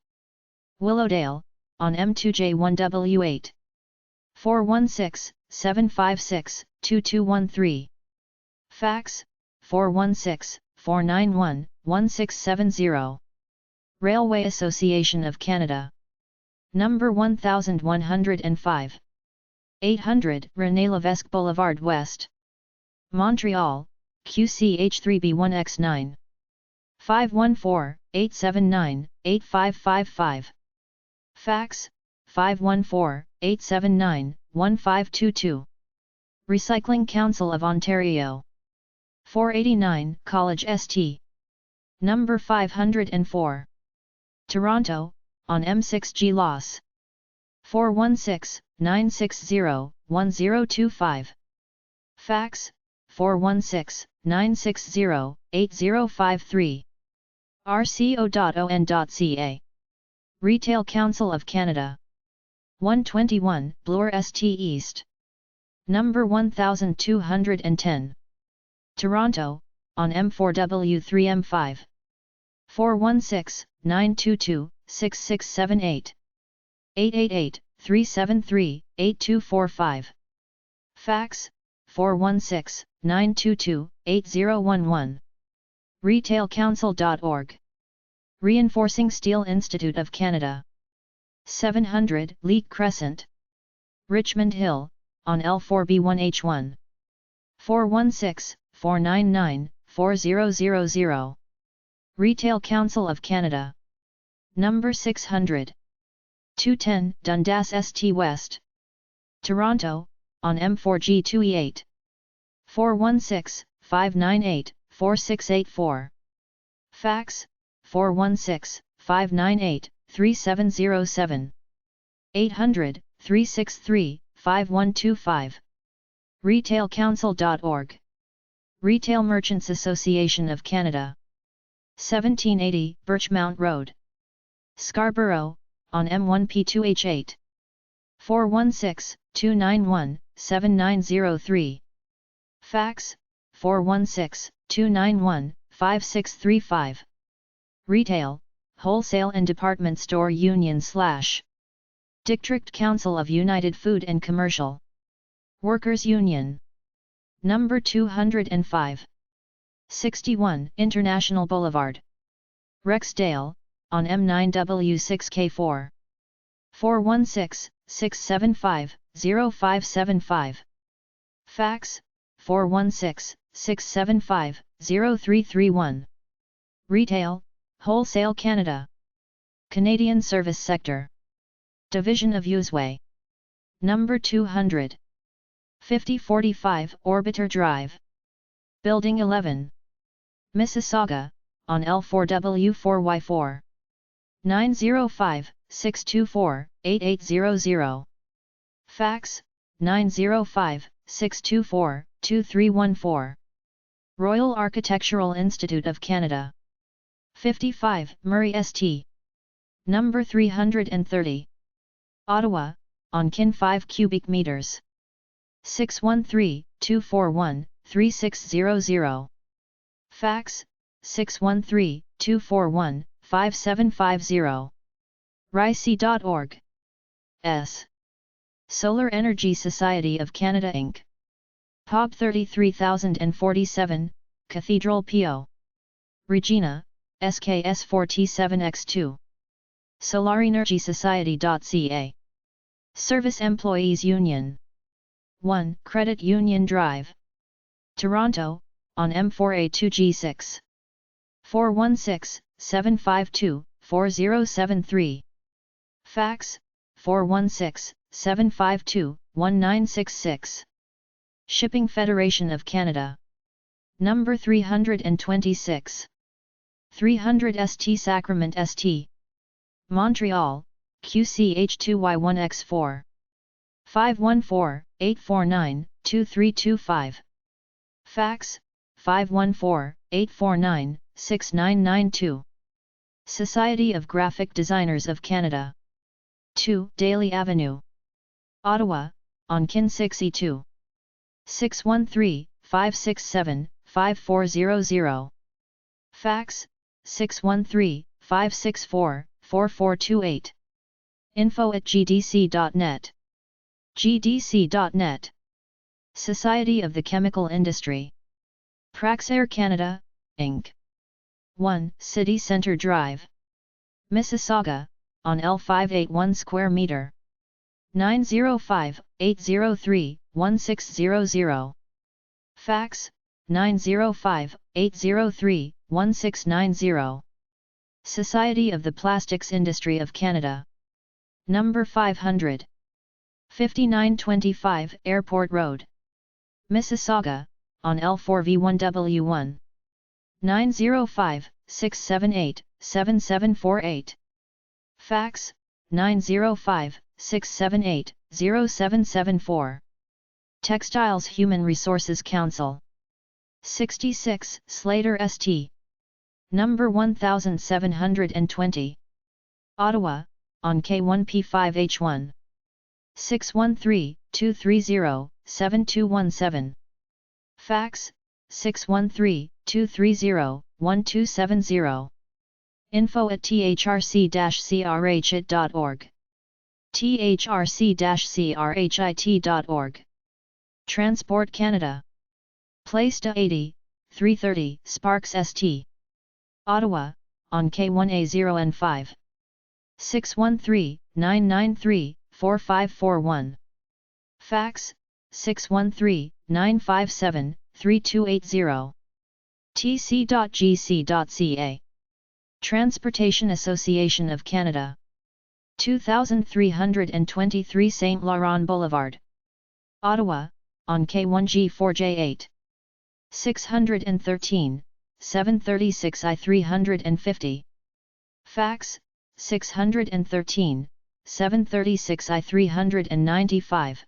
Willowdale, on M2J1W8. 416-756-2213. Fax 416-491-1670. Railway Association of Canada. Number 1105. 800 René Levesque Boulevard West. Montreal, QCH3B1X9. 514-879-8555. Fax 514-879-1522. Recycling Council of Ontario. 489 College St. Number 504. Toronto, on M6G Loss. 416-960-1025. Fax 416-960-8053. rco.on.ca. Retail Council of Canada. 121 Bloor St. East. Number 1210. Toronto, on M4W3M5. 416-922-6678. 888-373-8245. Fax 416-922-8011. retailcouncil.org. Reinforcing Steel Institute of Canada. 700 Leek Crescent. Richmond Hill, on L4B1H1. 416-499-4000. Retail Council of Canada. Number 600. 210 Dundas St. West. Toronto, on M4G2E8. 416-598-4684. Fax 416-598-3707. 800-363-5125. retailcouncil.org. Retail Merchants Association of Canada. 1780 Birchmount Road. Scarborough, on M1P2H8. 416-291-7903. Fax 416-291-5635. Retail, Wholesale and Department Store Union / District Council of United Food and Commercial Workers Union. Number 205. 61 International Boulevard. Rexdale, on M9W6K4. 416-675-0575. Fax 416-675-0331. Retail, Wholesale Canada. Canadian Service Sector. Division of Useway. Number 200. 5045 Orbiter Drive. Building 11. Mississauga, on L4W4Y4. 905-624-8800. Fax, 905-624-2314. Royal Architectural Institute of Canada. 55 Murray St. Number 330. Ottawa, on Kin 5 cubic meters. 613-241-3600. Fax, 613-241-5750. RIC.org. S. Solar Energy Society of Canada Inc. POB 33047, Cathedral PO. Regina, SKS 4T7X2. SolarEnergySociety.ca. Service Employees Union. 1 Credit Union Drive. Toronto, on M4A2G6. 416-752-4073. Fax, 416-752-1966. Shipping Federation of Canada. Number 326. 300 St. Sacrament St. Montreal, QCH2Y1X4. 514-849-2325. Fax, 514-849-6992. Society of Graphic Designers of Canada. 2 Daly Avenue. Ottawa, on Kin 6E2. 613-567-5400. Fax, 613-564-4428. info@gdc.net. gdc.net. Society of the Chemical Industry. Praxair Canada, Inc. 1 City Centre Drive. Mississauga, on L581 square meter. 905-803-1600. Fax, 905-803-1690. Society of the Plastics Industry of Canada. Number 500. 5925 Airport Road. Mississauga, on L4V1W1. 905-678-7748. Fax, 905-678-0774. Textiles Human Resources Council. 66 Slater St. Number 1720. Ottawa, on K1P5H1. 613-230-7217. Fax, 613-230-1270. info@thrc-crhit.org. thrc-crhit.org. Transport Canada. Place to 80, 330 Sparks St. Ottawa, on K1A0N5. 613-993-4541. Fax, 613-957-3280. tc.gc.ca. Transportation Association of Canada. 2323 St. Laurent Boulevard. Ottawa, on K1G4J8. 613, 736 I350. Fax, 613, 736 I395.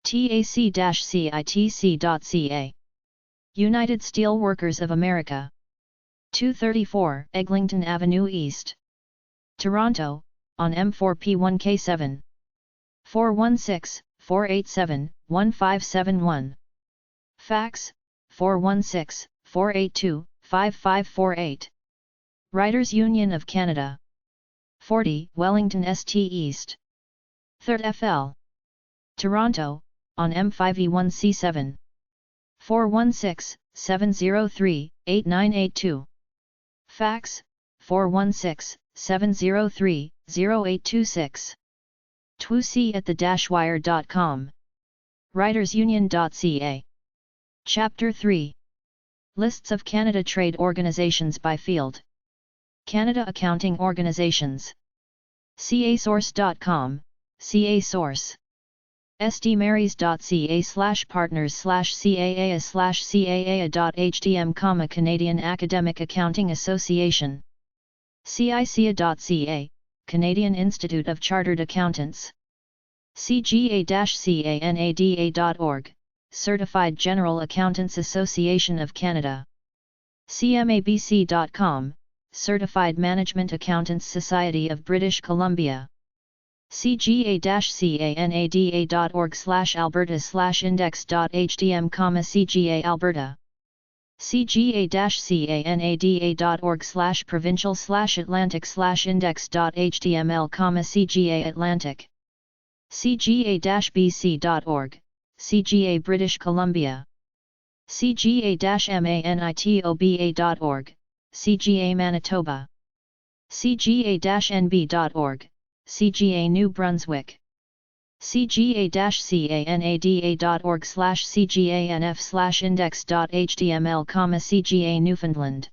tac-citc.ca. United Steelworkers of America. 234 Eglinton Avenue East. Toronto, on M4P1K7. 416-487-1571. Fax, 416-482-5548. Writers Union of Canada. 40 Wellington St East. 3rd FL. Toronto, on M5E1C7. 416-703-8982. Fax, 416-703-0826. twc@the-wire.com. writersunion.ca. Chapter 3. Lists of Canada trade organizations by field. Canada Accounting Organizations. casource.com, CA Source. stmarys.ca/partners/caa/caa.htm, Canadian Academic Accounting Association. cica.ca, Canadian Institute of Chartered Accountants. cga-canada.org, Certified General Accountants Association of Canada. cmabc.com, Certified Management Accountants Society of British Columbia. cga-canada.org/alberta/index.htm, CGA Alberta. cga-canada.org/provincial/atlantic/index.html, CGA Atlantic. cga-bc.org, CGA British Columbia. cga-manitoba.org, CGA Manitoba. cga-nb.org, CGA New Brunswick. cga-canada.org/cganf/index.html, CGA Newfoundland.